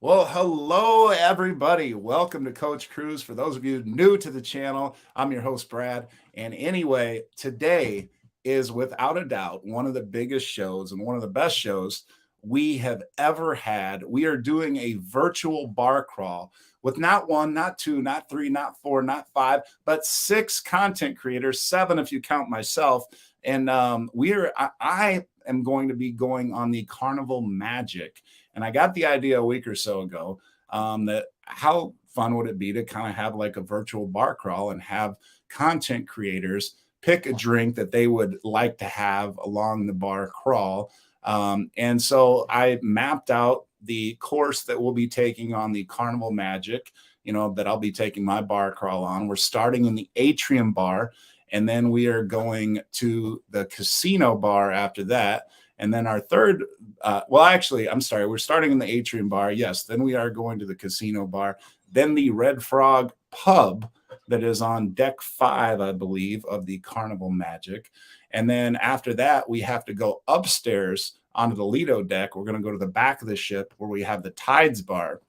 Well, hello, everybody. Welcome to Coach Cruise. For those of you new to the channel, I'm your host, Brad. And anyway, today is without a doubt one of the biggest shows and one of the best shows we have ever had. We are doing a virtual bar crawl with not one, not two, not three, not four, not five, but six content creators, seven if you count myself. And I am going to be going on the Carnival Magic. And I got the idea a week or so ago that how fun would it be to kind of have like a virtual bar crawl and have content creators pick a drink that they would like to have along the bar crawl. And so I mapped out the course that we'll be taking on the Carnival Magic, that I'll be taking my bar crawl on. We're starting in the Atrium Bar, and then we are going to the Casino Bar after that. And then our third, I'm sorry, we're starting in the Atrium Bar. Yes, then we are going to the Casino Bar, then the Red Frog Pub that is on deck 5, I believe, of the Carnival Magic. And then after that, we have to go upstairs onto the Lido deck. We're going to go to the back of the ship where we have the Tides Bar.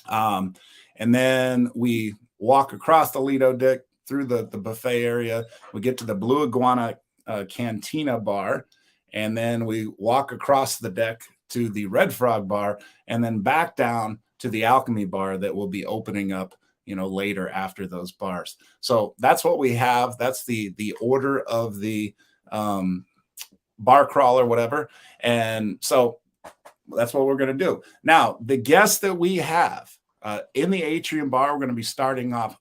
And then we walk across the Lido deck through the buffet area. We get to the Blue Iguana Cantina Bar. And then we walk across the deck to the Red Frog Bar and then back down to the Alchemy Bar that will be opening up, later after those bars. So that's what we have. That's the order of the bar crawl or whatever. And so that's what we're going to do. Now, the guests that we have in the Atrium Bar, we're going to be starting off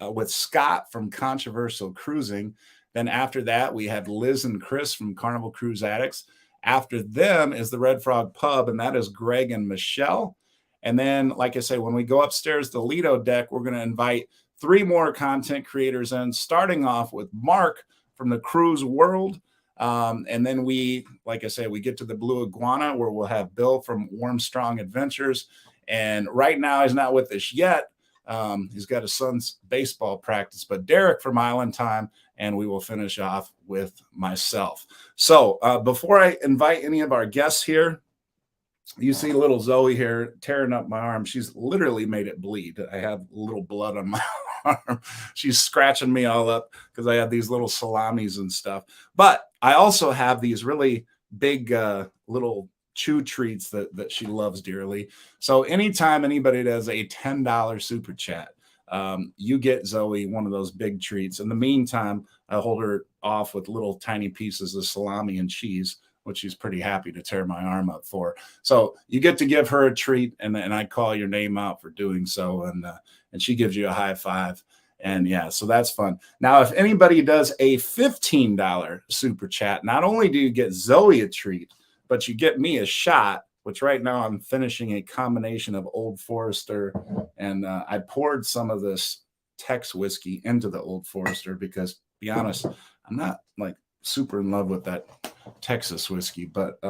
with Scott from Controversial Cruising. Then after that, we have Liz and Chris from Carnival Cruise Addicts. After them is the Red Frog Pub, and that is Greg and Michelle. And then, like I say, when we go upstairs the Lido deck, we're going to invite 3 more content creators in, starting off with Mark from the Cruise World. And then we get to the Blue Iguana, where we'll have Bill from Warm Strong Adventures. And right now, he's not with us yet. He's got his son's baseball practice, but Derek from Island Time, and we will finish off with myself. So before I invite any of our guests here, you see little Zoe here tearing up my arm. She's literally made it bleed. I have a little blood on my arm. She's scratching me all up because I have these little salamis and stuff. But I also have these really big little chew treats that she loves dearly. So anytime anybody does a $10 super chat, you get Zoe one of those big treats. In the meantime, I hold her off with little tiny pieces of salami and cheese, which she's pretty happy to tear my arm up for. So you get to give her a treat, and I call your name out for doing so, and she gives you a high five. And yeah, so that's fun. Now, if anybody does a $15 super chat, not only do you get Zoe a treat, but you get me a shot, which right now I'm finishing a combination of Old Forester, and I poured some of this Tex whiskey into the Old Forester because, to be honest, I'm not like super in love with that Texas whiskey, but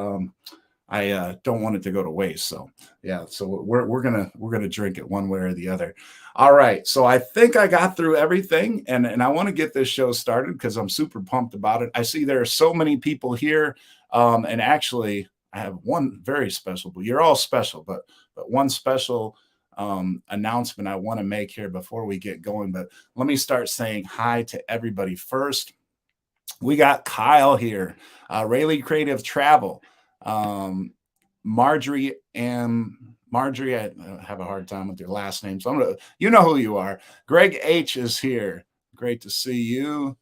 I don't want it to go to waste. So yeah, so we're gonna drink it one way or the other. All right, so I think I got through everything, and I want to get this show started because I'm super pumped about it. I see there are so many people here, and actually I have one very special. You're all special, but one special announcement I want to make here before we get going. But let me start saying hi to everybody first. We got Kyle here, Rayleigh Creative Travel, Marjorie, I have a hard time with your last name, so you know who you are. Greg H is here. Great to see you.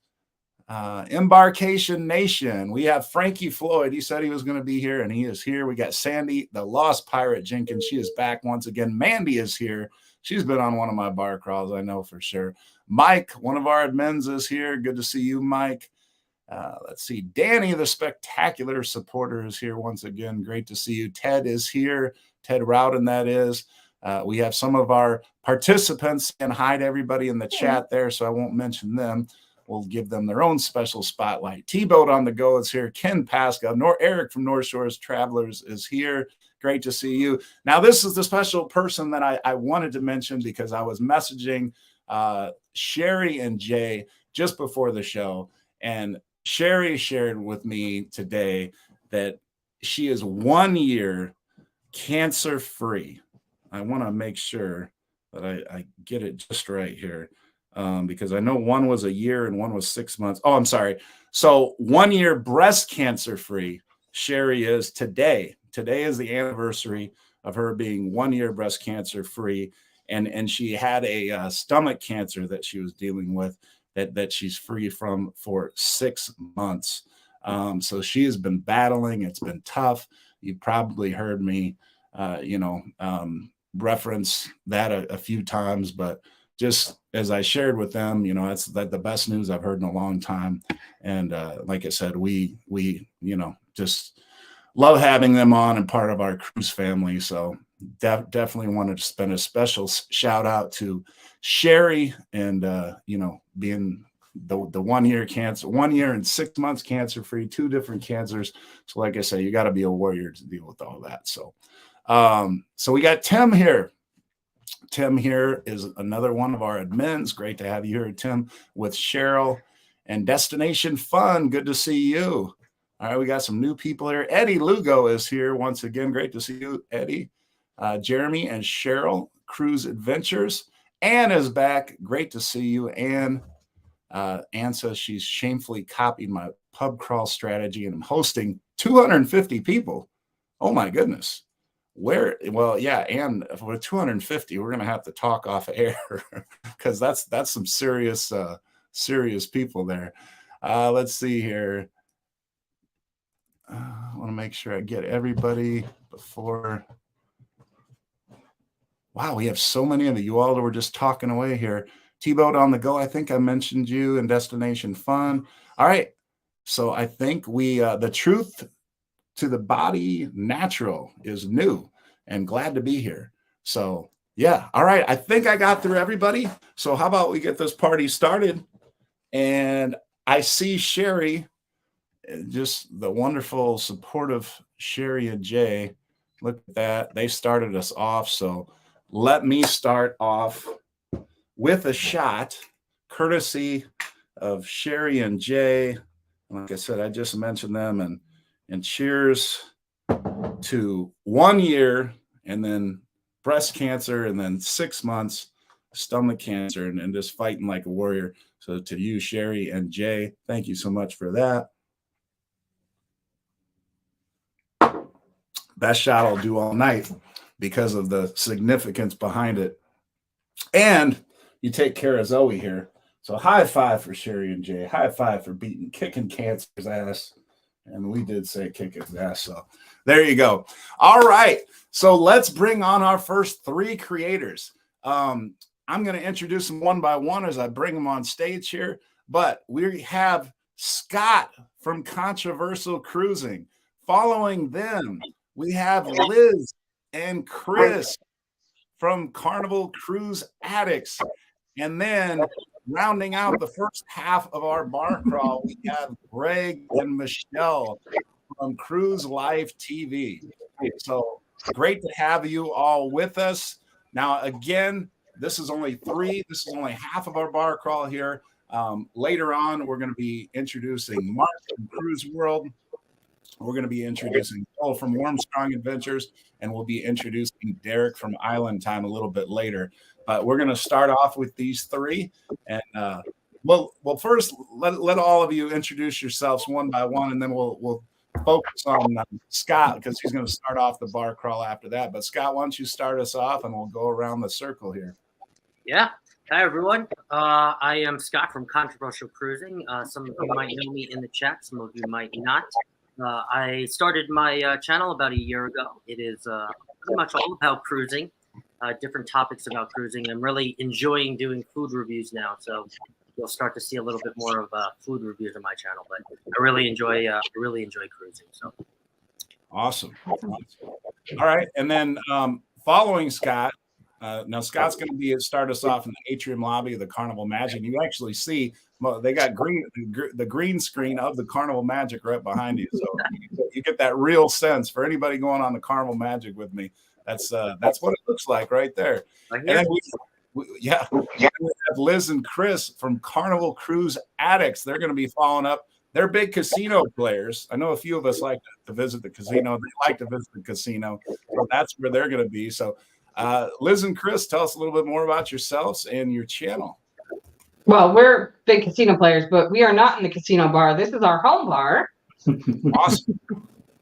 Embarkation Nation. We have Frankie Floyd. He said he was going to be here, and he is here. We got Sandy, the Lost Pirate Jenkins. She is back once again. Mandy is here. She's been on one of my bar crawls, I know for sure. Mike, one of our admins, is here. Good to see you, Mike. Let's see. Danny, the spectacular supporter, is here once again. Great to see you. Ted is here. Ted Rowden, that is. We have some of our participants, and hi to everybody in the chat there, so I won't mention them. We'll give them their own special spotlight. T-Boat on the Go is here. Ken Pascal. Eric from North Shores Travelers is here. Great to see you. Now, this is the special person that I wanted to mention because I was messaging Sherry and Jay just before the show, and Sherry shared with me today that she is 1 year cancer-free. I want to make sure that I get it just right here, because I know one was a year and one was 6 months. Oh, I'm sorry. So 1 year breast cancer free. Sherry is today. Today is the anniversary of her being 1 year breast cancer free, and she had a stomach cancer that she was dealing with that she's free from for 6 months. So she has been battling. It's been tough. You probably heard me, reference that a few times, but just as I shared with them, that's the best news I've heard in a long time. And like I said, we just love having them on and part of our cruise family. So definitely wanted to spend a special shout out to Sherry and being the 1 year cancer, 1 year and 6 months cancer free, two different cancers. So like I say, you got to be a warrior to deal with all that. So we got Tim here. Tim here is another one of our admins. Great to have you here, Tim, with Cheryl and Destination Fun. Good to see you. All right, we got some new people here. Eddie Lugo is here once again. Great to see you, Eddie. Jeremy and Cheryl, Cruise Adventures. Anne is back. Great to see you, Anne. Anne says she's shamefully copied my pub crawl strategy and I'm hosting 250 people. Oh my goodness. Well, yeah, and with 250, we're gonna have to talk off air because that's some serious people there. Let's see here. I want to make sure I get everybody before. Wow, we have so many of you all that were just talking away here. T-Boat on the go. I think I mentioned you and Destination Fun. All right. So I think the truth to the body natural is new and glad to be here. So yeah. All right. I think I got through everybody. So how about we get this party started? And I see Sherry, just the wonderful, supportive Sherry and Jay. Look at that. They started us off. So let me start off with a shot, courtesy of Sherry and Jay. Like I said, I just mentioned them, and cheers to 1 year and then breast cancer and then 6 months stomach cancer and just fighting like a warrior. So to you, Sherry and Jay, thank you so much for that. Best shot I'll do all night because of the significance behind it. And you take care of Zoe here. So high five for Sherry and Jay. High five for kicking cancer's ass. And we did say kick his ass. So there you go. All right. So let's bring on our first three creators. I'm going to introduce them one by one as I bring them on stage here. But we have Scott from Controversial Cruising. Following them, we have Liz and Chris from Carnival Cruise Addicts. And then rounding out the first half of our bar crawl, we have Greg and Michelle from Cruise Life TV. So great to have you all with us. Now, again, this is only three. This is only half of our bar crawl here. Later on, we're going to be introducing Mark from Cruise World. We're going to be introducing Paul from Warmstrong Adventures, and we'll be introducing Derek from Island Time a little bit later. But we're going to start off with these three. And well, first, let all of you introduce yourselves one by one, and then we'll focus on Scott because he's going to start off the bar crawl after that. But Scott, why don't you start us off, and we'll go around the circle here. Yeah. Hi, everyone. I am Scott from Controversial Cruising. Some of you might know me in the chat. Some of you might not. I started my channel about a year ago. It is pretty much all about cruising, different topics about cruising. I'm really enjoying doing food reviews now, so you'll start to see a little bit more of food reviews on my channel. But I really enjoy cruising. So awesome. All right, and then following Scott. Now Scott's going to start us off in the atrium lobby of the Carnival Magic. You actually see they got the green screen of the Carnival Magic right behind you, so you get that real sense. For anybody going on the Carnival Magic with me, that's what it looks like right there. And then we have Liz and Chris from Carnival Cruise Addicts. They're going to be following up. They're big casino players. I know a few of us like to visit the casino. They like to visit the casino, so that's where they're going to be. So Liz and Chris, tell us a little bit more about yourselves and your channel. Well, we're big casino players, but we are not in the casino bar. This is our home bar. Awesome.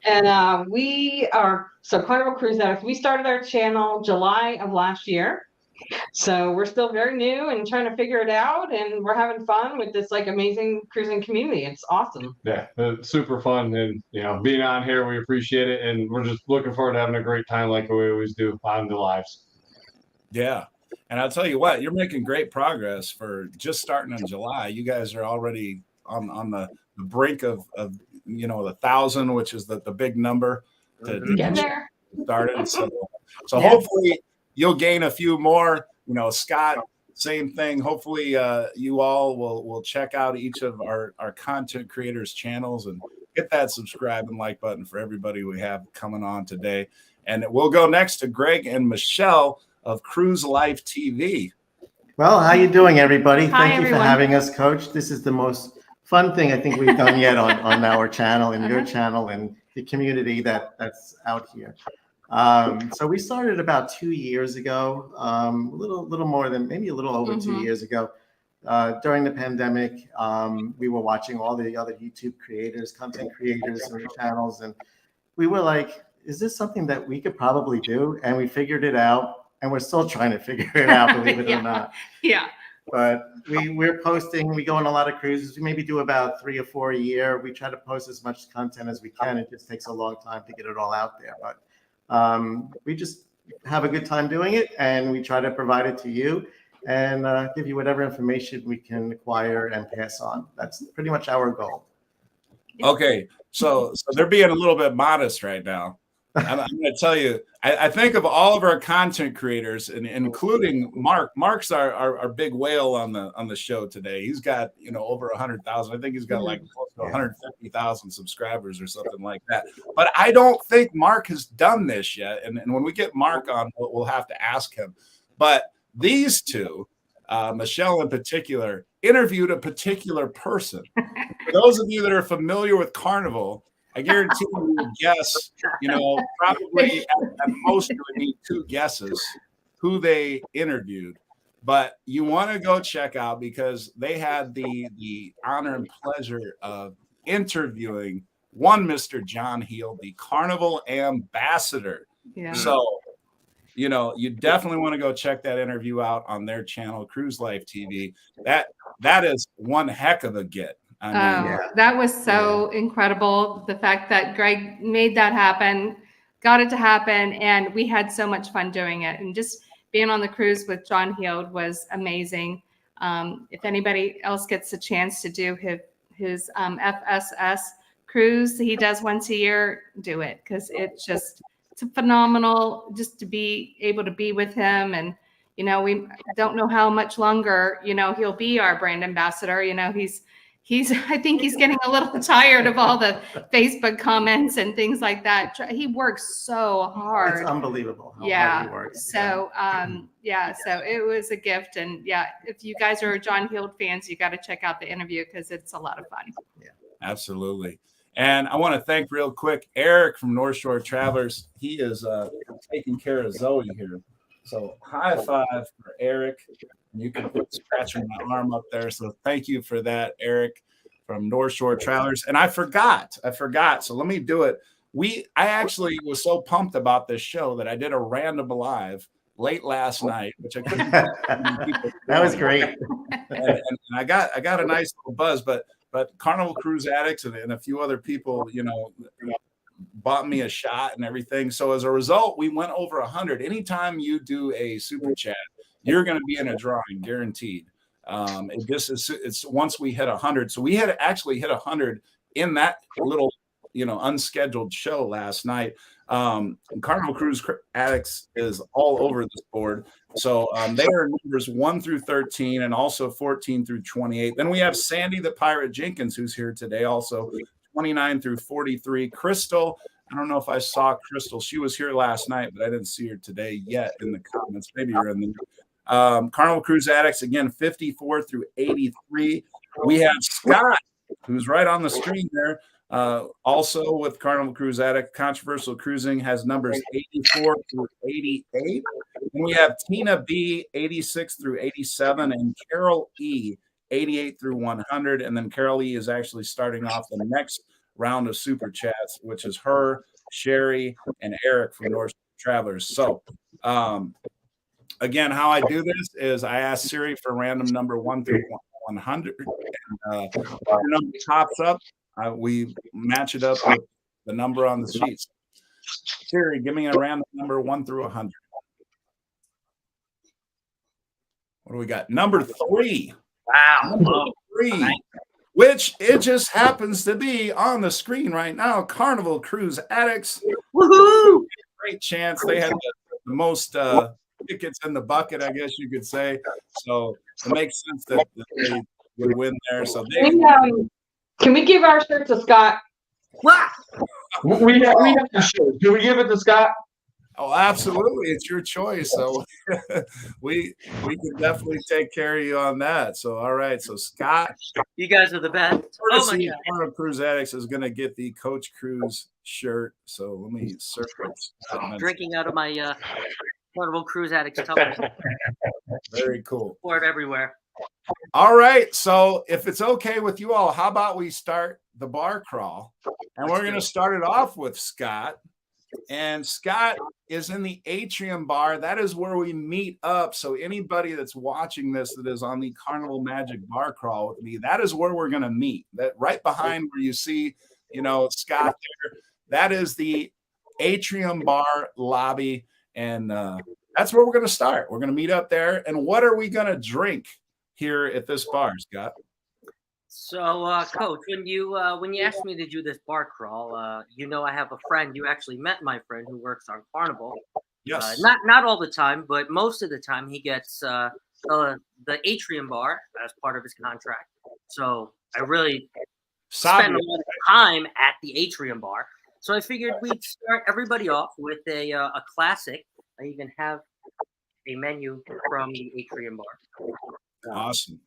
And we are, so Carnival Cruise Addicts, we started our channel July of last year. So we're still very new and trying to figure it out, and we're having fun with this like amazing cruising community. It's awesome. Yeah, it's super fun, and being on here, we appreciate it, and we're just looking forward to having a great time like we always do on the lives. Yeah, and I'll tell you what, you're making great progress for just starting in July. You guys are already on the brink of 1,000, which is the big number to Get there. started. So hopefully you'll gain a few more. Scott, same thing. Hopefully you all will check out each of our content creators' channels and hit that subscribe and like button for everybody we have coming on today. And we'll go next to Greg and Michelle of Cruise Life TV. Well, how you doing, everybody? Hi, Thank you for having us, Coach. This is the most fun thing I think we've done yet on our channel and your channel and the community that's out here. So we started about 2 years ago, a little more than maybe a little over 2 years ago. During the pandemic, we were watching all the other YouTube creators, content creators on the channels, and we were like, is this something that we could probably do? And we figured it out, and we're still trying to figure it out, believe it or not. Yeah. But we're posting, we go on a lot of cruises. We maybe do about 3 or 4 a year. We try to post as much content as we can. It just takes a long time to get it all out there. But we just have a good time doing it, and we try to provide it to you and give you whatever information we can acquire and pass on. That's pretty much our goal. Okay, so they're being a little bit modest right now. I'm going to tell you, I think of all of our content creators, and including Mark. Mark's our big whale on the show today. He's got over 100,000. I think he's got like close to 150,000 subscribers or something like that. But I don't think Mark has done this yet. And when we get Mark on, we'll have to ask him. But these two, Michelle in particular, interviewed a particular person. For those of you that are familiar with Carnival, I guarantee you would guess, probably at most you would need 2 guesses who they interviewed. But you want to go check out, because they had the honor and pleasure of interviewing one Mr. John Heel, the Carnival ambassador. Yeah. So, you definitely want to go check that interview out on their channel, Cruise Life TV. That is one heck of a get. That was so incredible. The fact that Greg made that happen, got it to happen, and we had so much fun doing it. And just being on the cruise with John Heald was amazing. If anybody else gets a chance to do his FSS cruise he does once a year, do it, because it's a phenomenal just to be able to be with him. And we don't know how much longer he'll be our brand ambassador. I think he's getting a little tired of all the Facebook comments and things like that. He works so hard. It's unbelievable how hard he works. So, so it was a gift. And if you guys are John Heald fans, you got to check out the interview, because it's a lot of fun. Yeah, absolutely. And I want to thank real quick Eric from North Shore Travelers. He is taking care of Zoe here. So high five for Eric. You can put scratching my arm up there. So thank you for that, Eric from North Shore Travelers. And I forgot. So let me do it. I actually was so pumped about this show that I did a random live late last night, which I couldn't. That was great. and I got a nice little buzz, but Carnival Cruise Addicts and a few other people, bought me a shot and everything. So as a result, we went over 100. Anytime you do a super chat, you're going to be in a drawing, guaranteed. It's once we hit 100. So we had actually hit 100 in that little, unscheduled show last night. Carnival Cruise Addicts is all over this board. So they are numbers 1 through 13 and also 14 through 28. Then we have Sandy the Pirate Jenkins, who's here today, also 29 through 43. Crystal, I don't know if I saw Crystal. She was here last night, but I didn't see her today yet in the comments. Maybe you're in the Carnival Cruise Addicts, again, 54 through 83. We have Scott, who's right on the screen there. Also with Carnival Cruise Addict, Controversial Cruising has numbers 84 through 88. And we have Tina B, 86 through 87, and Carol E, 88 through 100. And then Carol E is actually starting off the next round of super chats, which is her, Sherry, and Eric from North Travelers. So, again, how I do this is I ask Siri for random number 1 through 100. And whatever number pops up, we match it up with the number on the sheets. Siri, give me a random number 1 through 100. What do we got? Number 3. Wow. Number 3, which it just happens to be on the screen right now. Carnival Cruise Addicts. Woohoo! Great chance. They had the most tickets in the bucket, I guess you could say. So it makes sense that they would win there. So they. Can we give our shirt to Scott? Wow. We have the shirt. Do we give it to Scott? Oh, absolutely. It's your choice. So we can definitely take care of you on that. So, all right. So, Scott. You guys are the best. Oh, my God. Carnival Cruise Addicts is going to get the Coach Cruise shirt. So, let me circle it. Drinking out of my Carnival Cruise Addicts cup. Very cool. Pour it everywhere. All right. So, if it's okay with you all, how about we start the bar crawl? And we're going to start it off with Scott. And Scott is in the Atrium Bar. That is where we meet up. So anybody that's watching this that is on the Carnival Magic Bar Crawl with me, that is where we're going to meet. That right behind where you see, Scott there, that is the Atrium Bar lobby. And that's where we're going to start. We're going to meet up there. And what are we going to drink here at this bar, Scott? So, Coach, when you asked me to do this bar crawl, I have a friend. You actually met my friend who works on Carnival. Yes. Not all the time, but most of the time he gets the Atrium Bar as part of his contract. So I really spend a lot of time at the Atrium Bar. So I figured we'd start everybody off with a classic. I even have a menu from the Atrium Bar. Awesome.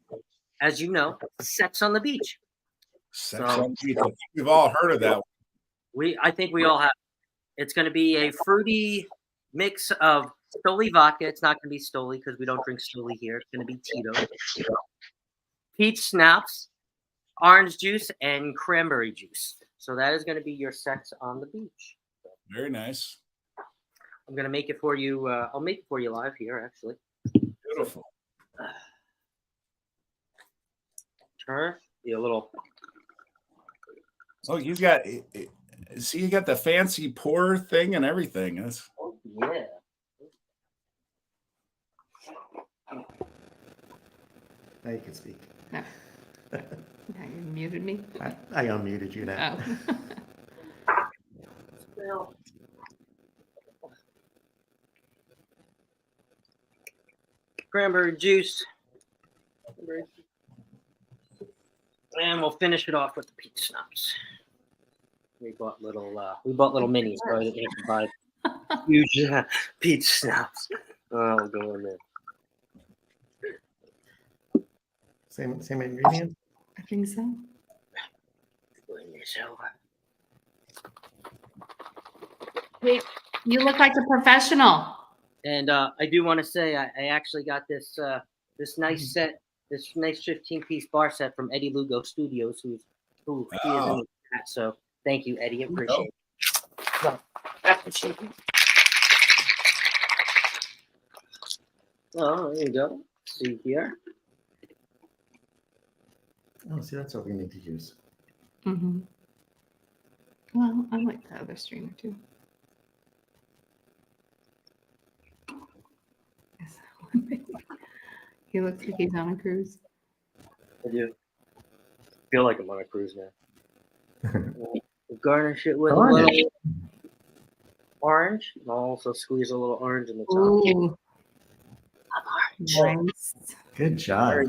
As you know, Sex on the Beach. Sex on the Beach. I think we've all heard of that. I think we all have. It's going to be a fruity mix of Stoli vodka. It's not going to be Stoli because we don't drink Stoli here. It's going to be Tito. Peach schnapps, orange juice, and cranberry juice. So that is going to be your Sex on the Beach. Very nice. I'm going to make it for you. I'll make it for you live here, actually. Beautiful. Be a little. Oh, you got the fancy pour thing and everything. That's... Oh, yeah. Now you can speak. No. Now you muted me. I unmuted you now. Oh. Cranberry juice. And we'll finish it off with the peach schnapps. We bought little minis, so I didn't have to buy huge peach schnapps. Oh, we'll go in there. Same ingredient? I think so. Bring this over. Wait, you look like a professional. And I do want to say I actually got this nice set. This nice 15-piece bar set from Eddie Lugo Studios, who is in the chat. So thank you, Eddie. Appreciate it. So, that's the chicken. Oh, there you go. See here. Oh, see, that's what we need to use. Mm-hmm. Well, I like the other streamer too. He looks like he's on a cruise. I do. Feel like I'm on a cruise now. We'll garnish it with a little orange. And I'll also squeeze a little orange in the top. Ooh. Orange. Nice. Good job.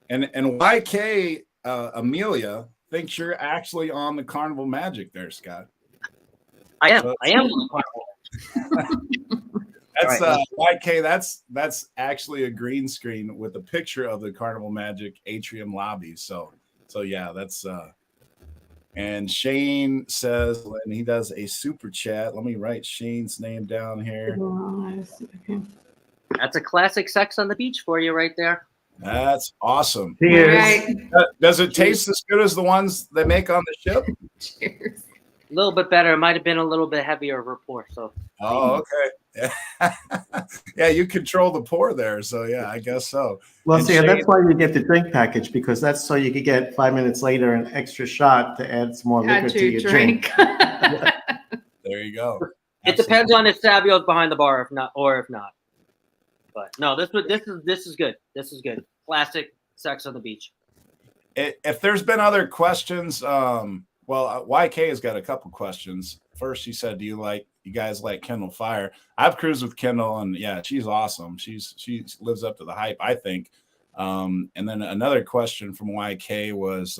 And YK Amelia thinks you're actually on the Carnival Magic there, Scott. I am. I am on the Carnival. That's right. YK. That's actually a green screen with a picture of the Carnival Magic Atrium lobby. So yeah, that's And Shane says when he does a super chat, let me write Shane's name down here. That's a classic Sex on the Beach for you right there. That's awesome. Cheers. Right. Does it taste as good as the ones they make on the ship? Cheers. A little bit better. It might have been a little bit heavier of a pour. So. Oh, okay. Yeah, you control the pour there. So, yeah, I guess so. Well, And see, Shane- that's why you get the drink package, because that's so you could get 5 minutes later an extra shot to add some more liquor Add to to your drink. There you go. It depends on if Savio's behind the bar, if not. But no, this is good. This is good. Classic Sex on the Beach. If there's been other questions, well, YK has got a couple questions. First, he said, "Do you guys like Kendall Fire?" I've cruised with Kendall, and yeah, she's awesome. She lives up to the hype, I think. And then another question from YK was,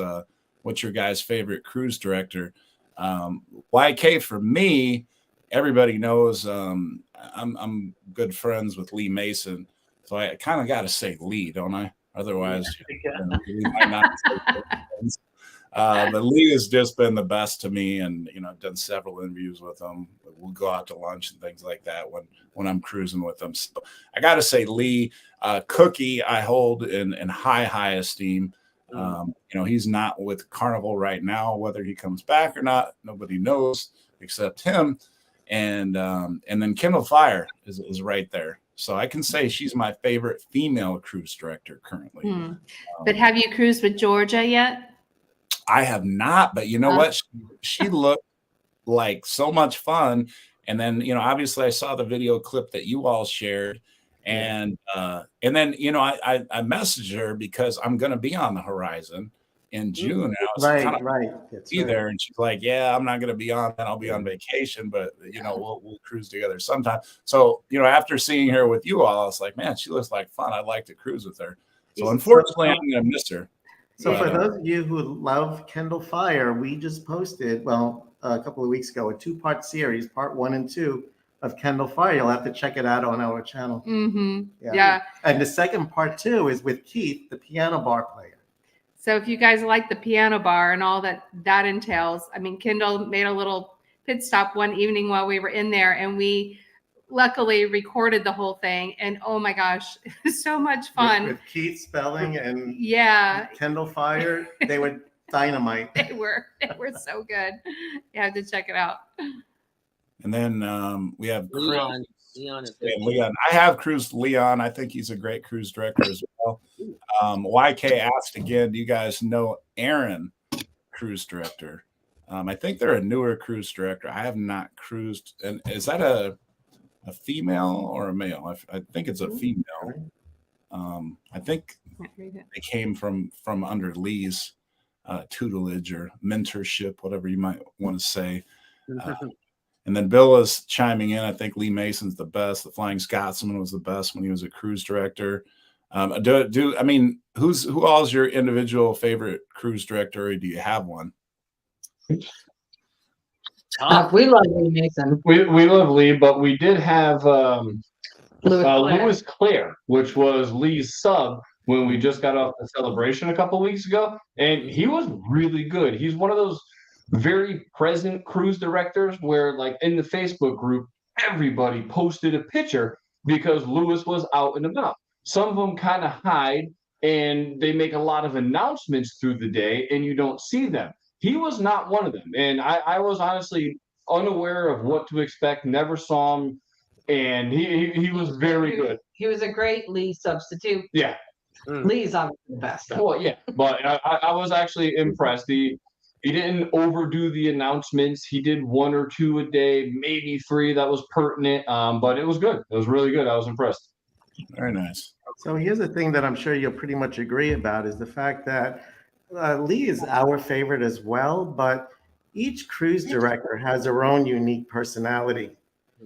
"What's your guys' favorite cruise director?" YK, for me, everybody knows I'm good friends with Lee Mason, so I kind of got to say Lee, don't I? Otherwise, we might not say friends. But Lee has just been the best to me, and I've done several interviews with him. We'll go out to lunch and things like that when I'm cruising with him. So I got to say Lee. Cookie, I hold in high esteem. He's not with Carnival right now. Whether he comes back or not, nobody knows except him. And then Kendall Fire is right there. So I can say she's my favorite female cruise director currently. But have you cruised with Georgia yet? I have not, but you know what? She looked like so much fun. And then, obviously I saw the video clip that you all shared. And then, I messaged her because I'm going to be on the horizon in June. And I was Right. there, and she's like, "Yeah, I'm not going to be on that. I'll be on vacation, but we'll cruise together sometime." So, after seeing her with you all, I was like, "Man, she looks like fun. I'd like to cruise with her." So, unfortunately, I'm going to miss her. So for those of you who love Kendall Fire, we just posted, a couple of weeks ago, a 2-part series, part 1 and 2 of Kendall Fire. You'll have to check it out on our channel. Mm-hmm. Yeah. And the second part 2 is with Keith, the piano bar player. So if you guys like the piano bar and all that entails, I mean, Kendall made a little pit stop one evening while we were in there, and we luckily recorded the whole thing. And oh my gosh, it was so much fun. With Keith Spelling and Kendall Fire, they were dynamite. They were so good. You have to check it out. And then we have Leon. Leon. I have cruised Leon. I think he's a great cruise director as well. YK asked again, do you guys know Aaron, cruise director? I think they're a newer cruise director. I have not cruised. And is that a female or a male? I think it's a female. I think they came from under Lee's tutelage or mentorship, whatever you might want to say. And then Bill is chiming in. I think Lee Mason's the best. The Flying Scotsman was the best when he was a cruise director. Who all is your individual favorite cruise director, or do you have one? We love Lee Mason. We love Lee, but we did have Louis Clare, which was Lee's sub when we just got off the celebration a couple weeks ago, and he was really good. He's one of those very present cruise directors where, like, in the Facebook group, everybody posted a picture because Louis was out and about. Some of them kind of hide and they make a lot of announcements through the day and you don't see them. He was not one of them. And I was honestly unaware of what to expect, never saw him. And he was very good. He was a great Lee substitute. Yeah. Lee's obviously the best. Well, yeah, but I was actually impressed. He didn't overdo the announcements. He did 1 or 2 a day, maybe 3 that was pertinent. But it was good. It was really good. I was impressed. Very nice. So here's the thing that I'm sure you'll pretty much agree about is the fact that Lee is our favorite as well, but each cruise director has their own unique personality,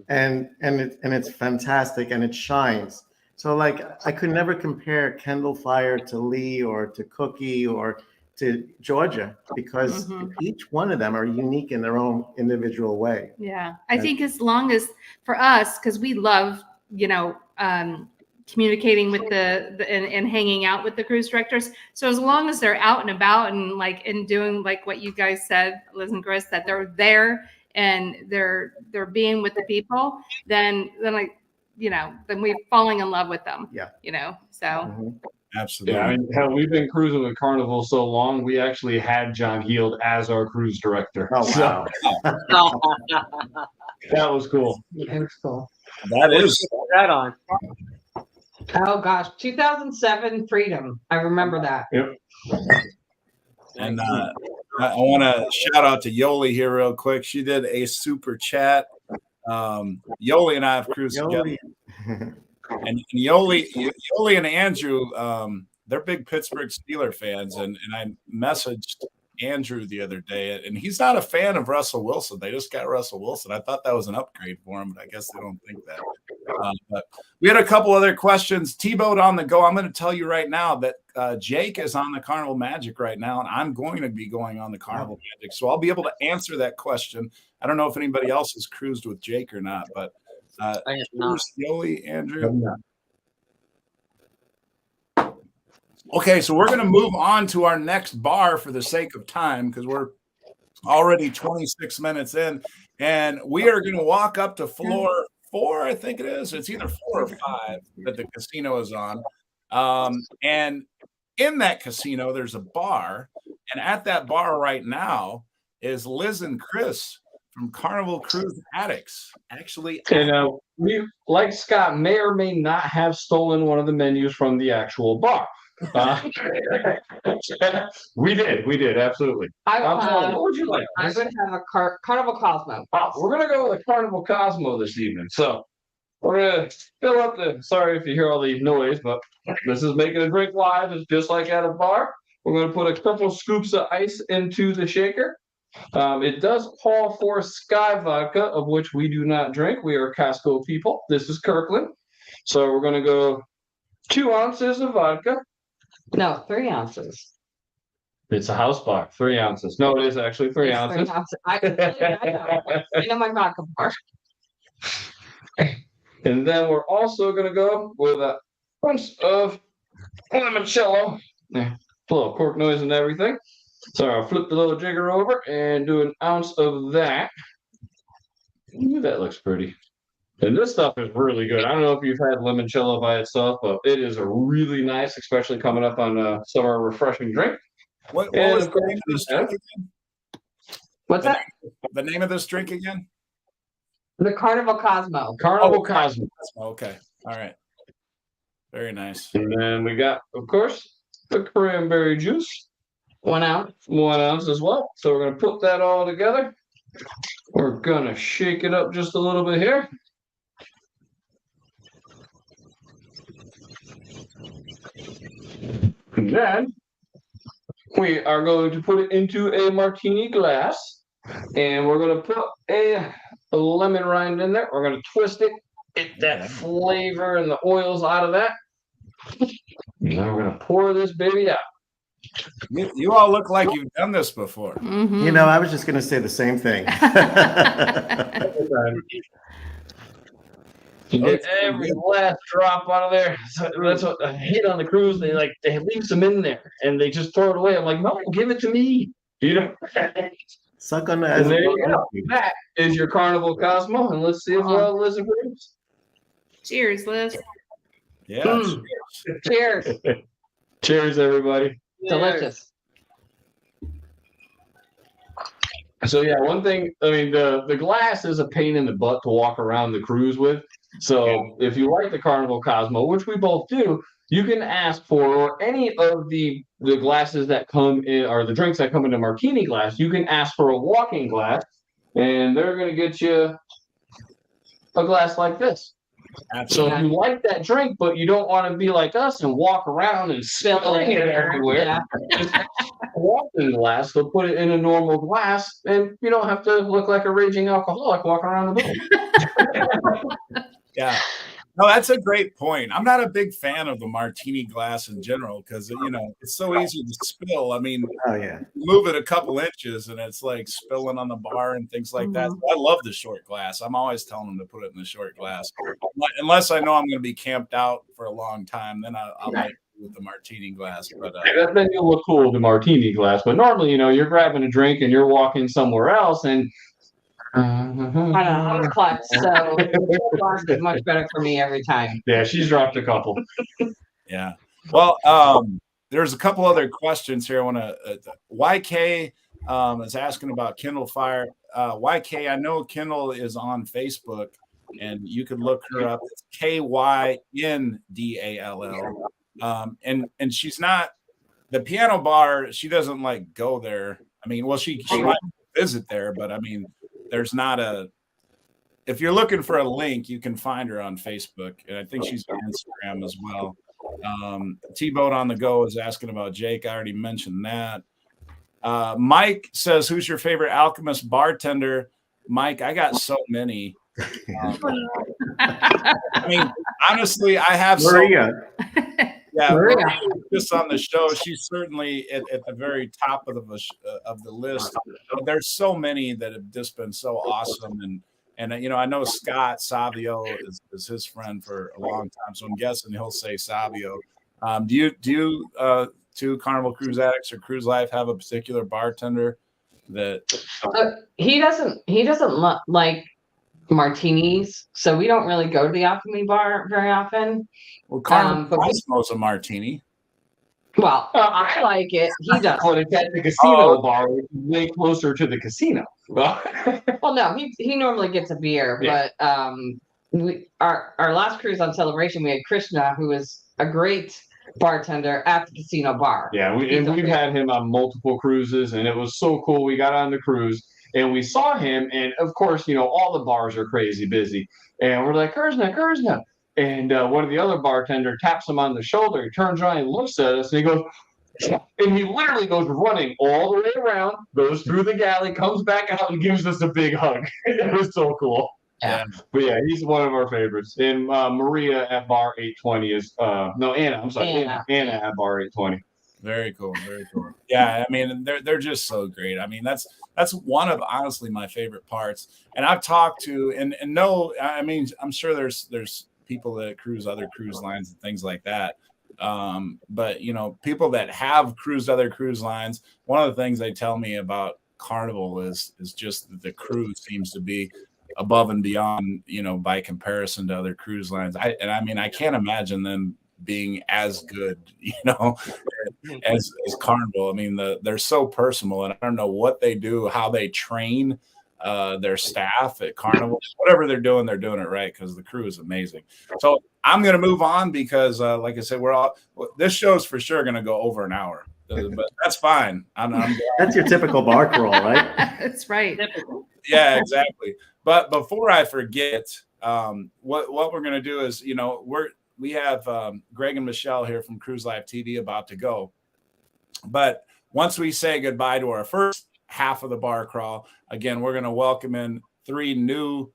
and it's fantastic and it shines. So like I could never compare Kendall Fire to Lee or to Cookie or to Georgia because each one of them are unique in their own individual way. Yeah, I think as long as for us, because we love communicating with and hanging out with the cruise directors. So as long as they're out and about and doing like what you guys said, Liz and Chris, that they're there and they're being with the people, then we're falling in love with them. Yeah. So Absolutely. Yeah, I mean, hell, we've been cruising with Carnival so long, we actually had John Heald as our cruise director. Oh, So wow. that was cool. It was cool. That is. Right on. Oh gosh, 2007 Freedom. I remember that. And I want to shout out to Yoli here real quick. She did a super chat. Yoli and I have cruised together. And Yoli and Andrew, they're big Pittsburgh Steelers fans. And I messaged Andrew the other day, and he's not a fan of Russell Wilson. They just got Russell Wilson. I thought that was an upgrade for him, but I guess they don't think that. But we had a couple other questions. T-Boat on the go. I'm going to tell you right now that Jake is on the Carnival Magic right now, and I'm going to be going on the Carnival Magic. So I'll be able to answer that question. I don't know if anybody else has cruised with Jake or not, but I have not. Yoli, Andrew. Okay, so we're going to move on to our next bar for the sake of time because we're already 26 minutes in, and we are going to walk up to floor 4, I think it is. It's either 4 or 5 that the casino is on. And in that casino, there's a bar, and at that bar right now is Liz and Chris from Carnival Cruise Addicts. Actually, And we, like Scott, may or may not have stolen one of the menus from the actual bar. We did, absolutely. What would you like? I'm going to have a Carnival Cosmo. We're gonna go with a Carnival Cosmo this evening. So we're gonna fill up the. Sorry if you hear all the noise, but this is making a drink live. It's just like at a bar. We're gonna put a couple scoops of ice into the shaker. It does call for Sky vodka, of which we do not drink. We are Costco people. This is Kirkland. So we're gonna go 2 ounces of vodka. No, 3 ounces. It's a house bar, 3 ounces. No, it is actually 3 It's ounces. 3 ounces. I know my vodka bar. And then we're also gonna go with a bunch of limoncello. Yeah, a little cork noise and everything. So I'll flip the little jigger over and do an ounce of that. Ooh, that looks pretty. And this stuff is really good. I don't know if you've had limoncello by itself, but it is a really nice, especially coming up on summer refreshing drink. what And was of the course, name of this drink again? What's that? The name of this drink again? The Carnival Cosmo. Carnival Cosmo. Okay. All right. Very nice. And then we got, of course, the cranberry juice. 1 ounce. 1 ounce as well. So we're gonna put that all together. We're gonna shake it up just a little bit here. And then we are going to put it into a martini glass, and we're gonna put a lemon rind in there. We're gonna twist it, get that flavor and the oils out of that. And then we're gonna pour this baby out. You all look like you've done this before. mhm. You know, I was just going to say the same thing. You get every last drop out of there. So that's what I hate on the cruise. They leave some in there and they just throw it away. I'm like, no, give it to me. You know. Suck on the. And there you go. That is your Carnival Cosmo, and let's see if Liz agrees. Cheers, Liz. Yeah. Mm. Cheers. Cheers, everybody. Delicious. So yeah, one thing, I mean, the glass is a pain in the butt to walk around the cruise with. So if you like the Carnival Cosmo, which we both do, you can ask for any of the glasses that come in, or the drinks that come in a martini glass. You can ask for a walking glass, and they're going to get you a glass like this. So if you like that drink, but you don't want to be like us and walk around and spilling it everywhere, just walk in the glass. They'll put it in a normal glass, and you don't have to look like a raging alcoholic walking around the boat. Yeah. No, that's a great point. I'm not a big fan of the martini glass in general because, you know, it's so easy to spill. I mean, Oh, yeah. move it a couple inches and it's like spilling on the bar and things like that. So I love the short glass. I'm always telling them to put it in the short glass. Unless I know I'm going to be camped out for a long time, then I'll make it with the martini glass. But Then you'll look cool with the martini glass. But normally, you're grabbing a drink and you're walking somewhere else, and I don't know, I'm clutch, so the glass is much better for me every time. yeah, she's dropped a couple. yeah. Well, there's a couple other questions here. I want to. YK is asking about Kendall Fire. YK, I know Kendall is on Facebook, and you could look her up. It's KYNDALL. And she's not the piano bar. She doesn't like go there. I mean, well, she might visit there, but I mean, there's not a. If you're looking for a link, you can find her on Facebook, and I think she's on Instagram as well. T-Boat on the Go is asking about Jake. I already mentioned that. Mike says, "Who's your favorite Alchemist bartender?" Mike, I got so many. I mean, honestly, I have Maria. Yeah, Maria, just on the show, she's certainly at the very top of the list. But there's so many that have just been so awesome, and I know Scott Savio is his friend for a long time, so I'm guessing he'll say Savio. Do you two Carnival Cruise Addicts or Cruise Life have a particular bartender that he doesn't like martinis, so we don't really go to the Alchemy Bar very often. Well, Carnival Cosmo's a martini. Well, I like it. He does. Well, it's at the casino bar, which is way closer to the casino. Well, no, he normally gets a beer, Yeah. but our last cruise on Celebration, we had Krishna, who was a great bartender at the casino bar. Yeah, we've had him on multiple cruises, and it was so cool. We got on the cruise, and we saw him, and of course, all the bars are crazy busy, and we're like, Krishna. And one of the other bartender taps him on the shoulder. He turns around and looks at us, and he goes, and he literally goes running all the way around, goes through the galley, comes back out, and gives us a big hug. It was so cool. Yeah. But yeah, he's one of our favorites. And Maria at bar 820 is Anna. I'm sorry, Anna at bar 820. Very cool, very cool. Yeah, I mean, they're just so great. I mean, that's one of honestly my favorite parts. And I've talked to and no, I mean, I'm sure there's people that cruise other cruise lines and things like that. But people that have cruised other cruise lines, one of the things they tell me about Carnival is just that the cruise seems to be above and beyond, by comparison to other cruise lines. I mean, I can't imagine them being as good, as Carnival. I mean, they're so personal, and I don't know what they do, how they train their staff at Carnival. Whatever they're doing it right, because the crew is amazing. So I'm going to move on because, like I said, this show's for sure going to go over an hour, but that's fine. That's your typical bar crawl, right? That's right. Yeah, exactly. But before I forget, what we're going to do is, we have Greg and Michelle here from Cruise Life TV about to go. But once we say goodbye to our first half of the bar crawl, again, we're going to welcome in 3 new,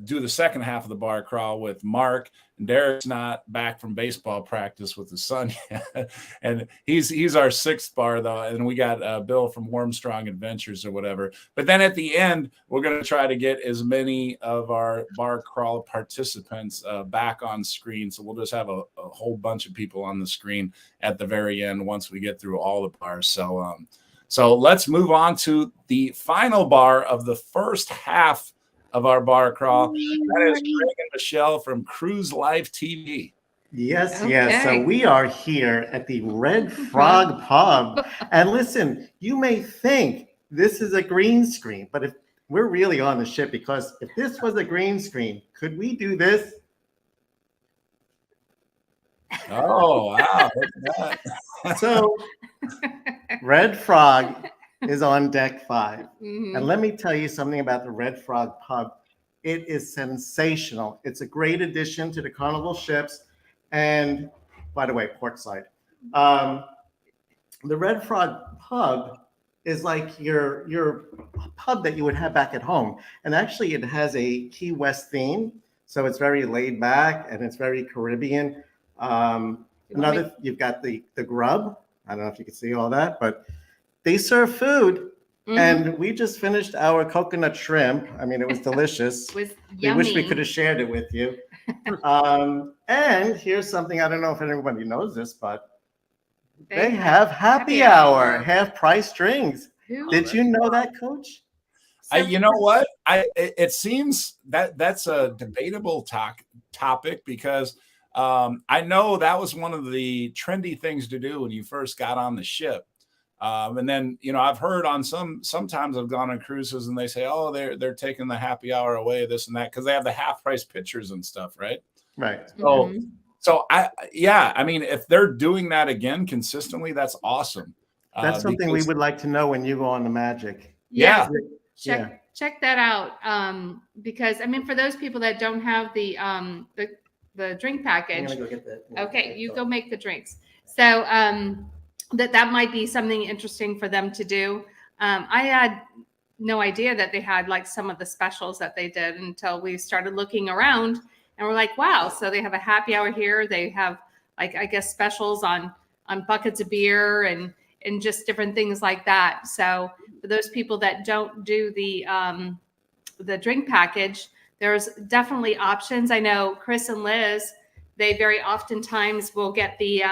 do the second half of the bar crawl with Mark. And Derek's not back from baseball practice with his son yet. And he's our 6th bar, though. And we got Bill from Warmstrong Adventures or whatever. But then at the end, we're going to try to get as many of our bar crawl participants back on screen. So we'll just have a whole bunch of people on the screen at the very end once we get through all the bars. So let's move on to the final bar of the first half of our bar crawl. That is Greg and Michelle from Cruise Life TV. Yes, Okay. yes. So we are here at the Red Frog Pub. And listen, you may think this is a green screen, but if we're really on the ship, because if this was a green screen, could we do this? Oh, wow. Look at that. So Red Frog is on deck 5. Mhm. And let me tell you something about the Red Frog Pub. It is sensational. It's a great addition to the Carnival ships. And by the way, portside. The Red Frog Pub is like your pub that you would have back at home. And actually it has a Key West theme. So it's very laid back and it's very Caribbean. You've got the grub. I don't know if you can see all that, but they serve food. Mhm. And we just finished our coconut shrimp. I mean, it was delicious. It was We wish we yummy. could have shared it with you. And here's something, I don't know if everybody knows this, but they have happy hour, half price drinks. Who? Did you know that, Coach? You know what? It seems that that's a debatable topic because I know that was one of the trendy things to do when you first got on the ship. And then, I've heard on sometimes I've gone on cruises and they say, oh, they're taking the happy hour away, this and that, because they have the half price pitchers and stuff, right? Right. So I mean, if they're doing that again consistently, that's awesome. That's something we would like to know when you go on the Magic. Yeah. Check that out. Because I mean, for those people that don't have the drink package, I'm gonna go get that. okay, you go make the drinks. So that might be something interesting for them to do. I had no idea that they had like some of the specials that they did until we started looking around, and we're like, wow. So they have a happy hour here. They have like, I guess, specials on buckets of beer and just different things like that. So for those people that don't do the drink package, there's definitely options. I know Chris and Liz, they very oftentimes will get the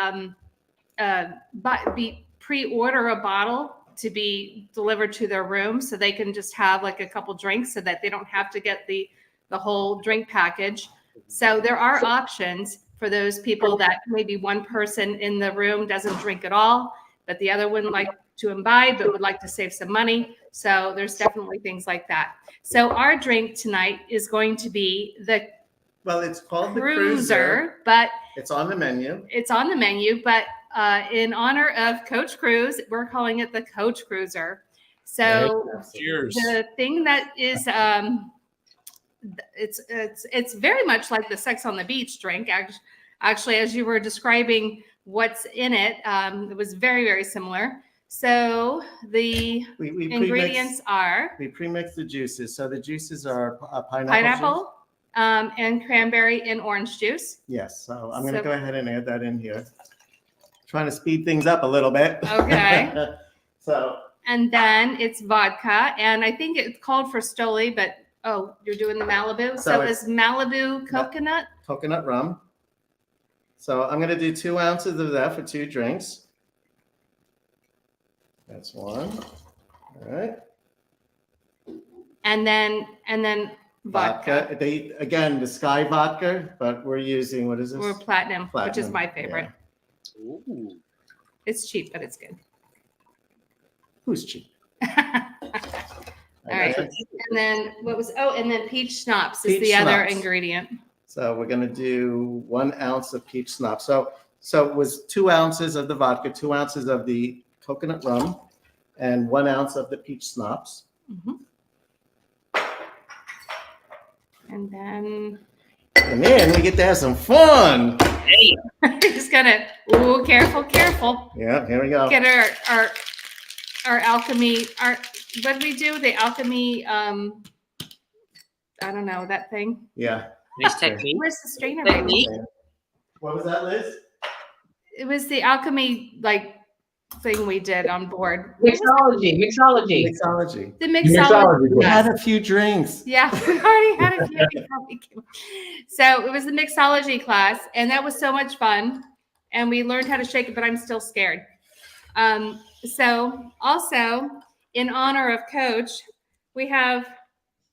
pre-order a bottle to be delivered to their room, so they can just have like a couple drinks, so that they don't have to get the whole drink package. So there are options for those people that maybe one person in the room doesn't drink at all, but the other one like to imbibe but would like to save some money. So there's definitely things like that. So our drink tonight is going to be it's called the Cruiser, but it's on the menu. It's on the menu, but in honor of Coach Cruz, we're calling it the Coach Cruiser. So cheers. The thing that is it's very much like the Sex on the Beach drink. Actually, as you were describing what's in it, it was very, very similar. So the ingredients are... We pre-mix the juices. So the juices are pineapple and cranberry and orange juice. Yes. So I'm going to go ahead and add that in here. Trying to speed things up a little bit. Okay. So... And then it's vodka. And I think it's called for Stoli, but you're doing the Malibu. So it's Malibu coconut. Coconut rum. So I'm going to do 2 ounces of that for 2 drinks. That's one. All right. And then vodka. Again, the Sky vodka, but we're using, what is this? We're platinum, which is my favorite. Yeah. Ooh. It's cheap, but it's good. Who's cheap? All right. And then and then peach schnapps is the other ingredient. So we're going to do 1 ounce of peach schnapps. So it was 2 ounces of the vodka, 2 ounces of the coconut rum, and 1 ounce of the peach schnapps. And then we get to have some fun. Hey. Just gonna careful. Yeah, here we go. Get our alchemy. What did we do? The alchemy. I don't know that thing. Yeah. Nice technique. Where's the strainer? Technique. What was that, Liz? It was the alchemy thing we did on board. Mixology. The mixology. We had a few drinks. Yeah, we already had a few before we came. So it was the mixology class, and that was so much fun. And we learned how to shake it, but I'm still scared. So also in honor of Coach, we're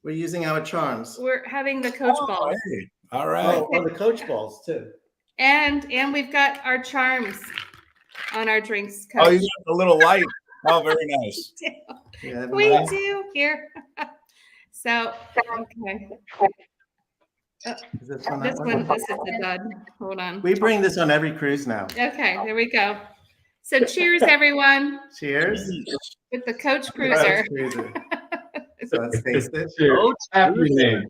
using our charms. We're having the Coach balls. Hey, all right. Oh, the Coach balls too. And we've got our charms on our drinks, Coach. Oh, you got a little light. Oh, very nice. We do here. So, okay. This is a dud. Hold on. We bring this on every cruise now. Okay, there we go. So cheers, everyone. Cheers. With the Coach Cruiser. So let's taste it. Cheers. Happy name.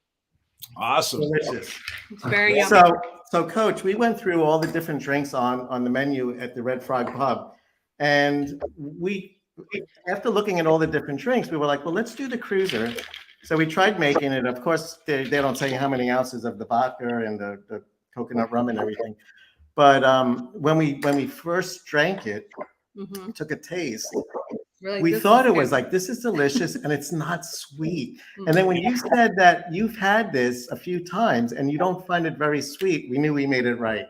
Awesome. Delicious. It's very yummy. So Coach, we went through all the different drinks on the menu at the Red Frog Pub, and we, after looking at all the different drinks, we were like, well, let's do the Cruiser. So we tried making it. Of course, they don't tell you how many ounces of the vodka and the coconut rum and everything. But when we first drank it, took a taste, Really, We this thought is it was good. like, this is delicious and it's not sweet. And then when you said that you've had this a few times and you don't find it very sweet, we knew we made it right.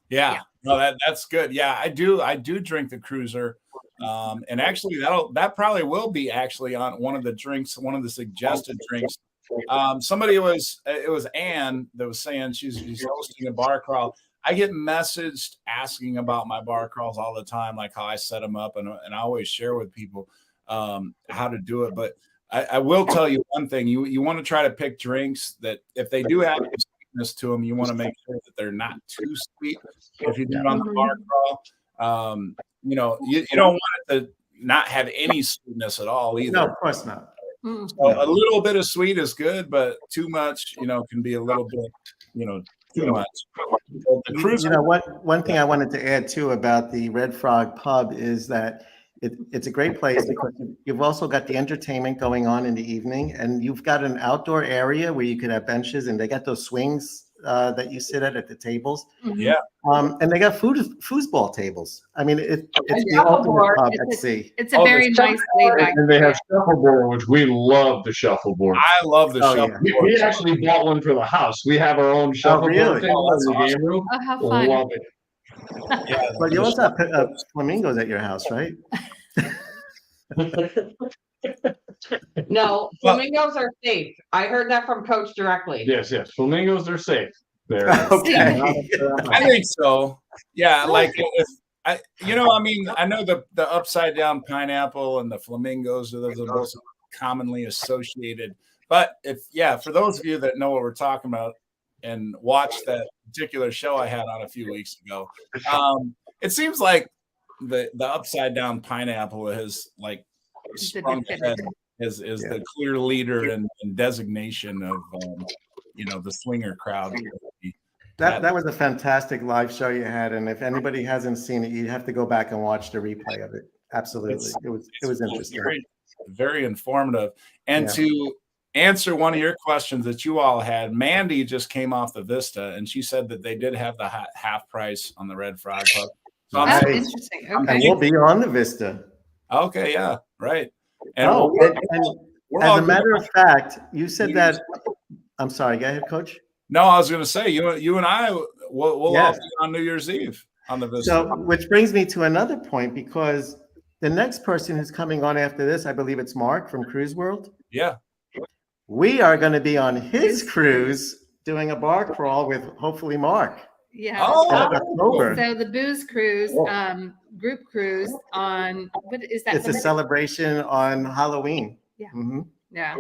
Yeah. No, that's good. Yeah, I do drink the cruiser. And actually that probably will be actually on one of the drinks, one of the suggested drinks. It was Ann that was saying she's hosting a bar crawl. I get messaged asking about my bar crawls all the time, like how I set them up, and I always share with people how to do it. But I will tell you one thing: you want to try to pick drinks that if they do have sweetness to them, you want to make sure that they're not too sweet. If you do it on the bar crawl, you know, you don't want it to not have any sweetness at all either. No, of course not. So a little bit of sweet is good, but too much, can be a little bit, too much. So the cruiser, One thing I wanted to add too about the Red Frog Pub is that it's a great place because you've also got the entertainment going on in the evening, and you've got an outdoor area where you could have benches, and they got those swings that you sit at the tables. Yeah. And they got foosball tables. I mean, it's the ultimate pub at sea. It's a very nice laid back. And they have shuffleboard, which we love the shuffleboard. I love the shuffleboard. Yeah. We actually bought one for the house. We have our own shuffleboard really? table That's in the game room. Oh, how fun. Love it. Yeah, But you also have flamingos at your house, right? No, flamingos are safe. I heard that from Coach directly. Yes. Flamingos are safe. They're Okay. I think so. Yeah, like if I know the upside down pineapple and the flamingos are the most commonly associated. But for those of you that know what we're talking about and watched that particular show I had on a few weeks ago, it seems like the upside down pineapple has like sprung ahead is the clear leader and designation of the swinger crowd. That was a fantastic live show you had, and if anybody hasn't seen it, you have to go back and watch the replay of it. Absolutely, it was interesting. Very, very informative. And to answer one of your questions that you all had, Mandy just came off the Vista, and she said that they did have the half price on the Red Frog Pub. So That's interesting. And Okay. we'll be on the Vista. Okay, yeah, right. And And as a matter of fact, you said that. I'm sorry. Go ahead, Coach. No, I was going to say you and I we'll all Yes. be on New Year's Eve on the Vista. So, which brings me to another point, because the next person who's coming on after this, I believe it's Mark from Cruise World. Yeah. We are going to be on his cruise doing a bar crawl with hopefully Mark. Yeah. Oh, October. So the booze cruise, group cruise on what is that? It's a celebration on Halloween. Yeah. Mhm. Yeah.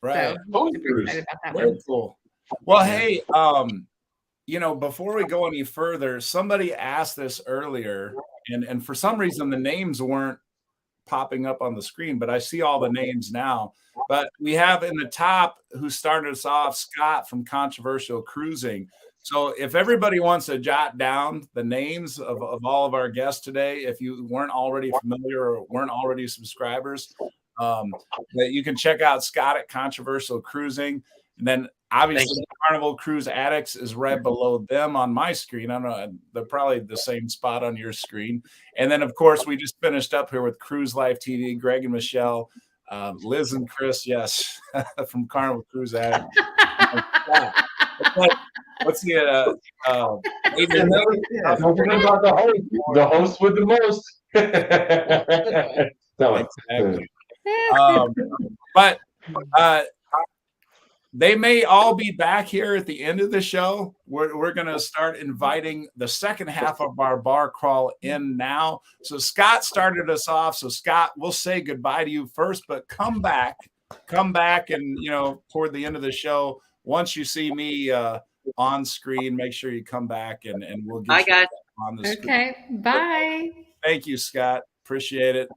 right. So super excited about that Very one. cool. Well, hey, before we go any further, somebody asked this earlier, and for some reason the names weren't popping up on the screen, but I see all the names now. But we have in the top who started us off, Scott from Controversial Cruising. So if everybody wants to jot down the names of all of our guests today, if you weren't already familiar or weren't already subscribers, that you can check out Scott at Controversial Cruising. And then obviously Carnival Cruise Addicts is right below them on my screen. I don't know, they're probably the same spot on your screen. And then of course we just finished up here with Cruise Life TV, Greg and Michelle, Liz and Chris, yes, from Carnival Cruise Addicts. What's the Don't forget about the host with the most. exactly. But they may all be back here at the end of the show. We're going to start inviting the second half of our bar crawl in now. So Scott started us off. So Scott, we'll say goodbye to you first, but come back and, toward the end of the show, once you see me on screen, make sure you come back and we'll get you on the screen. Okay. Bye. Thank you, Scott. Appreciate it.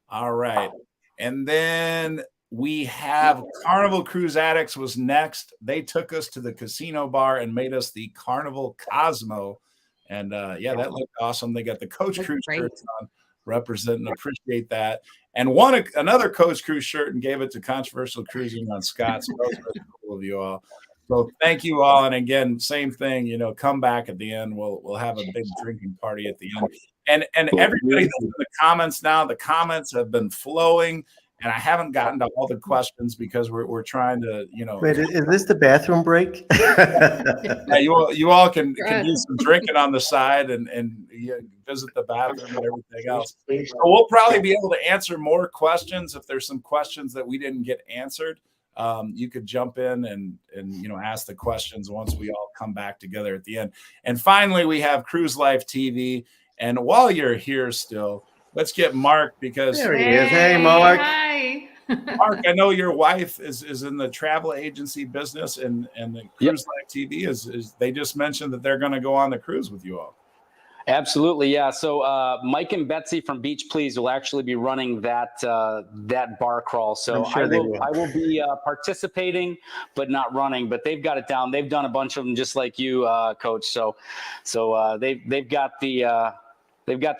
All right. And then we have Carnival Cruise Addicts was next. They took us to the casino bar and made us the Carnival Cosmo. And that looked awesome. They got the Coach Cruise shirts on, representing, appreciate that. And won another Coach Cruise shirt and gave it to Controversial Cruising on Scott. So those are cool of you all. So thank you all. And again, same thing, come back at the end. We'll have a big drinking party at the end. And everybody that's in the comments now, the comments have been flowing, and I haven't gotten to all the questions because we're trying to, Wait, is this the bathroom break? yeah, you all can do some drinking on the side and visit the bathroom and everything else. So we'll probably be able to answer more questions if there's some questions that we didn't get answered. You could jump in and ask the questions once we all come back together at the end. And finally, we have Cruise Life TV. And while you're here still, let's get Mark, because there he is. Hey, Mark. Hi. Mark, I know your wife is in the travel agency business, and the Cruise Life TV is they just mentioned that they're going to go on the cruise with you all. Absolutely, yeah. So Mike and Betsy from Beach Please will actually be running that bar crawl. So I'm sure I will be participating, but not running. But they've got it down. They've done a bunch of them just like you, Coach. So they've got the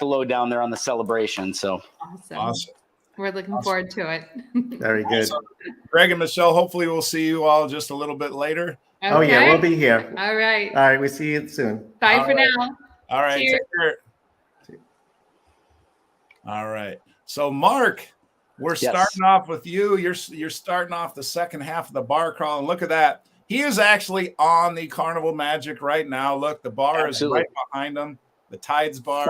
load down there on the celebration. So Awesome. We're looking forward to it. Very good. Awesome. Greg and Michelle, hopefully we'll see you all just a little bit later. Okay. Oh yeah, we'll be here. All right. All right, we see you soon. Bye All for right. now. All right. Cheers. Take care. All right. So Mark, we're Yes. starting off with you. You're starting off the second half of the bar crawl, and look at that. He is actually on the Carnival Magic right now. Look, the bar Absolutely. is right behind him. The Tides Bar.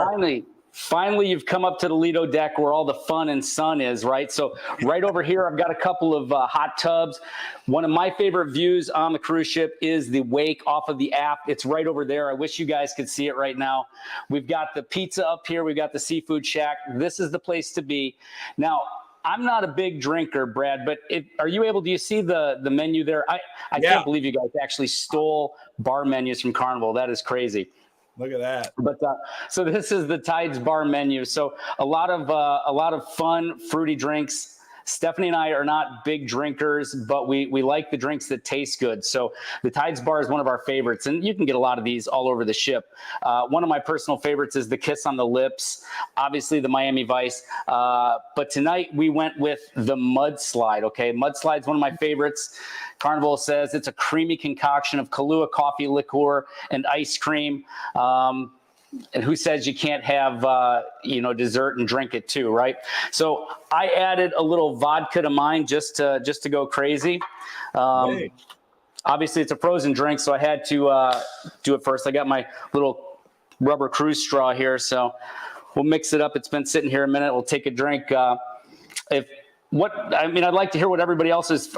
Finally, you've come up to the Lido deck where all the fun and sun is, right? So right over here, I've got a couple of hot tubs. One of my favorite views on the cruise ship is the wake off of the app. It's right over there. I wish you guys could see it right now. We've got the pizza up here. We've got the seafood shack. This is the place to be. Now, I'm not a big drinker, Brad, but do you see the menu there? I can't believe you guys actually stole bar menus from Carnival. That is crazy. Look at that. But so this is the Tides Bar menu. So a lot of fun, fruity drinks. Stephanie and I are not big drinkers, but we like the drinks that taste good. So the Tides Bar is one of our favorites, and you can get a lot of these all over the ship. One of my personal favorites is the Kiss on the Lips, obviously the Miami Vice. But tonight we went with the Mudslide, okay? Mudslide's one of my favorites. Carnival says it's a creamy concoction of Kahlua coffee liqueur and ice cream. And who says you can't have, dessert and drink it too, right? So I added a little vodka to mine just to go crazy. Obviously, it's a frozen drink, so I had to do it first. I got my little rubber cruise straw here, so we'll mix it up. It's been sitting here a minute. We'll take a drink. I'd like to hear what everybody else's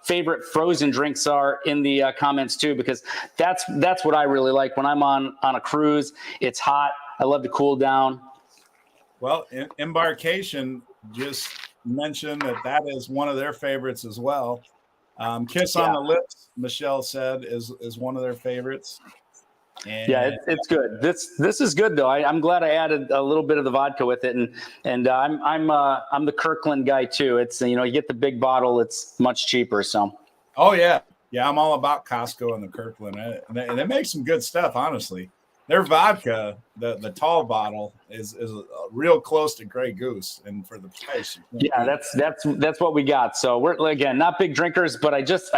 favorite frozen drinks are in the comments too, because that's what I really like when I'm on a cruise. It's hot. I love to cool down. Well, Embarkation just mentioned that is one of their favorites as well. Kiss on the Lips, Michelle said, is one of their favorites. And it's good. This is good though. I'm glad I added a little bit of the vodka with it, and I'm the Kirkland guy too. It's you get the big bottle. It's much cheaper. So. Oh yeah, I'm all about Costco and the Kirkland, and they make some good stuff. Honestly, their vodka, the tall bottle, is real close to Grey Goose, and for the price. Yeah, that's what we got. So we're again not big drinkers, but I just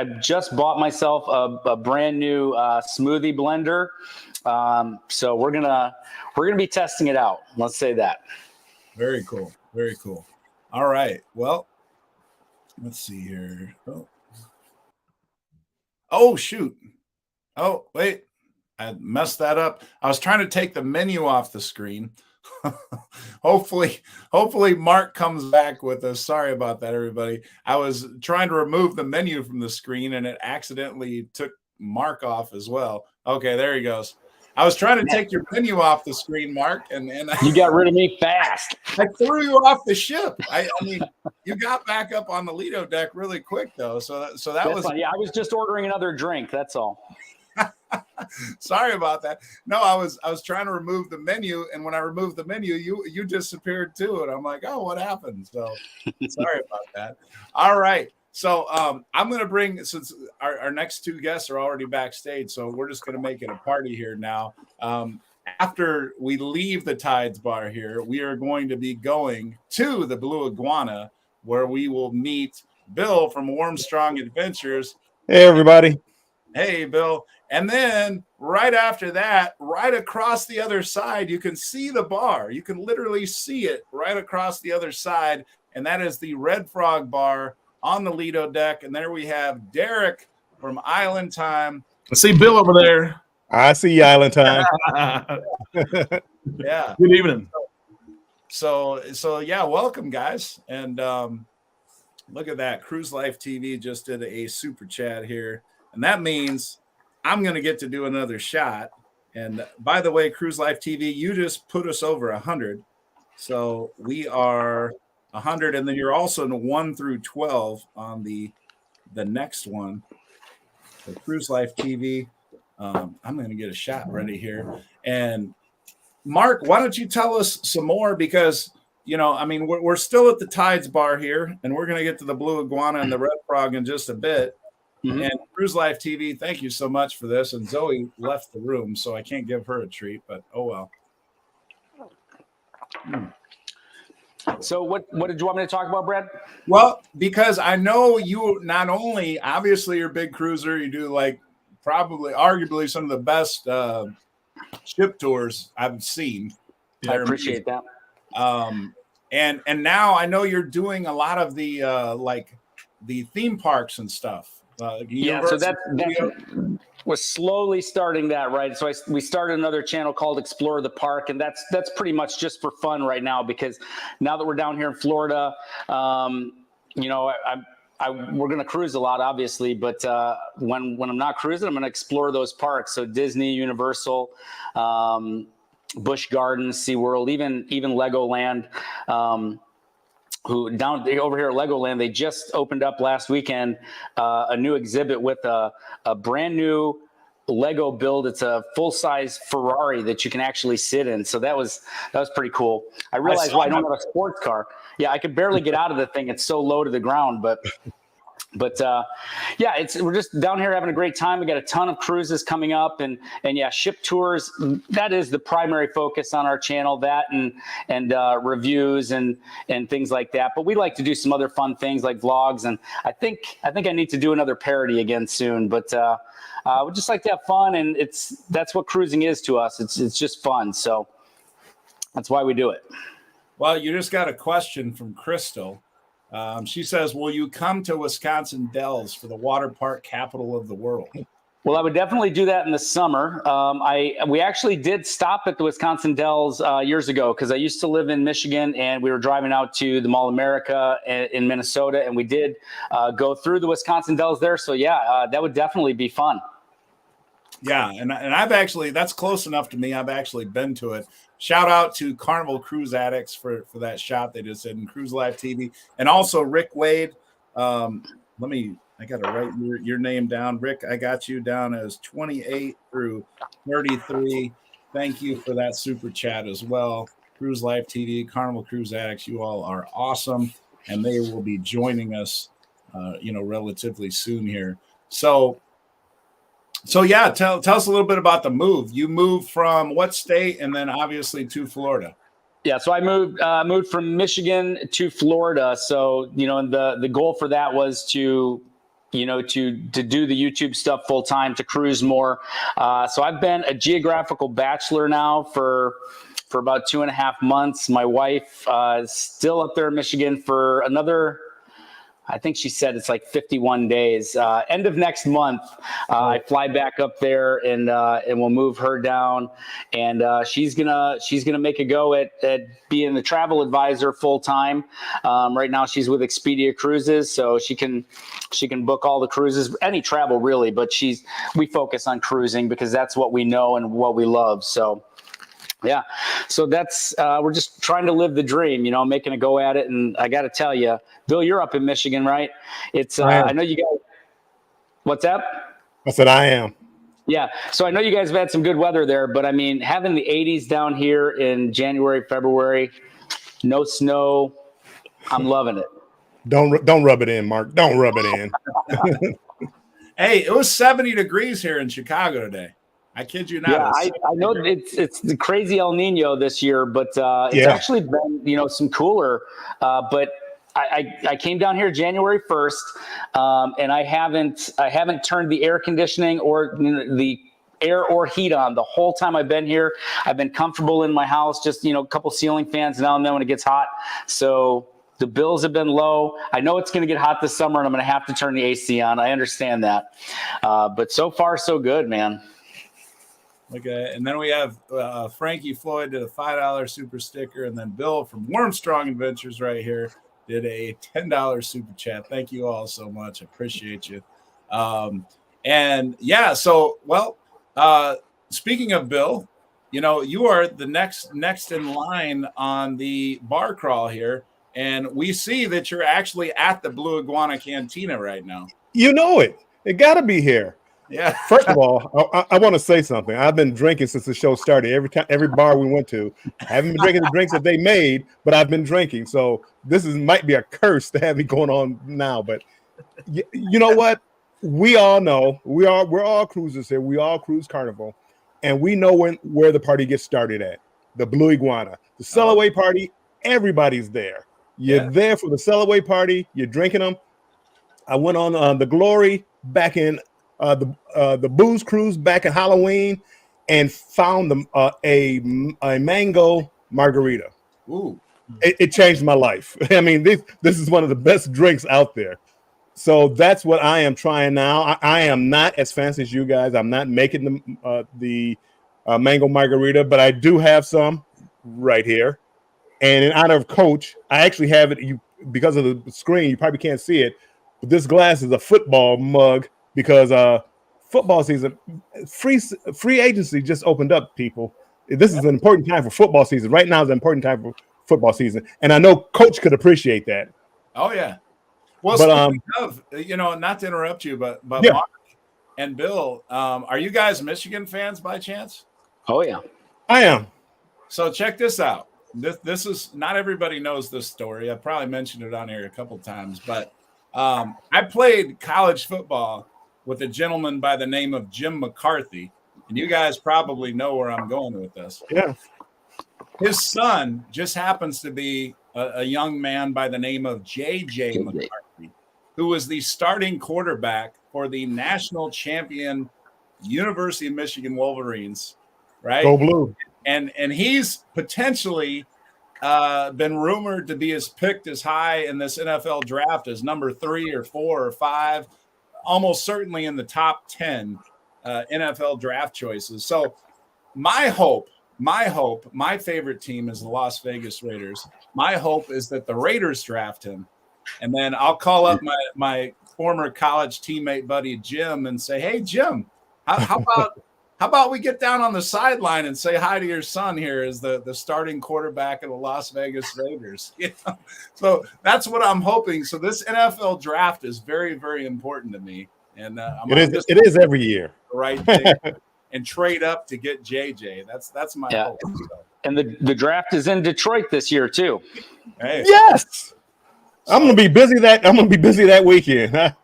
bought myself a brand new smoothie blender. So we're gonna be testing it out. Let's say that. Very cool. Very cool. All right. Well, let's see here. Oh shoot. Oh wait. I messed that up. I was trying to take the menu off the screen. Hopefully Mark comes back with us. Sorry about that, everybody. I was trying to remove the menu from the screen, and it accidentally took Mark off as well. Okay, there he goes. I was trying to take your menu off the screen, Mark, and you got rid of me fast. I threw you off the ship. I mean, you got back up on the Lido deck really quick, though. So that was fine. Yeah, I was just ordering another drink. That's all. Sorry about that. No, I was trying to remove the menu, and when I removed the menu, you disappeared too, and I'm like, oh, what happened? So sorry about that. All right. So I'm going to bring, since our next two guests are already backstage, so we're just going to make it a party here now. After we leave the Tides Bar here, we are going to be going to the Blue Iguana, where we will meet Bill from Warm Strong Adventures. Hey, everybody. Hey, Bill. And then right after that, right across the other side, you can see the bar. You can literally see it right across the other side. And that is the Red Frog Bar on the Lido deck. And there we have Derek from Island Time. I see Bill over there. I see you, Island Time. Yeah. Good evening. So yeah, welcome guys. And look at that. Cruise Life TV just did a super chat here. And that means I'm going to get to do another shot. And by the way, Cruise Life TV, you just put us over 100. So we are 100. And then you're also in 1 through 12 on the next one. So Cruise Life TV. I'm going to get a shot ready here. And Mark, why don't you tell us some more? Because, you know, I mean, we're still at the Tides Bar here, and we're going to get to the Blue Iguana and the Red Frog in just a bit. Mm-hmm. And Cruise Life TV, thank you so much for this. And Zoe left the room, so I can't give her a treat, but oh well. So what did you want me to talk about, Brad? Well, because I know you not only, obviously you're a big cruiser, you do like probably arguably some of the best ship tours I've seen. I appreciate that. And now I know you're doing a lot of the like the theme parks and stuff. Yeah, so that was slowly starting that, right? So we started another channel called Explore the Park, and that's pretty much just for fun right now, because now that we're down here in Florida, you know, we're going to cruise a lot, obviously, but when I'm not cruising, I'm going to explore those parks. So Disney, Universal, Busch Gardens, SeaWorld, even Legoland. Who down over here at Legoland, they just opened up last weekend a new exhibit with a brand new Lego build. It's a full-size Ferrari that you can actually sit in. So that was pretty cool. I realized why I don't have a sports car. Yeah, I could barely get out of the thing. It's so low to the ground, but yeah, we're just down here having a great time. We got a ton of cruises coming up, and yeah, ship tours. That is the primary focus on our channel. That and reviews and things like that. But we like to do some other fun things like vlogs, and I think I need to do another parody again soon. But we just like to have fun, and that's what cruising is to us. It's just fun. So that's why we do it. Well, you just got a question from Crystal. She says, will you come to Wisconsin Dells for the water park capital of the world? Well, I would definitely do that in the summer. We actually did stop at the Wisconsin Dells years ago, because I used to live in Michigan, and we were driving out to the Mall of America in Minnesota, and we did go through the Wisconsin Dells there. So yeah, that would definitely be fun. Yeah, and I've actually, that's close enough to me. I've actually been to it. Shout out to Carnival Cruise Addicts for that shot they just did in Cruise Live TV. And also Rick Wade. I got to write your name down. Rick, I got you down as 28 through 33. Thank you for that super chat as well. Cruise Live TV, Carnival Cruise Addicts, you all are awesome. And they will be joining us, relatively soon here. So yeah, tell us a little bit about the move. You moved from what state, and then obviously to Florida? Yeah, so I moved from Michigan to Florida. So the goal for that was to do the YouTube stuff full time, to cruise more. So I've been a geographical bachelor now for about 2.5 months. My wife is still up there in Michigan for another, I think she said it's like 51 days. End of next month, I fly back up there, and we'll move her down. And she's gonna make a go at being the travel advisor full time. Right now, she's with Expedia Cruises, so she can book all the cruises, any travel really. But we focus on cruising because that's what we know and what we love. So. Yeah. So that's, we're just trying to live the dream, making a go at it. And I got to tell you, Bill, you're up in Michigan, right? It's, I know you guys, what's up? I said, I am. Yeah. So I know you guys have had some good weather there, but I mean, having the 80s down here in January, February, no snow, I'm loving it. Don't rub it in, Mark. Don't rub it in. Hey, it was 70 degrees here in Chicago today. I kid you not. Yeah, I know it's the crazy El Nino this year, but it's actually been, some cooler. But I came down here January 1st, and I haven't turned the air conditioning or the air or heat on the whole time I've been here. I've been comfortable in my house, just, a couple ceiling fans now and then when it gets hot. So the bills have been low. I know it's going to get hot this summer and I'm going to have to turn the AC on. I understand that. But so far, so good, man. Okay. And then we have Frankie Floyd did a $5 super sticker. And then Bill from Wormstrong Adventures right here did a $10 super chat. Thank you all so much. I appreciate you. And yeah, so, well, speaking of Bill, you are the next in line on the bar crawl here. And we see that you're actually at the Blue Iguana Cantina right now. You know it. It got to be here. Yeah. First of all, I want to say something. I've been drinking since the show started. Every bar we went to, I haven't been drinking the drinks that they made, but I've been drinking. So this might be a curse to have me going on now. But you know what? We all know we're all cruisers here. We all cruise Carnival, and we know where the party gets started at. The Blue Iguana, the Sellaway party. Everybody's there. You're there for the Sellaway party. You're drinking them. I went on the Glory back in the Booze Cruise back in Halloween and found a mango margarita. Ooh. It changed my life. I mean, this is one of the best drinks out there. So that's what I am trying now. I am not as fancy as you guys. I'm not making the mango margarita, but I do have some right here. And in honor of Coach, I actually have it. Because of the screen, you probably can't see it. But this glass is a football mug because football season, free agency just opened up. People, this is an important time for football season. Right now is an important time for football season, and I know Coach could appreciate that. Oh yeah. Well, speaking of, not to interrupt you, but yeah. Mark and Bill, are you guys Michigan fans by chance? Oh yeah, I am. So check this out. This is not everybody knows this story. I probably mentioned it on here a couple of times, but I played college football with a gentleman by the name of Jim McCarthy, and you guys probably know where I'm going with this. Yeah. His son just happens to be a young man by the name of J.J. McCarthy, who was the starting quarterback for the national champion University of Michigan Wolverines, right? Go Blue. And he's potentially been rumored to be picked as high in this NFL draft as number 3 or 4 or 5, almost certainly in the top 10 NFL draft choices. So my hope, my favorite team is the Las Vegas Raiders. My hope is that the Raiders draft him. And then I'll call up my former college teammate buddy Jim and say, hey, Jim, how about we get down on the sideline and say hi to your son here as the starting quarterback of the Las Vegas Raiders? So that's what I'm hoping. So this NFL draft is very, very important to me. And it is every year. The right thing. And trade up to get JJ. That's my hope. So. And the draft is in Detroit this year too. Hey. Yes. I'm gonna be busy that weekend. I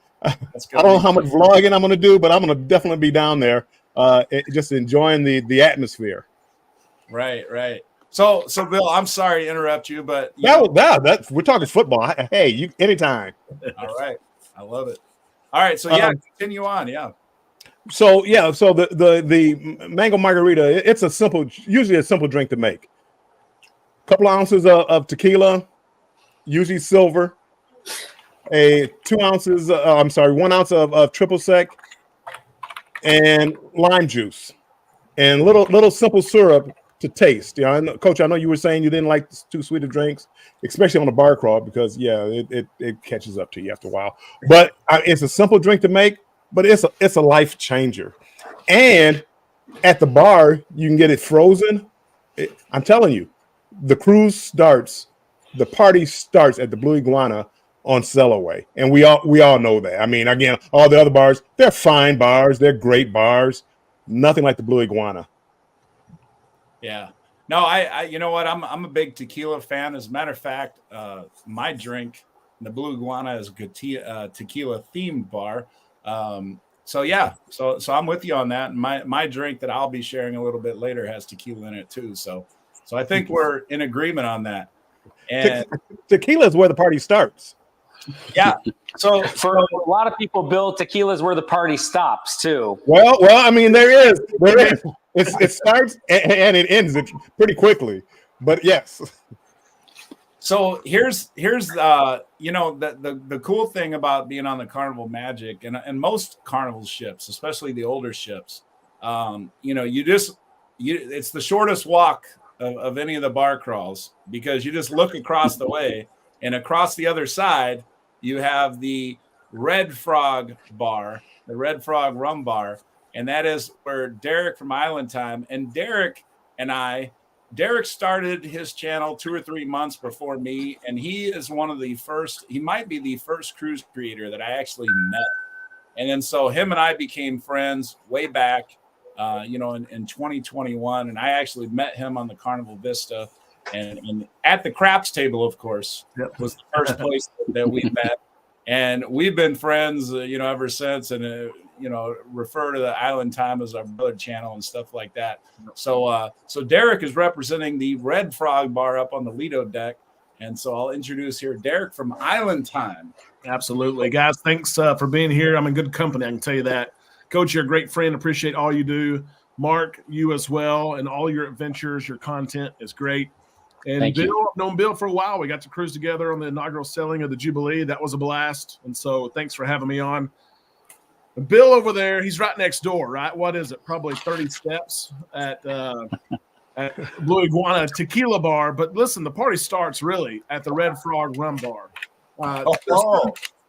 don't know how much vlogging I'm gonna do, but I'm gonna definitely be down there. Just enjoying the atmosphere. Right. So Bill, I'm sorry to interrupt you, but we're talking football. Hey, you anytime. All right, I love it. All right, so continue on. Yeah. So the mango margarita, it's usually a simple drink to make. A couple of ounces of tequila, usually silver. 1 ounce of triple sec. And lime juice, and little simple syrup to taste. Coach, I know you were saying you didn't like too sweet of drinks, especially on a bar crawl, because it catches up to you after a while. But it's a simple drink to make, but it's a life changer. And at the bar, you can get it frozen. I'm telling you, the party starts at the Blue Iguana on Sellaway, and we all know that. I mean, again, all the other bars, they're fine bars, they're great bars, nothing like the Blue Iguana. Yeah, no, I you know what, I'm a big tequila fan. As a matter of fact, my drink, the Blue Iguana, is a tequila themed bar. So I'm with you on that. And my drink that I'll be sharing a little bit later has tequila in it too. So I think we're in agreement on that. And Tequila is where the party starts. yeah, so For a lot of people, Bill, tequila is where the party stops too. Well, I mean, there is. It starts and it ends it pretty quickly. But yes. So here's the cool thing about being on the Carnival Magic and most Carnival ships, especially the older ships, it's the shortest walk of any of the bar crawls, because you just look across the way, and across the other side you have the Red Frog Bar, the Red Frog Rum Bar, and that is where Derek from Island Time and Derek started his channel 2 or 3 months before me, and he is one of the first. He might be the first cruise creator that I actually met, and then so him and I became friends way back, in 2021, and I actually met him on the Carnival Vista, and at the craps table, of course, was the first place that we met, and we've been friends, ever since, and refer to the Island Time as our brother channel and stuff like that. So Derek is representing the Red Frog Bar up on the Lido deck. And so I'll introduce here Derek from Island Time. Absolutely. Guys, thanks for being here. I'm in good company, I can tell you that. Coach, you're a great friend. Appreciate all you do. Mark, you as well, and all your adventures, your content is great. And Thank Bill, you. I've known Bill for a while. We got to cruise together on the inaugural sailing of the Jubilee. That was a blast. And so thanks for having me on. Bill over there, he's right next door, right? What is it? Probably 30 steps at Blue Iguana Tequila Bar. But listen, the party starts really at the Red Frog Rum Bar.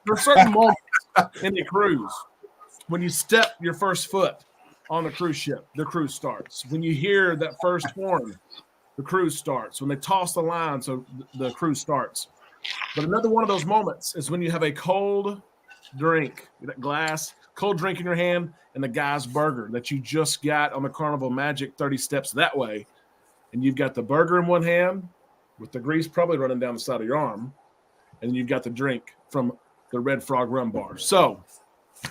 There's certain moments in the cruise when you step your first foot on the cruise ship, the cruise starts. When you hear that first horn, the cruise starts. When they toss the line, so the cruise starts. But another one of those moments is when you have a cold drink, that glass, cold drink in your hand, and the guy's burger that you just got on the Carnival Magic 30 steps that way. And you've got the burger in one hand with the grease probably running down the side of your arm. And then you've got the drink from the Red Frog Rum Bar. So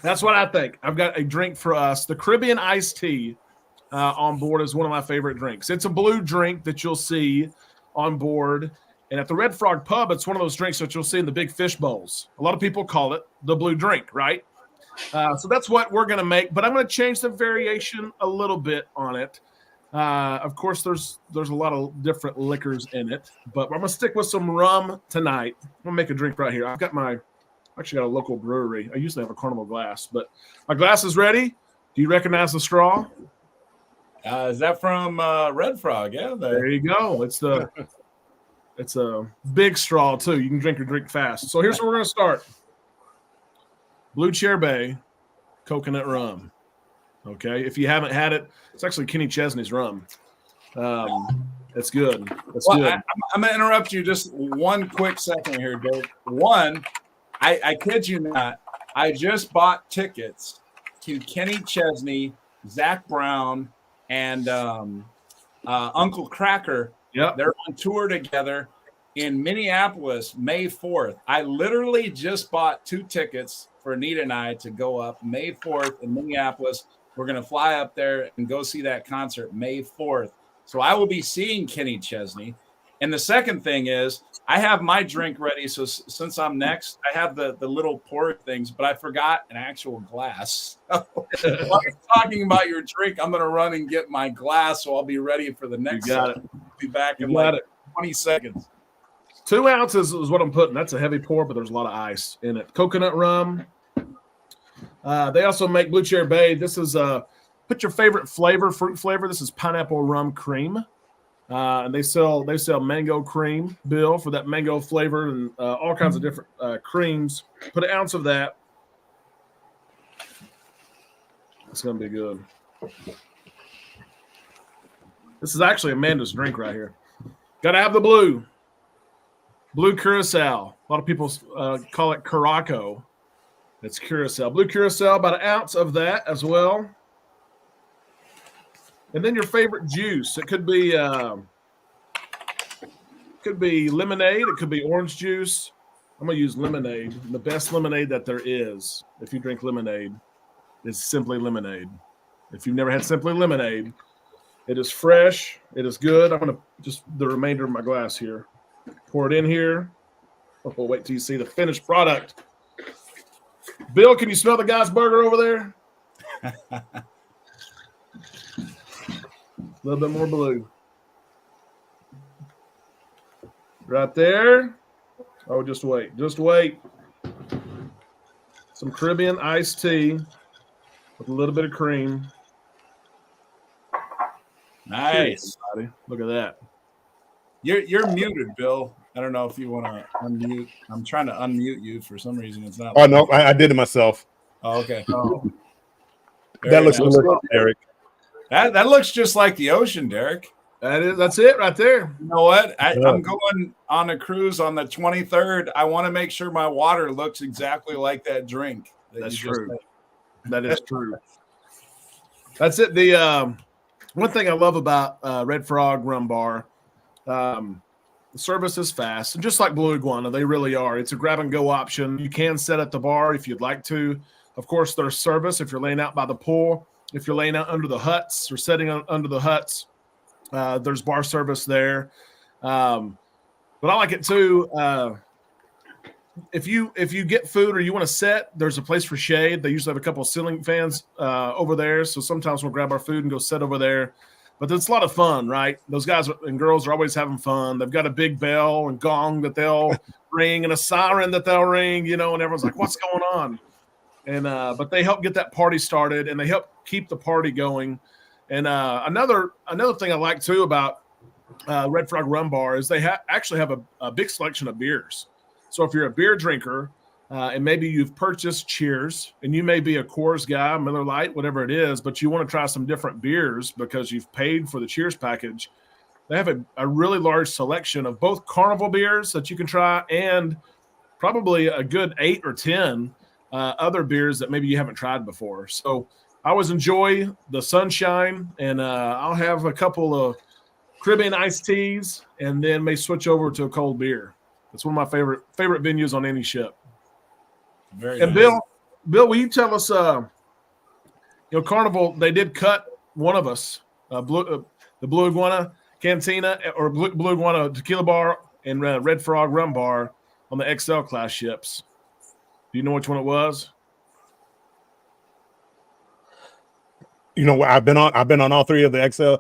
that's what I think. I've got a drink for us. The Caribbean iced tea on board is one of my favorite drinks. It's a blue drink that you'll see on board. And at the Red Frog Pub, it's one of those drinks that you'll see in the big fish bowls. A lot of people call it the blue drink, right? So that's what we're going to make. But I'm going to change the variation a little bit on it. Of course, there's a lot of different liquors in it. But I'm going to stick with some rum tonight. I'm going to make a drink right here. I've actually got a local brewery. I usually have a Carnival glass. But my glass is ready. Do you recognize the straw? Is that from Red Frog? Yeah. There you go. It's a big straw, too. You can drink your drink fast. So here's where we're going to start. Blue Chair Bay coconut rum. Okay. If you haven't had it, it's actually Kenny Chesney's rum. It's good. It's good. I'm going to interrupt you just one quick second here, Dave. One, I kid you not, I just bought tickets to Kenny Chesney, Zach Brown, and Uncle Cracker. Yep. They're on tour together in Minneapolis, May 4th. I literally just bought 2 tickets for Anita and I to go up May 4th in Minneapolis. We're going to fly up there and go see that concert May 4th. So I will be seeing Kenny Chesney. And the second thing is I have my drink ready. So since I'm next, I have the little pour things, but I forgot an actual glass. So while you're talking about your drink, I'm going to run and get my glass. So I'll be ready for the next. You got it. Be back in like 20 seconds. 2 ounces is what I'm putting. That's a heavy pour, but there's a lot of ice in it. Coconut rum. They also make Blue Chair Bay. This is put your favorite flavor, fruit flavor. This is pineapple rum cream. And they sell mango cream, Bill, for that mango flavor and all kinds of different creams. Put 1 ounce of that. It's going to be good. This is actually Amanda's drink right here. Got to have the blue. Blue Curacao. A lot of people call it Curaçao. It's Curacao. Blue Curacao, about 1 ounce of that as well. And then your favorite juice. It could be lemonade. It could be orange juice. I'm going to use lemonade. The best lemonade that there is, if you drink lemonade, is Simply Lemonade. If you've never had Simply Lemonade, it is fresh. It is good. I'm going to just the remainder of my glass here. Pour it in here. We'll wait till you see the finished product. Bill, can you smell the guy's burger over there? A little bit more blue. Right there. Oh, just wait. Just wait. Some Caribbean iced tea with a little bit of cream. Nice. Cheers, look at that. You're muted, Bill. I don't know if you want to unmute. I'm trying to unmute you for some reason. It's not. Oh no, I did it myself. Oh, okay. That looks nice. delicious, Derek. That looks just like the ocean, Derek. That's it right there. You know what? I'm going on a cruise on the 23rd. I want to make sure my water looks exactly like that drink. That's true. That is true. That's it. The one thing I love about Red Frog Rum Bar, the service is fast, and just like Blue Iguana, they really are. It's a grab and go option. You can sit at the bar if you'd like to. Of course, there's service if you're laying out by the pool, if you're laying out under the huts or sitting under the huts. There's bar service there. But I like it too. If you get food or you want to sit, there's a place for shade. They usually have a couple of ceiling fans over there. So sometimes we'll grab our food and go sit over there. But it's a lot of fun, right? Those guys and girls are always having fun. They've got a big bell and gong that they'll ring and a siren that they'll ring, and everyone's like, what's going on? And but they help get that party started, and they help keep the party going. And another thing I like too about Red Frog Rum Bar is they actually have a big selection of beers. So if you're a beer drinker and maybe you've purchased Cheers, and you may be a Coors guy, Miller Lite, whatever it is, but you want to try some different beers because you've paid for the Cheers package, they have a really large selection of both Carnival beers that you can try and probably a good 8 or 10 other beers that maybe you haven't tried before. So I always enjoy the sunshine, and I'll have a couple of Caribbean iced teas and then may switch over to a cold beer. It's one of my favorite venues on any ship. Very and nice. Bill, will you tell us, Carnival, they did cut one of us, the Blue Iguana Cantina or Blue Iguana Tequila Bar and Red Frog Rum Bar on the XL class ships. Do you know which one it was? I've been on all three of the XL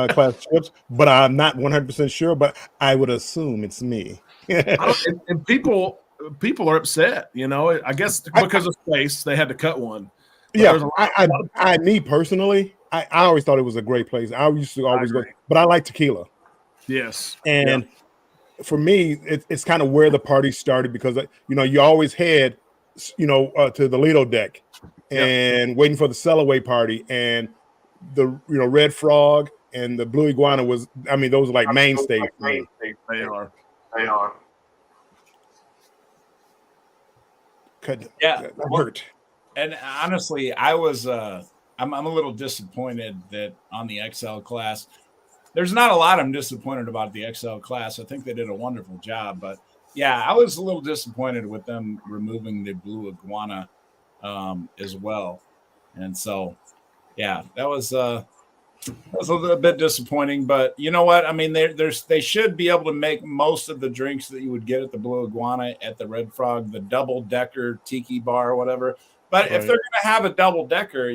class ships, but I'm not 100% sure. But I would assume it's me. And people are upset. I guess because of space, they had to cut one. But yeah, me personally, I always thought it was a great place. I used to always go, but I like tequila. Yes, and for me, it's kind of where the party started because you always head to the Lido deck and waiting for the Sellaway party, and the Red Frog and the Blue Iguana those are like mainstays. They are. That hurt. And honestly, I was I'm a little disappointed that on the XL class, there's not a lot I'm disappointed about the XL class. I think they did a wonderful job, but yeah, I was a little disappointed with them removing the Blue Iguana as well. And so, yeah, that was a little bit disappointing, but you know what? I mean, they should be able to make most of the drinks that you would get at the Blue Iguana at the Red Frog, the double decker tiki bar or whatever. But if they're going to have a double decker,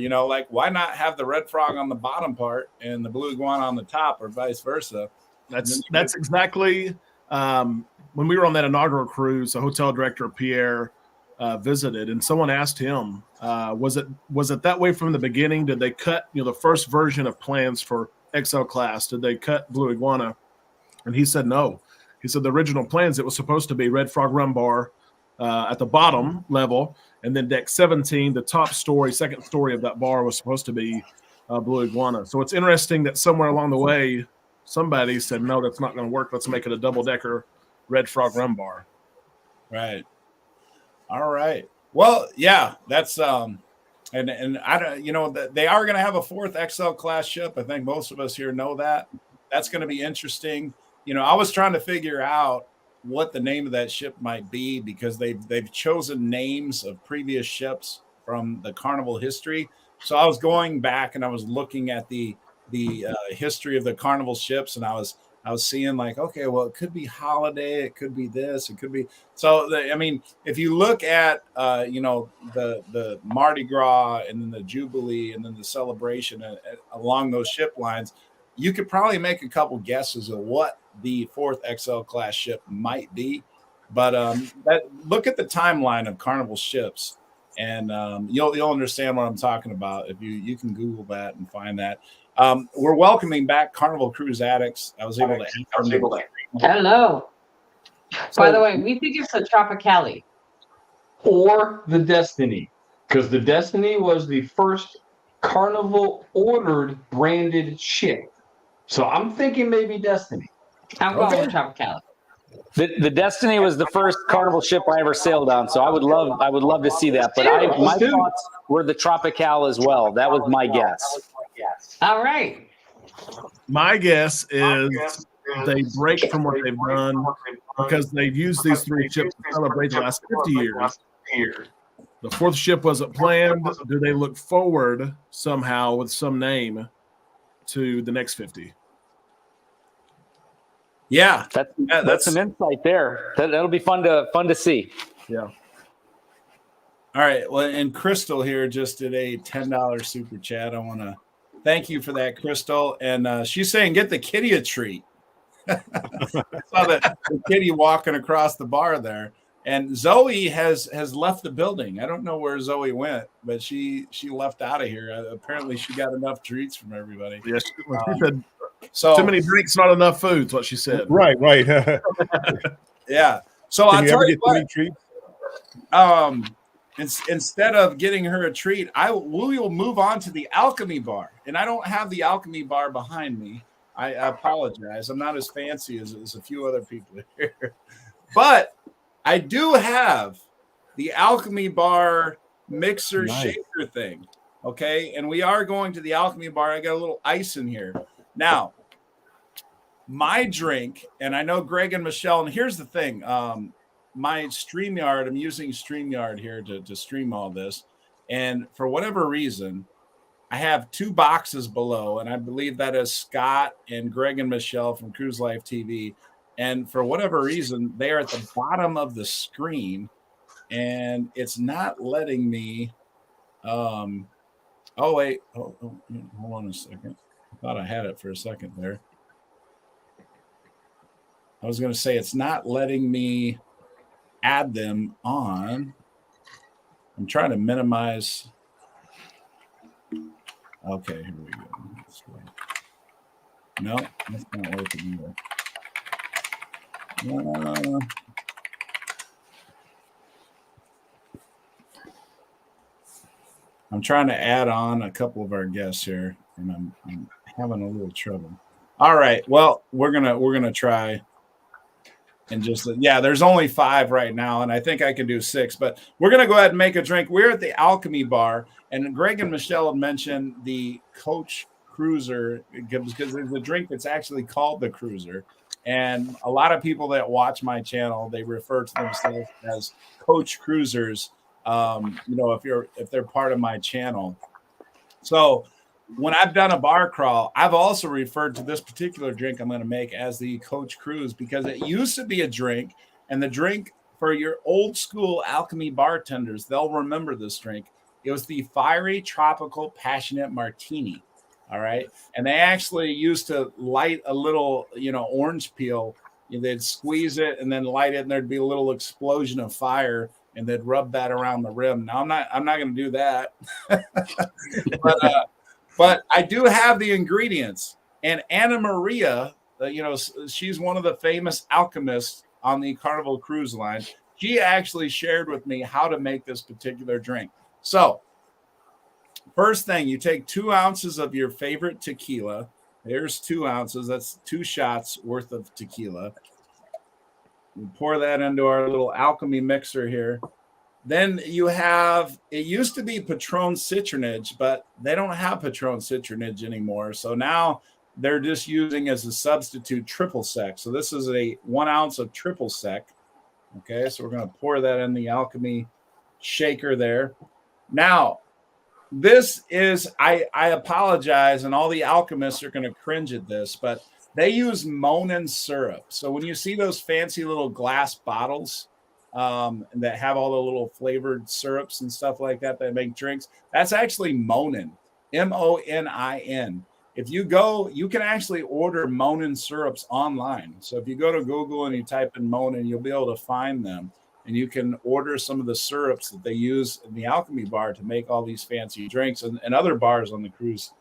why not have the Red Frog on the bottom part and the Blue Iguana on the top, or vice versa? That's exactly when we were on that inaugural cruise. The hotel director Pierre visited, and someone asked him, was it that way from the beginning? Did they cut the first version of plans for XL class? Did they cut Blue Iguana? And he said no. He said the original plans, it was supposed to be Red Frog Rum Bar at the bottom level, and then deck 17, the top story, second story of that bar, was supposed to be Blue Iguana. So it's interesting that somewhere along the way, somebody said, no, that's not going to work. Let's make it a double-decker Red Frog Rum Bar. Right. All right. Well, yeah, that's and I don't, they are going to have a fourth XL class ship. I think most of us here know that. That's going to be interesting. I was trying to figure out what the name of that ship might be because they've chosen names of previous ships from the Carnival history. So I was going back and I was looking at the history of the Carnival ships, and I was I was seeing like, okay, well, it could be holiday, it could be this, it could be. So, I mean, if you look at, the Mardi Gras and then the Jubilee and then the celebration along those ship lines, you could probably make a couple guesses of what the 4th XL class ship might be. But look at the timeline of Carnival ships, and you'll understand what I'm talking about if you can Google that and find that. We're welcoming back Carnival Cruise addicts. I was able to. Hello. By the way, we think it's a Tropicali. Or the Destiny, because the Destiny was the first Carnival ordered branded ship. So I'm thinking maybe Destiny. I'm going with Tropicali. The Destiny was the first Carnival ship I ever sailed on, so I would love to see that. But my thoughts were the Tropical as well. That was my guess. All right. My guess is they break from what they've done because they've used these 3 ships to celebrate the last 50 years. The 4th ship wasn't planned. Do they look forward somehow with some name to the next 50? Yeah, that's some insight there. That'll be fun to see. Yeah. All right. Well, and Crystal here just did a $10 super chat. I want to thank you for that, Crystal. And she's saying, get the kitty a treat. I saw the kitty walking across the bar there. And Zoe has left the building. I don't know where Zoe went, but she left out of here. Apparently, she got enough treats from everybody. Yes, she said, so too many drinks, not enough food. Is what she said. Right. Yeah. So Can I'll you tell ever you get what. 3 treats? Instead of getting her a treat, we will move on to the Alchemy Bar. And I don't have the Alchemy Bar behind me. I apologize. I'm not as fancy as a few other people here. But I do have the Alchemy Bar mixer shaker thing. Okay. And we are going to the Alchemy Bar. I got a little ice in here. Now, my drink, and I know Greg and Michelle, and here's the thing. My StreamYard, I'm using StreamYard here to stream all this. And for whatever reason, I have 2 boxes below, and I believe that is Scott and Greg and Michelle from Cruise Life TV. And for whatever reason, they are at the bottom of the screen, and it's not letting me. Hold on a second. I thought I had it for a second there. I was going to say it's not letting me add them on. I'm trying to minimize. Okay, here we go. No, that's not working either. I'm trying to add on a couple of our guests here, and I'm having a little trouble. All right, well, we're gonna try. And just, there's only 5 right now, and I think I can do 6, but we're going to go ahead and make a drink. We're at the Alchemy Bar, and Greg and Michelle had mentioned the Coach Cruiser because there's a drink that's actually called the Cruiser. And a lot of people that watch my channel, they refer to themselves as Coach Cruisers, if they're part of my channel. So when I've done a bar crawl, I've also referred to this particular drink I'm going to make as the Coach Cruise because it used to be a drink, and the drink for your old school Alchemy bartenders, they'll remember this drink. It was the Fiery Tropical Passionate Martini. All right. And they actually used to light a little, orange peel. They'd squeeze it and then light it, and there'd be a little explosion of fire, and they'd rub that around the rim. Now I'm not going to do that. But I do have the ingredients. And Anna Maria, she's one of the famous alchemists on the Carnival Cruise Line. She actually shared with me how to make this particular drink. So first thing, you take 2 ounces of your favorite tequila. There's 2 ounces. That's 2 shots worth of tequila. We pour that into our little alchemy mixer here. Then you have, it used to be Patron Citronage, but they don't have Patron Citronage anymore. So now they're just using as a substitute triple sec. So this is a 1 ounce of triple sec. Okay, so we're going to pour that in the alchemy shaker there. Now, this is, I apologize, and all the alchemists are going to cringe at this, but They use Monin syrup. So when you see those fancy little glass bottles that have all the little flavored syrups and stuff like that make drinks, that's actually Monin, Monin. If you go, you can actually order Monin syrups online. So if you go to Google and you type in Monin, you'll be able to find them. And you can order some of the syrups that they use in the Alchemy Bar to make all these fancy drinks, and other bars on the cruise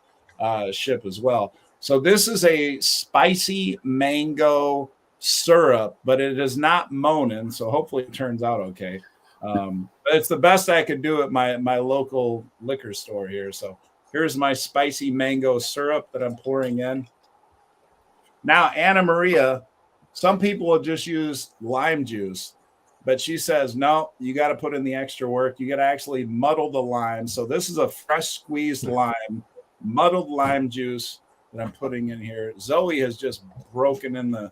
ship as well. So this is a spicy mango syrup, but it is not Monin. So hopefully it turns out okay. But it's the best I could do at my local liquor store here. So here's my spicy mango syrup that I'm pouring in. Now, Anna Maria, some people will just use lime juice, but she says, no, you got to put in the extra work. You got to actually muddle the lime. So this is a fresh squeezed lime, muddled lime juice that I'm putting in here. Zoe has just broken in the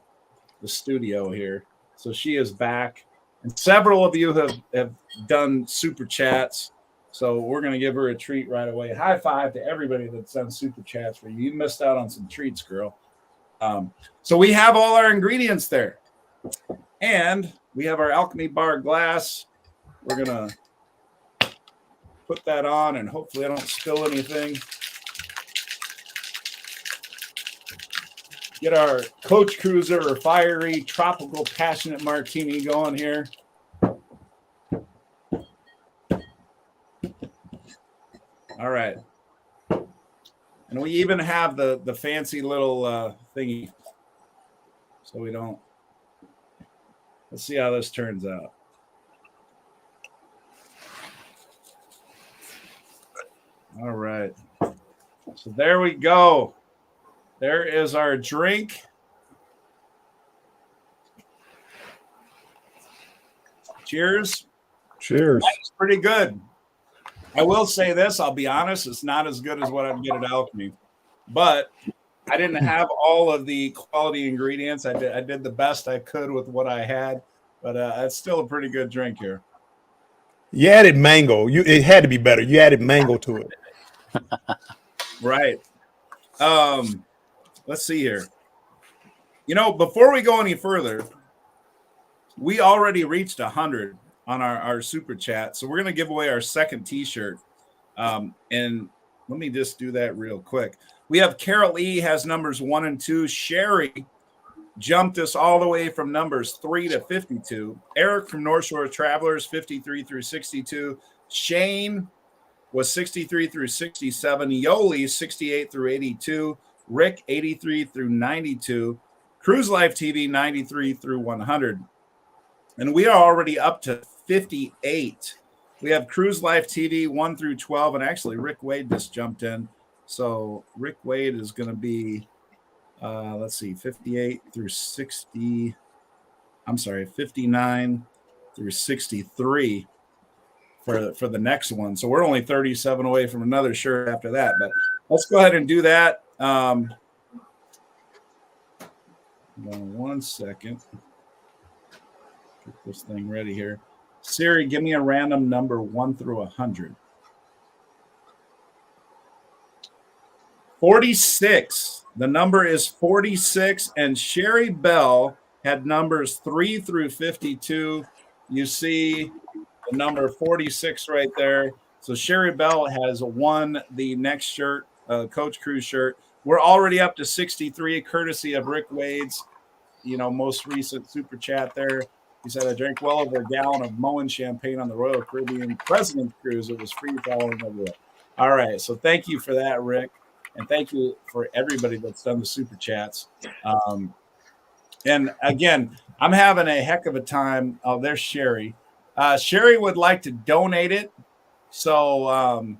studio here. So she is back. And several of you have done super chats. So we're going to give her a treat right away. High five to everybody that's done super chats for you. You missed out on some treats, girl. So we have all our ingredients there. And we have our Alchemy Bar glass. We're going to put that on, and hopefully I don't spill anything. Get our Coach Cruiser or fiery, tropical, passionate martini going here. All right. And we even have the fancy little thingy. So we don't. Let's see how this turns out. All right. So there we go. There is our drink. Cheers. Cheers. That's pretty good. I will say this, I'll be honest, it's not as good as what I'd get at Alchemy. But I didn't have all of the quality ingredients. I did the best I could with what I had, but it's still a pretty good drink here. You added mango. It had to be better. You added mango to it. Right. Let's see here. You know, before we go any further, we already reached 100 on our super chat. So we're going to give away our second t-shirt. And let me just do that real quick. We have Carol E. has numbers 1 and 2. Sherry jumped us all the way from numbers 3 to 52. Eric from North Shore Travelers, 53 through 62. Shane was 63 through 67. Yoli, 68 through 82. Rick, 83 through 92. Cruise Life TV, 93 through 100. And we are already up to 58. We have Cruise Life TV 1 through 12. And actually, Rick Wade just jumped in. So Rick Wade is going to be, let's see, 58 through 60. I'm sorry, 59 through 63 for the next one. So we're only 37 away from another shirt after that. But let's go ahead and do that. One second. Get this thing ready here. Siri, give me a random number 1 through 100. 46. The number is 46, and Sherry Bell had numbers 3 through 52. You see the number 46 right there. So Sherry Bell has won the next shirt, Coach Cruise shirt. We're already up to 63, courtesy of Rick Wade's, most recent super chat there. He said, I drank well over a gallon of Moen champagne on the Royal Caribbean President's Cruise. It was free falling everywhere. All right. So thank you for that, Rick. And thank you for everybody that's done the super chats. And again, I'm having a heck of a time. Oh, there's Sherry. Sherry would like to donate it. So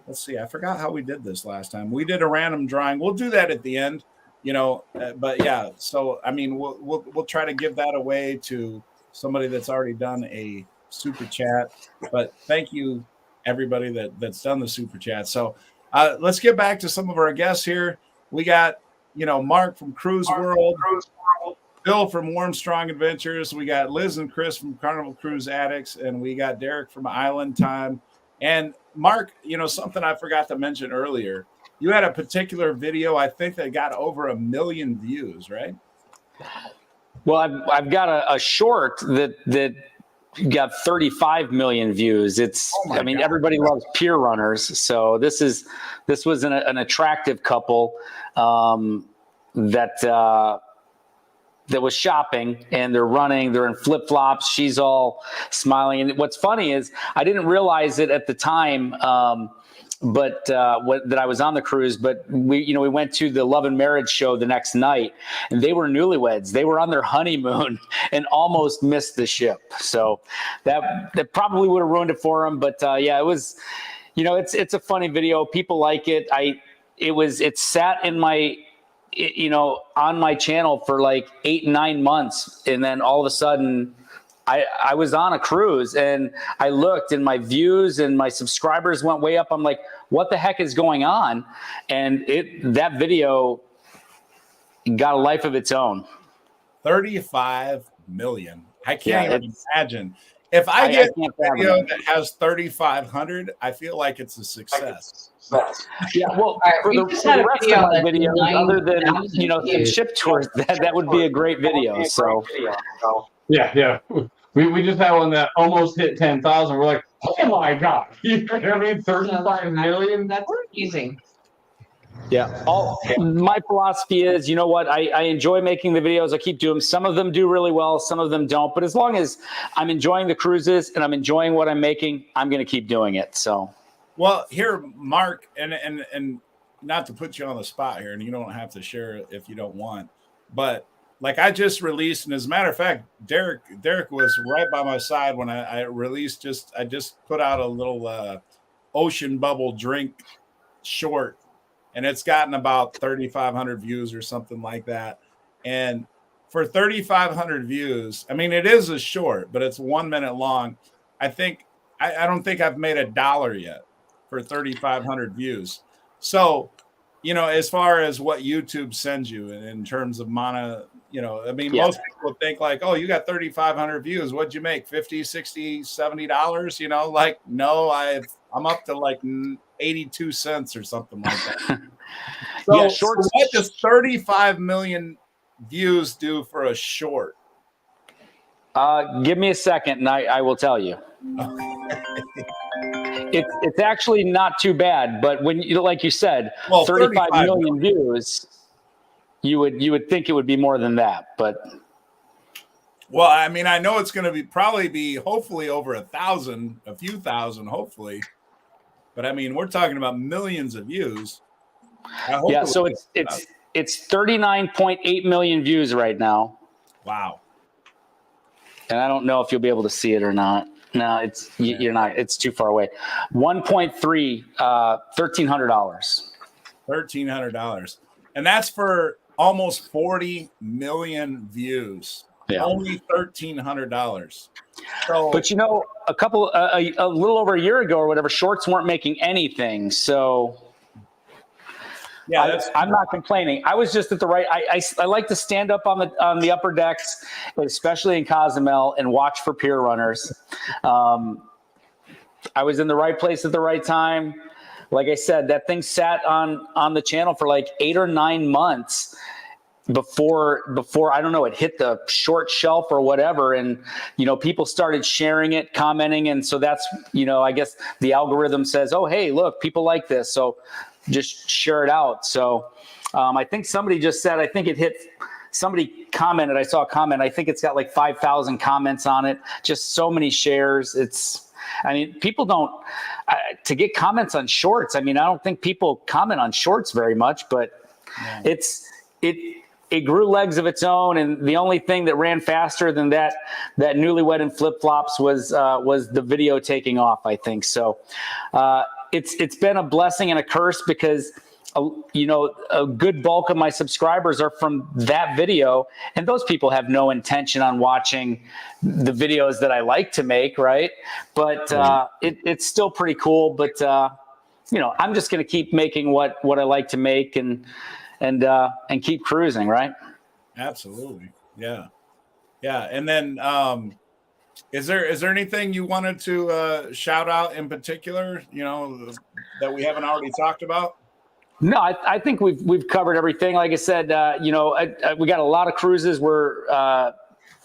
let's see. I forgot how we did this last time. We did a random drawing. We'll do that at the end. But yeah, so I mean, we'll try to give that away to somebody that's already done a super chat. But thank you, everybody that's done the super chat. So let's get back to some of our guests here. We got Mark from Cruise World, Bill from Warm Strong Adventures. We got Liz and Chris from Carnival Cruise Addicts, and we got Derek from Island Time. And Mark, something I forgot to mention earlier. you had a particular video, I think, that got over 1 million views, right? Well, I've got a short that got 35 million views. I mean, everybody loves pier runners. So this was an attractive couple that was shopping, and they're running. They're in flip flops. She's all smiling. And what's funny is I didn't realize it at the time. That I was on the cruise, but we went to the Love and Marriage show the next night, and they were newlyweds. They were on their honeymoon and almost missed the ship. So that probably would have ruined it for them. But yeah, it was, it's a funny video. People like it. It sat in my, on my channel for like 8-9 months, and then all of a sudden, I was on a cruise, and I looked, and my views and my subscribers went way up. I'm like, what the heck is going on? And that video got a life of its own. 35 million. I can't even imagine. If I get a video that has 3,500, I feel like it's a success. Yeah, well, for the rest of my videos, other than some ship tours, that would be a great video. So yeah. We just had one that almost hit 10,000. We're like, oh my god! You know what I mean? 35 million. That's easy. Yeah. My philosophy is, you know what? I enjoy making the videos. I keep doing them. Some of them do really well. Some of them don't. But as long as I'm enjoying the cruises and I'm enjoying what I'm making, I'm going to keep doing it. So. Well, here, Mark, and not to put you on the spot here, and you don't have to share if you don't want, but like I just released, and as a matter of fact, Derek was right by my side when I released. I just put out a little ocean bubble drink short, and it's gotten about 3,500 views or something like that. And for 3,500 views, I mean, it is a short, but it's 1 minute long. I don't think I've made $1 yet for 3,500 views. So, as far as what YouTube sends you in terms of most people think like, oh, you got 3,500 views. What'd you make? $50, $60, $70? Like, no, I'm up to like 82 cents or something like that. So, so what does 35 million views do for a short? Give me a second and I will tell you. It's actually not too bad, but when like you said, 35 million views, you would think it would be more than that, but. Well, I mean, I know it's going to probably be hopefully over 1,000, a few thousand, hopefully. But I mean, we're talking about millions of views. Yeah, so it's 39.8 million views right now. Wow. And I don't know if you'll be able to see it or not. No, you're not. It's too far away. 1.3, $1,300. $1,300, and that's for almost 40 million views. Yeah. Only $1,300. So, but a little over a year ago or whatever, shorts weren't making anything. So. Yeah, I'm not complaining. I was just at the right. I like to stand up on the upper decks, especially in Cozumel, and watch for pier runners. I was in the right place at the right time. Like I said, that thing sat on the channel for like 8 or 9 months before I don't know, it hit the short shelf or whatever, and people started sharing it, commenting, and so that's I guess the algorithm says, oh hey, look, people like this, so just share it out. So I think somebody just said, I think it hit, somebody commented, I saw a comment, I think it's got like 5,000 comments on it, just so many shares. People don't, to get comments on shorts, I don't think people comment on shorts very much, but it grew legs of its own, and the only thing that ran faster than that newlywed in flip-flops was the video taking off, I think. So it's been a blessing and a curse because a good bulk of my subscribers are from that video, and those people have no intention on watching the videos that I like to make, right? But it's still pretty cool. But I'm just going to keep making what I like to make and keep cruising, right? Absolutely, yeah. And then is there anything you wanted to shout out in particular, that we haven't already talked about? No, I think we've covered everything. Like I said, we got a lot of cruises.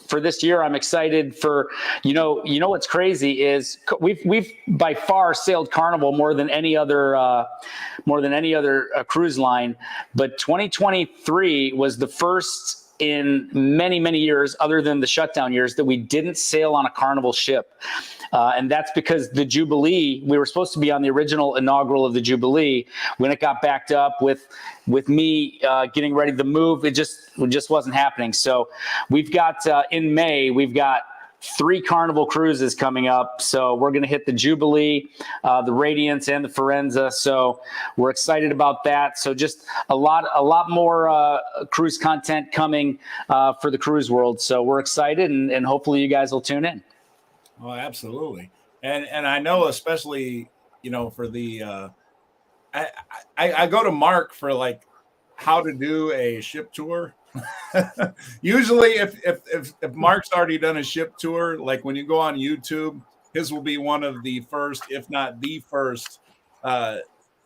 For this year, I'm excited for, what's crazy is we've by far sailed Carnival more than any other cruise line. But 2023 was the first in many, many years, other than the shutdown years, that we didn't sail on a Carnival ship. And that's because the Jubilee, we were supposed to be on the original inaugural of the Jubilee. When it got backed up with me getting ready to move, it just wasn't happening. So we've got, in May, we've got 3 Carnival cruises coming up. So we're going to hit the Jubilee, the Radiance, and the Forenza. So we're excited about that. So just a lot more cruise content coming for the cruise world. So we're excited, and hopefully you guys will tune in. Oh, absolutely. And I know, especially, for the, I go to Mark for like how to do a ship tour. Usually if Mark's already done a ship tour, like when you go on YouTube, his will be one of the first, if not the first,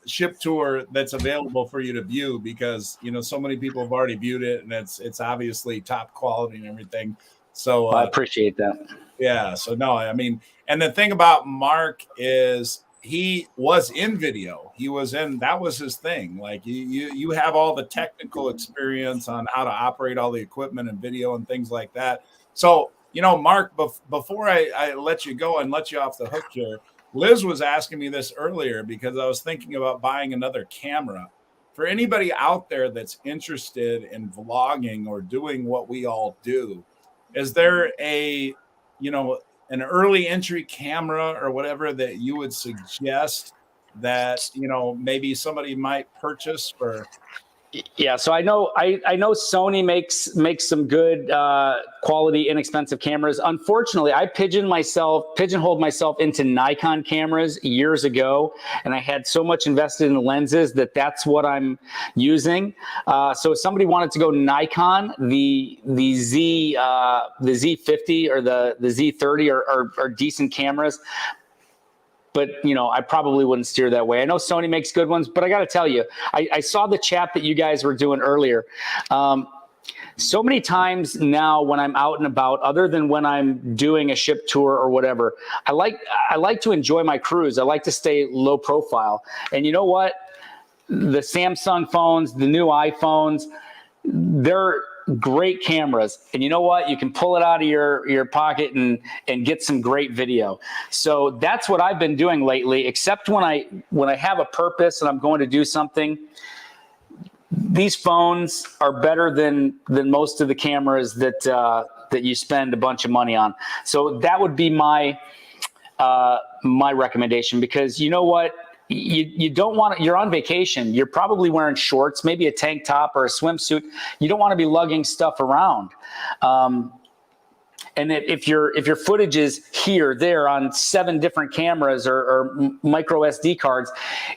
ship tour that's available for you to view, because so many people have already viewed it, and it's obviously top quality and everything. So I appreciate that. Yeah. So no, I mean, and the thing about Mark is he was in video. That was his thing. Like you have all the technical experience on how to operate all the equipment and video and things like that. So, Mark, before I let you go and let you off the hook here, Liz was asking me this earlier because I was thinking about buying another camera. For anybody out there that's interested in vlogging or doing what we all do, is there an early entry camera or whatever that you would suggest that, maybe somebody might purchase for? Yeah, so I know Sony makes some good quality, inexpensive cameras. Unfortunately, I pigeonholed myself into Nikon cameras years ago, and I had so much invested in the lenses that's what I'm using. So if somebody wanted to go Nikon, the Z50 or the Z30 are decent cameras. But, I probably wouldn't steer that way. I know Sony makes good ones, but I got to tell you, I saw the chat that you guys were doing earlier. So many times now when I'm out and about, other than when I'm doing a ship tour or whatever, I like to enjoy my cruise. I like to stay low profile. And you know what? The Samsung phones, the new iPhones, they're great cameras, and you know what, you can pull it out of your pocket and get some great video. So that's what I've been doing lately, except when I have a purpose and I'm going to do something. These phones are better than most of the cameras that you spend a bunch of money on. So that would be my recommendation, because you know what, you don't want to, you're on vacation, you're probably wearing shorts, maybe a tank top or a swimsuit. You don't want to be lugging stuff around. And if your footage is here, there on 7 different cameras or micro SD cards,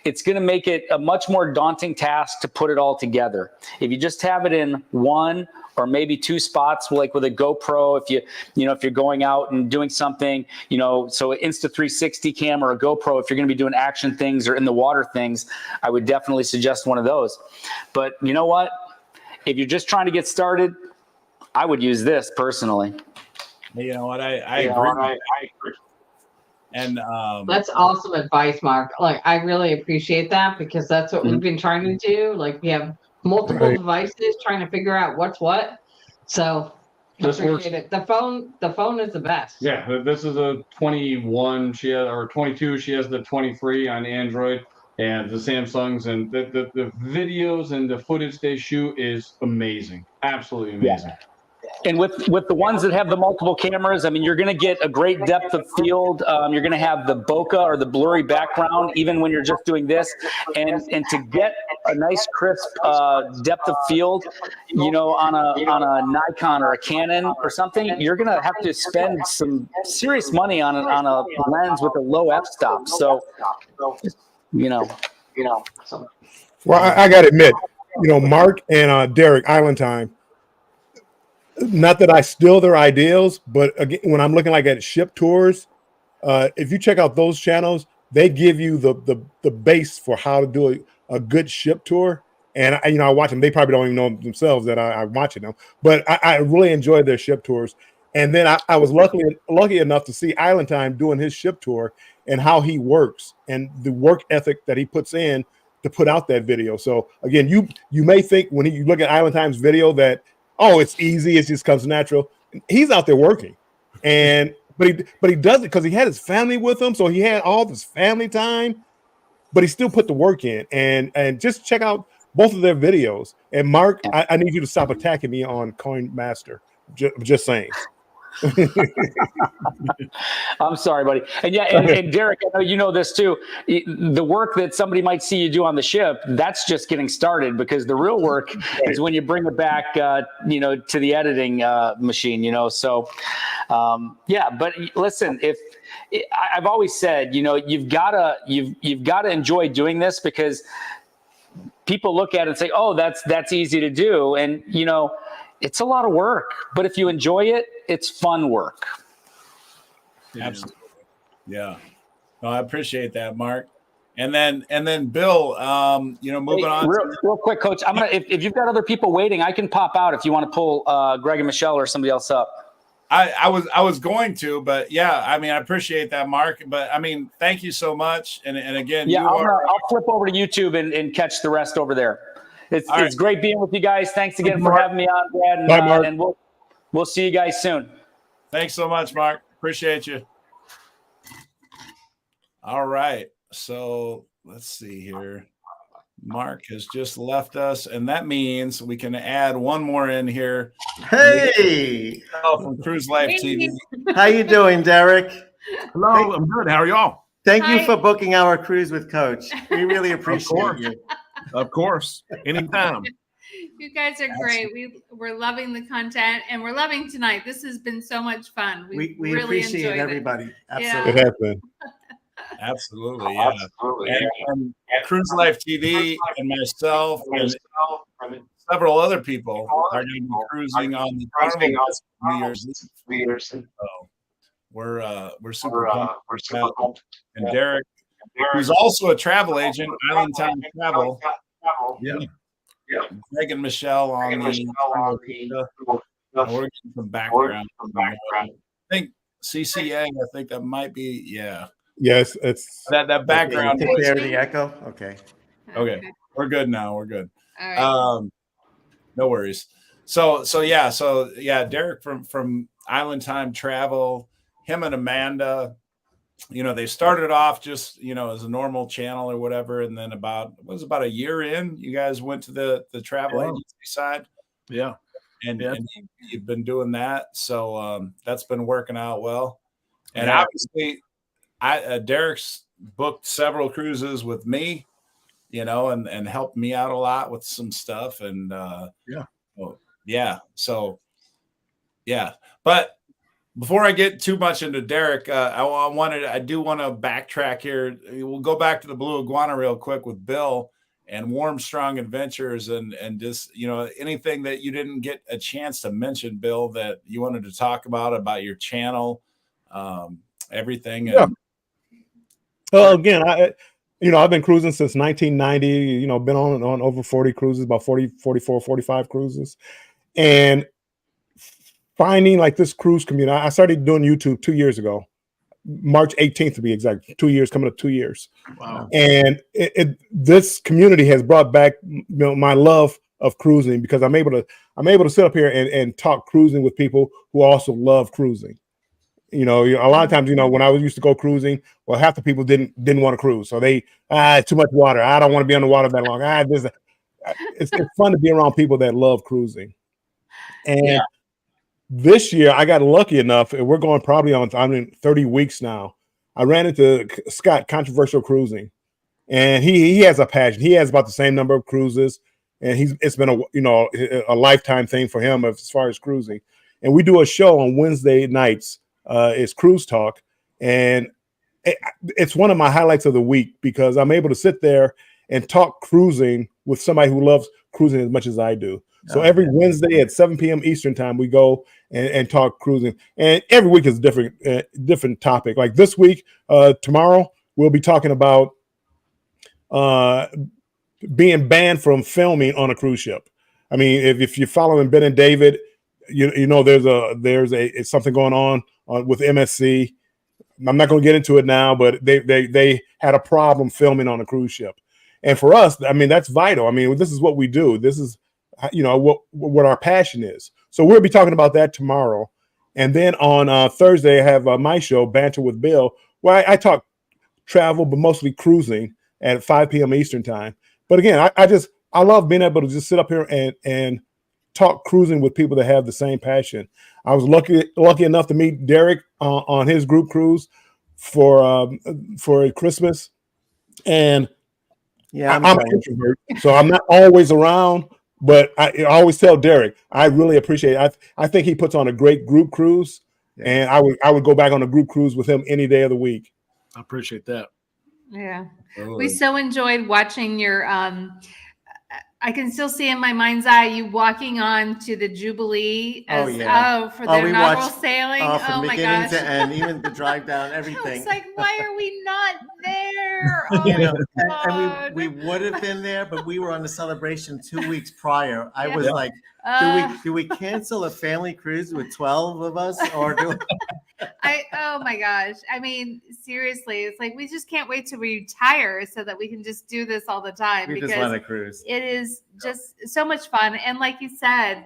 it's going to make it a much more daunting task to put it all together. If you just have it in 1 or maybe 2 spots, like with a GoPro, if you're going out and doing something, so an Insta360 cam or a GoPro, if you're going to be doing action things or in the water things, I would definitely suggest one of those. But you know what? If you're just trying to get started, I would use this personally. You know what? I agree. And that's awesome advice, Mark. Like, I really appreciate that, because that's what we've been trying to do. Like, we have multiple devices trying to figure out what's what. So This appreciate it. The phone is the best. Yeah, this is a 21. She has, or 22. She has the 23 on Android, and the Samsungs, and the videos and the footage they shoot is amazing. Absolutely amazing. Yeah. And with the ones that have the multiple cameras, I mean, you're going to get a great depth of field. You're going to have the bokeh or the blurry background, even when you're just doing this. And to get a nice crisp depth of field, on a Nikon or a Canon or something, you're going to have to spend some serious money on a lens with a low f-stop. So, Well, I got to admit, Mark and Derek, Island Time, not that I steal their ideals, but again, when I'm looking like at ship tours, if you check out those channels, they give you the base for how to do a good ship tour. And I watch them. They probably don't even know themselves that I'm watching them, but I really enjoyed their ship tours. And then I was lucky enough to see Island Time doing his ship tour and how he works and the work ethic that he puts in to put out that video. So again, you may think when you look at Island Time's video that, oh, it's easy, it just comes natural. He's out there working, but he does it because he had his family with him, so he had all this family time, but he still put the work in. And just check out both of their videos. And Mark, I need you to stop attacking me on Coin Master. Just saying. I'm sorry, buddy. And and Derek, I know you know this too. The work that somebody might see you do on the ship, that's just getting started, because the real work is when you bring it back, to the editing machine. So, But listen, I've always said, you've gotta enjoy doing this, because people look at it and say, "Oh, that's easy to do," and it's a lot of work. But if you enjoy it, it's fun work. Absolutely. Yeah. No, I appreciate that, Mark. And then Bill, moving on. Real quick, Coach. I'm gonna if you've got other people waiting, I can pop out if you want to pull Greg and Michelle or somebody else up. I was going to, but yeah, I appreciate that, Mark. But thank you so much. And again, I'll flip over to YouTube and catch the rest over there. It's great being with you guys. Thanks again for having me on, Brad. Bye, Mark. And we'll see you guys soon. Thanks so much, Mark. Appreciate you. All right. So let's see here. Mark has just left us, and that means we can add one more in here. Hey, from Cruise Life TV. How you doing, Derek? Hello, I'm good. How are y'all? Thank you for booking our cruise with Coach. We really appreciate you. Of course, anytime. You guys are great. We're loving the content, and we're loving tonight. This has been so much fun. We really appreciate everybody. Absolutely. It has been. Absolutely, yeah. And Cruise Life TV and myself and several other people are going to be cruising on the Carnival New Year's Eve. So we're super pumped. And Derek, who's also a travel agent, Island Time Travel. Yeah. Greg and Michelle on the we're getting some background. I think CCA, I think that might be, yeah. Yes, it's that background. Take care of the echo. Okay. We're good now. We're good. All right. No worries. So Derek from Island Time Travel, him and Amanda, they started off just as a normal channel or whatever, and then about a year in, you guys went to the travel agency side. Yeah. And you've been doing that, so that's been working out well. And obviously, Derek's booked several cruises with me, and helped me out a lot with some stuff. And But before I get too much into Derek, I do want to backtrack here. We'll go back to the Blue Iguana real quick with Bill and Warm Strong Adventures, and just anything that you didn't get a chance to mention, Bill, that you wanted to talk about your channel, everything. Yeah. Well, again, I've been cruising since 1990. Been on over 40 cruises, about 40, 44, 45 cruises, and finding like this cruise community. I started doing YouTube 2 years ago, March 18th to be exact. 2 years, coming up 2 years. Wow. And this community has brought back my love of cruising, because I'm able to sit up here and talk cruising with people who also love cruising. A lot of times, when I used to go cruising, well, half the people didn't want to cruise. So they, too much water. I don't want to be on the water that long. It's fun to be around people that love cruising. And this year I got lucky enough, and we're going probably on 30 weeks now. I ran into Scott, Controversial Cruising, and he has a passion. He has about the same number of cruises, and it's been a lifetime thing for him as far as cruising. And we do a show on Wednesday nights. It's Cruise Talk, and it's one of my highlights of the week, because I'm able to sit there and talk cruising with somebody who loves cruising as much as I do. So every Wednesday at 7 p.m. Eastern time, we go and talk cruising, and every week is a different topic. Like this week, tomorrow we'll be talking about being banned from filming on a cruise ship. I mean, if you're following Ben and David, you know there's it's something going on with MSC. I'm not going to get into it now, but they had a problem filming on a cruise ship, and for us, I mean that's vital. I mean, this is what we do. This is what our passion is. So we'll be talking about that tomorrow, and then on Thursday I have my show Banter with Bill, where I talk travel, but mostly cruising at 5 p.m. Eastern time. But again, I love being able to just sit up here and talk cruising with people that have the same passion. I was lucky enough to meet Derek on his group cruise for Christmas, and I'm an introvert, so I'm not always around. But I always tell Derek I really appreciate it. I think he puts on a great group cruise, and I would go back on a group cruise with him any day of the week. I appreciate that. Yeah, we so enjoyed watching your. I can still see in my mind's eye you walking on to the Jubilee for the inaugural sailing. From beginning my gosh. To end, even the drive down, everything. It's like, why are we not there? Oh and we would have been there, but we were on the celebration 2 weeks prior. I was like, do we cancel a family cruise with 12 of us, or do? Oh my gosh! I mean, seriously, it's like we just can't wait to retire so that we can just do this all the time. We just want to cruise. It is just so much fun, and like you said,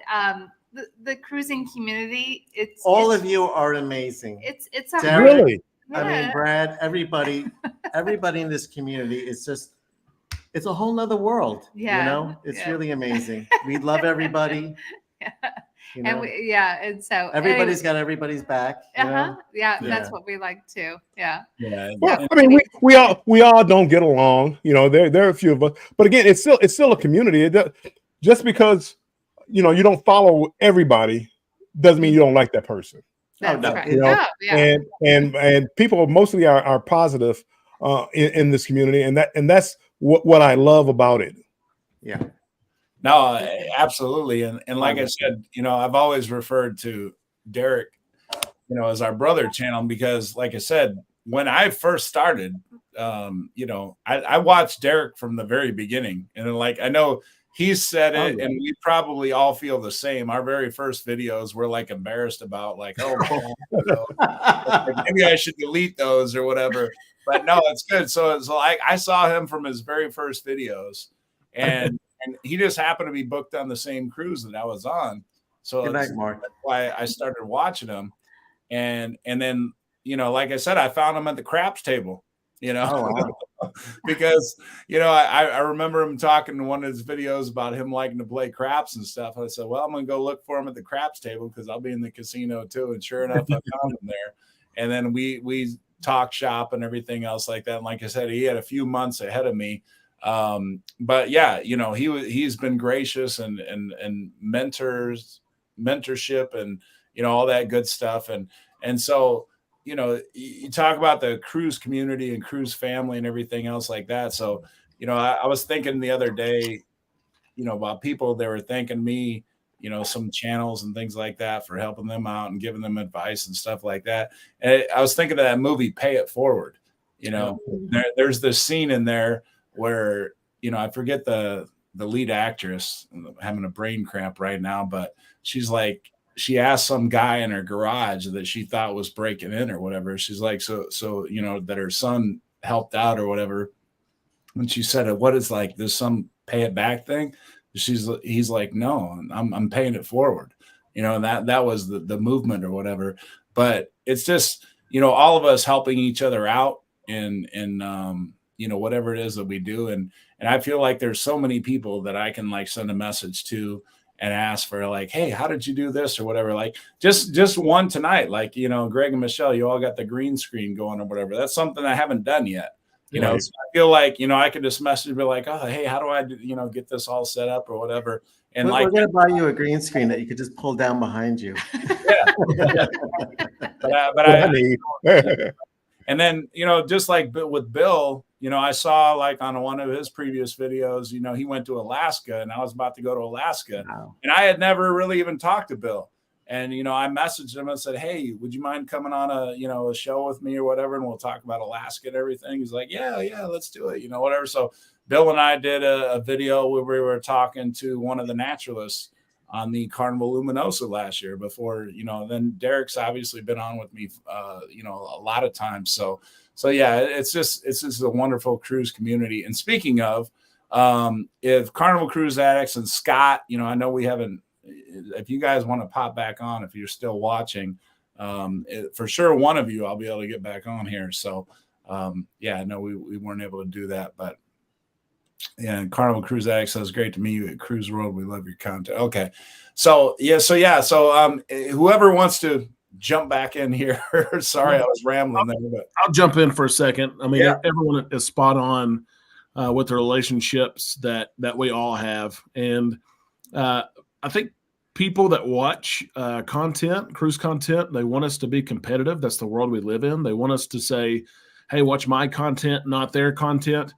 the cruising community. All of you are amazing. It's really. I mean, Brad, everybody in this community is just. It's a whole nother world. Yeah, it's really amazing. We love everybody. And and so everybody's got everybody's back. That's what we like too. Yeah. Well, I mean, we all don't get along. There are a few of us, but again, it's still a community. Just because you don't follow everybody doesn't mean you don't like that person. That's right. And people mostly are positive in this community, and that's what I love about it. Yeah. No, absolutely. And like I said, I've always referred to Derek, as our brother channel, because like I said, when I first started, I watched Derek from the very beginning. And I know he's said it, and we probably all feel the same. Our very first videos were embarrassed about maybe I should delete those or whatever. But no, it's good. So I saw him from his very first videos, and he just happened to be booked on the same cruise that I was on. So that's why I started watching him. And then, like I said, I found him at the craps table, because, I remember him talking in one of his videos about him liking to play craps and stuff. I said, well, I'm going to go look for him at the craps table because I'll be in the casino too. And sure enough, I found him there. And then we talk shop and everything else like that. And like I said, he had a few months ahead of me. But yeah, he's been gracious and mentorship and, all that good stuff. And so, you talk about the cruise community and cruise family and everything else like that. So, I was thinking the other day, about people that were thanking me, some channels and things like that for helping them out and giving them advice and stuff like that. And I was thinking of that movie, Pay It Forward. There's this scene in there where, I forget the lead actress. I'm having a brain cramp right now, but she asked some guy in her garage that she thought was breaking in or whatever. She's like, so, that her son helped out or whatever. And she said, what is there's some pay it back thing? He's like, no, I'm paying it forward. And that was the movement or whatever. But it's just, all of us helping each other out in whatever it is that we do. And I feel like there's so many people that I can send a message to and ask for hey, how did you do this or whatever? Just one tonight, Greg and Michelle, you all got the green screen going or whatever. That's something I haven't done yet. So I feel like, I could just message be like, oh, hey, how do I, get this all set up or whatever. And we're going to buy you a green screen that you could just pull down behind you. Yeah. And then, just like with Bill, I saw on one of his previous videos, he went to Alaska and I was about to go to Alaska. Wow. And I had never really even talked to Bill. And, I messaged him and said, hey, would you mind coming on a show with me or whatever? And we'll talk about Alaska and everything. He's like, yeah, let's do it, whatever. So Bill and I did a video where we were talking to one of the naturalists on the Carnival Luminosa last year before, then Derek's obviously been on with me, a lot of times. So yeah, it's just a wonderful cruise community. And speaking of, if Carnival Cruise Addicts and Scott, I know we haven't, if you guys want to pop back on, if you're still watching, for sure, one of you, I'll be able to get back on here. So yeah, no, we weren't able to do that, but yeah, Carnival Cruise Addicts says great to meet you at Cruise World. We love your content. Okay. So whoever wants to jump back in here. Sorry, I was rambling there, but I'll jump in for a second. I mean, Yeah. everyone is spot on with the relationships that we all have. And I think people that watch cruise content, they want us to be competitive. That's the world we live in. They want us to say, hey, watch my content, not their content.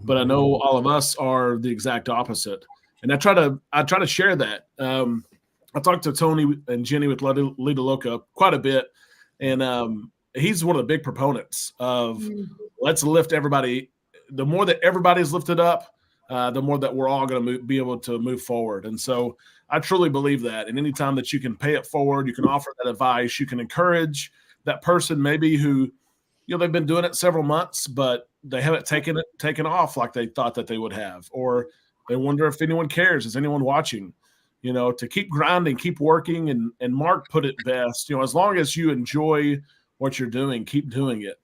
But I know all of us are the exact opposite, and I try to share that. I talked to Tony and Jenny with Lita Loca quite a bit, and he's one of the big proponents of let's lift everybody. The more that everybody's lifted up, the more that we're all going to be able to move forward. And so I truly believe that. And anytime that you can pay it forward, you can offer that advice, you can encourage that person maybe who, they've been doing it several months, but they haven't taken off like they thought that they would have, or they wonder if anyone cares. Is anyone watching? To keep grinding, keep working. And Mark put it best, as long as you enjoy what you're doing, keep doing it.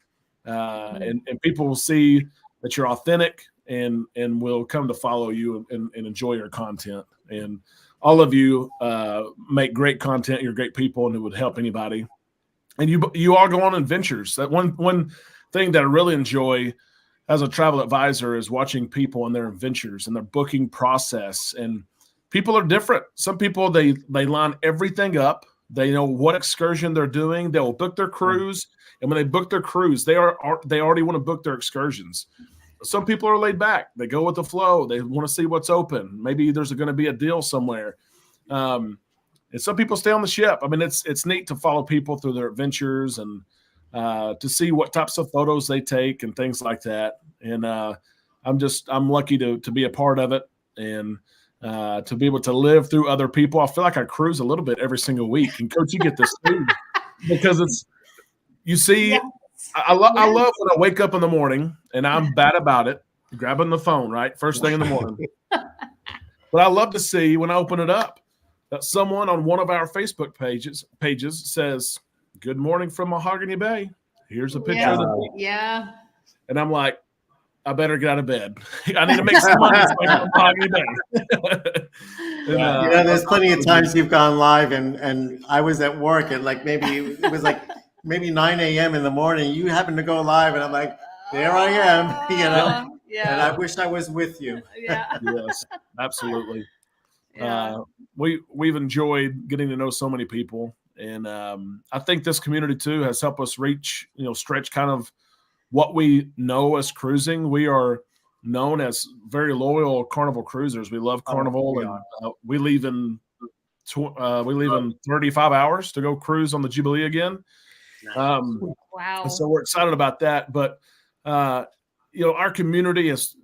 And people will see that you're authentic and will come to follow you and enjoy your content. And all of you make great content. You're great people, and it would help anybody. And you all go on adventures. That one thing that I really enjoy as a travel advisor is watching people and their adventures and their booking process. And people are different. Some people, they line everything up. They know what excursion they're doing. They'll book their cruise, and when they book their cruise, they already want to book their excursions. Some people are laid back. They go with the flow. They want to see what's open. Maybe there's going to be a deal somewhere. And some people stay on the ship. I mean, it's neat to follow people through their adventures and to see what types of photos they take and things like that. And I'm lucky to be a part of it and to be able to live through other people. I feel like I cruise a little bit every single week. And Coach, you get this too, because I love when I wake up in the morning and I'm bad about it, grabbing the phone, right? First thing in the morning. But I love to see when I open it up that someone on one of our Facebook pages says, "Good morning from Mahogany Bay. Here's a picture of the beach." Yeah. And I'm like, I better get out of bed. I need to make some money so I can Mahogany Bay. And, there's plenty of times you've gone live and I was at work at it was maybe 9 a.m. in the morning. You happen to go live and I'm like, there I am, Yeah. And I wish I was with you. Yeah. Yes, absolutely. Yeah. We've enjoyed getting to know so many people, and I think this community too has helped us stretch kind of what we know as cruising. We are known as very loyal Carnival cruisers. We love Carnival, we leave in 35 hours to go cruise on the Jubilee again. Wow. So we're excited about that, but our community has,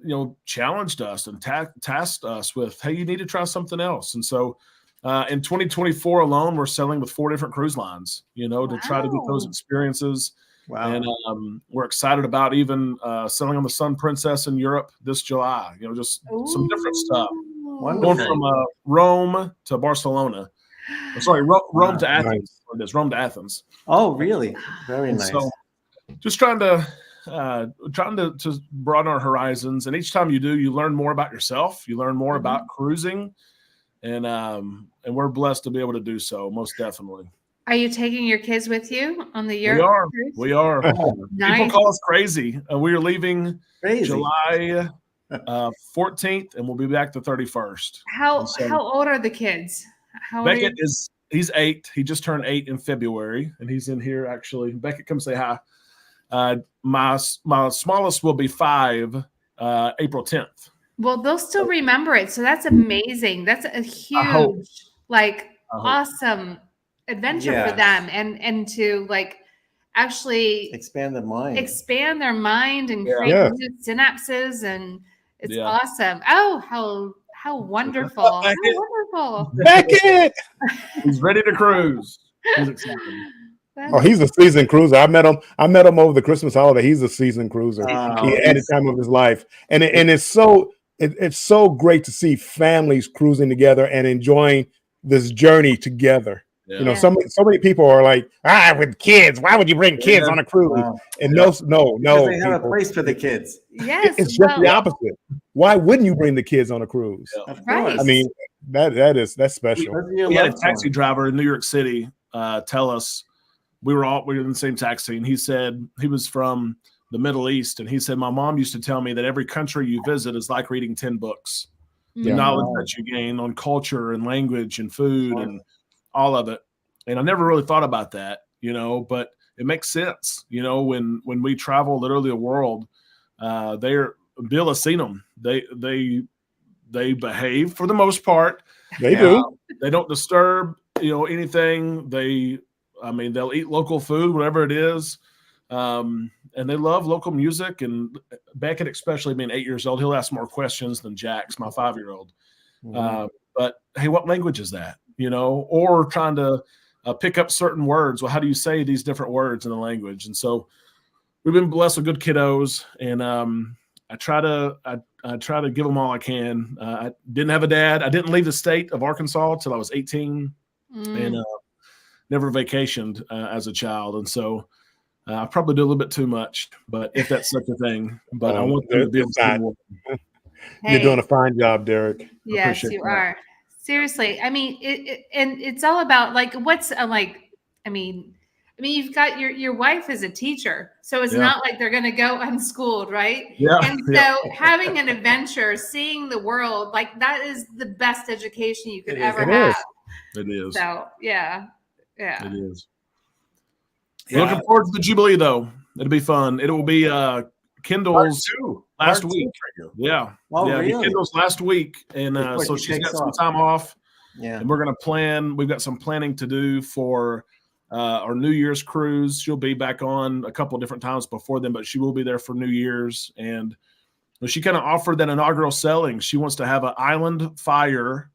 challenged us and tasked us with, hey, you need to try something else. And so in 2024 alone, we're selling with 4 different cruise lines, to try to get those experiences. Wow. And we're excited about even selling on the Sun Princess in Europe this July, just some different stuff. Wonderful. Going from Rome to Barcelona. Sorry, Rome to Athens. Nice. It is Rome to Athens. Oh, really? Very nice. So just trying to broaden our horizons, and each time you do, you learn more about yourself, you learn more about cruising, and we're blessed to be able to do so, most definitely. Are you taking your kids with you on the Europe cruise? We are. Nice. People call us crazy. We are leaving Crazy. July 14th, and we'll be back the 31st. How old are the kids? Beckett he's 8. He just turned 8 in February, and he's in here actually. Beckett, come say hi. My smallest will be 5 April 10th. Well, they'll still remember it, so that's amazing. That's a huge, awesome adventure for them, and to actually expand their mind and create new synapses, and It's Yeah. awesome. Oh, how wonderful. How Beckett. wonderful. Beckett. He's ready to cruise. He's excited. Oh, he's a seasoned cruiser. I met him over the Christmas holiday. He's a seasoned cruiser. Oh, He had the time of his life, and it's so great to see families cruising together and enjoying this journey together. Yeah. You know, so many people are like, with kids. Why would you bring kids on a cruise? Wow. And Because no, they have a people. place for the kids. Yes. It's just the opposite. Why wouldn't you bring the kids on a cruise? Yeah. Of Right. course. I mean, that's special. Those are your We had a loved taxi ones. driver in New York City tell us we were in the same taxi, and he said he was from the Middle East, and he said my mom used to tell me that every country you visit is like reading 10 books. The Yeah. knowledge Wow. that you gain on culture and language and food and all of it. And I never really thought about that, but it makes sense, when we travel literally the world. Bill has seen them. They behave for the most part. They do. They don't disturb, anything. They'll eat local food, whatever it is. And they love local music. And Beckett, especially being 8 years old, he'll ask more questions than Jax, my 5-year-old. Mhm. But hey, what language is that? Or trying to pick up certain words. Well, how do you say these different words in the language? And so we've been blessed with good kiddos, and I try to give them all I can. I didn't have a dad. I didn't leave the state of Arkansas till I was 18, and never vacationed as a child. And so I probably do a little bit too much, but if that's such a thing. But I want them to be able to. Hey, You're doing a fine job, Derek. yes, appreciate you that. are. Seriously. I mean, and it's all about like what's you've got your wife is a teacher, so it's Yeah. not like they're going to go unschooled, right? Yeah. And so having an adventure, seeing the world, like that is the best education you could It is. ever It have. is. It is. So yeah. It is. Yeah. Looking forward to the Jubilee, though. It'll be fun. It will be Kendall's last Part week. two. Yeah. Oh, yeah, it'll be really? Kendall's last week. And Before so she she's takes got some off. time off. Yeah. And we're going to plan. We've got some planning to do for our New Year's cruise. She'll be back on a couple of different times before then, but she will be there for New Year's. And she kind of offered that inaugural selling. She wants to have an Island Fire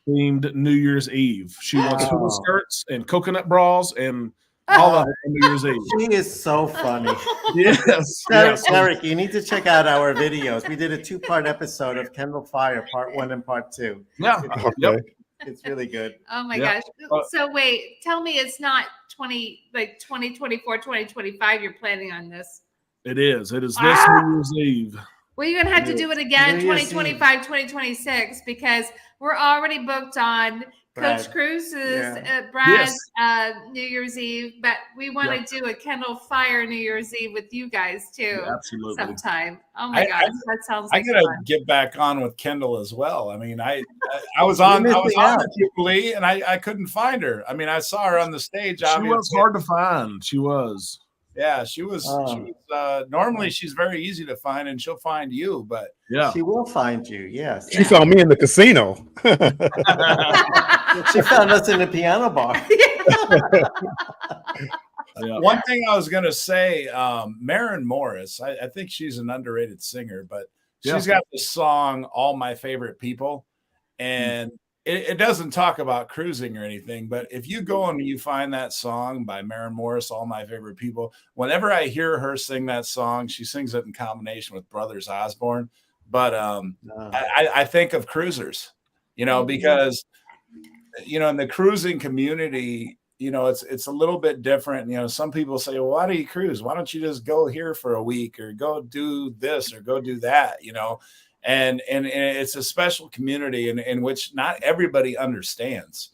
themed New Year's Eve. She wants hoodie skirts and coconut bras and all of it on New Year's Eve. She is so funny. Yes. Derek, you need to check out our videos. We did a 2-part episode of Kendall Fire, part 1 and part 2. Yeah. Okay. Yep. It's really good. Oh my Yeah. gosh. So wait, tell me it's not 2024, 2025 you're planning on this. It is. It is this New Year's Eve. Well, you're gonna have to do it again, New Year's 2025, 2026, because we're already booked on Coach Brad. Cruise's, Yeah. Brad's Yes. New Year's Eve, but we want to Yeah. do a Kendall Fire New Year's Eve with you guys too Absolutely. sometime. Oh my I- gosh, that sounds I like gotta fun. get back on with Kendall as well. I mean, I was on missing out. the Jubilee and I couldn't find her. I mean, I saw her on the stage. She was Obviously. hard to find. She was. Yeah, she was. Oh. Normally, she's very easy to find, and she'll find you. But Yeah. She will find you, yes. She saw me in the casino. She found us in the piano bar. Yeah. one thing I was gonna say, Maren Morris. I think she's an underrated singer, but she's got this song "All My Favorite People," and it doesn't talk about cruising or anything. But if you go and you find that song by Maren Morris, "All My Favorite People," whenever I hear her sing that song, she sings it in combination with Brothers Osborne. But I think of cruisers, because in the cruising community, it's a little bit different. Some people say, well, why do you cruise? Why don't you just go here for a week or go do this or go do that? And it's a special community in which not everybody understands.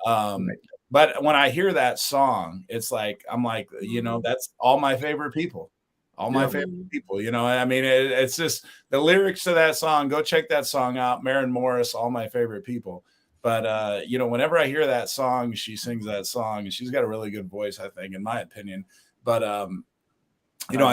But when I hear that song, it's like, I'm like, that's all my favorite people. All my favorite people, I mean, it's just the lyrics to that song. Go check that song out. Maren Morris, "All My Favorite People." But, whenever I hear that song, she sings that song, and she's got a really good voice, I think, in my opinion. But, I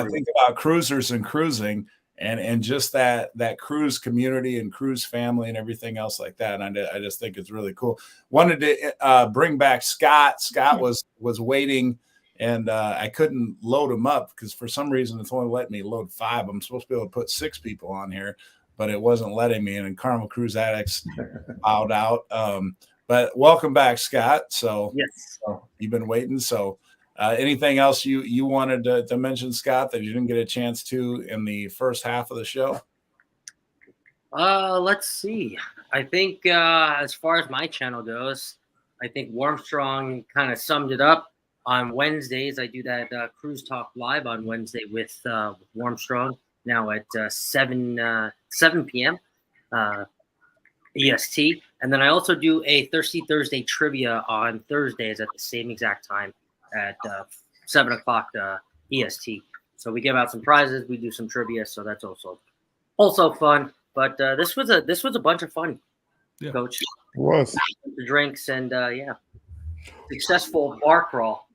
think about cruisers and cruising and just that cruise community and cruise family and everything else like that. And I just think it's really cool. Wanted to bring back Scott. Scott was waiting. And I couldn't load them up because for some reason it's only letting me load 5. I'm supposed to be able to put 6 people on here. but it wasn't letting me. And Carnival Cruise Addicts bowed out. But welcome back, Scott. So Yes. You've been waiting. So anything else you wanted to mention, Scott, that you didn't get a chance to in the first half of the show? Let's see. I think as far as my channel goes, I think Warmstrong kind of summed it up. On Wednesdays, I do that Cruise Talk Live on Wednesday with Warmstrong, now at 7 p.m. EST. And then I also do a Thirsty Thursday trivia on Thursdays at the same exact time at 7 o'clock EST. So we give out some prizes, we do some trivia, so that's also fun. But this was a bunch of fun, Coach. It was. The drinks and successful bar crawl.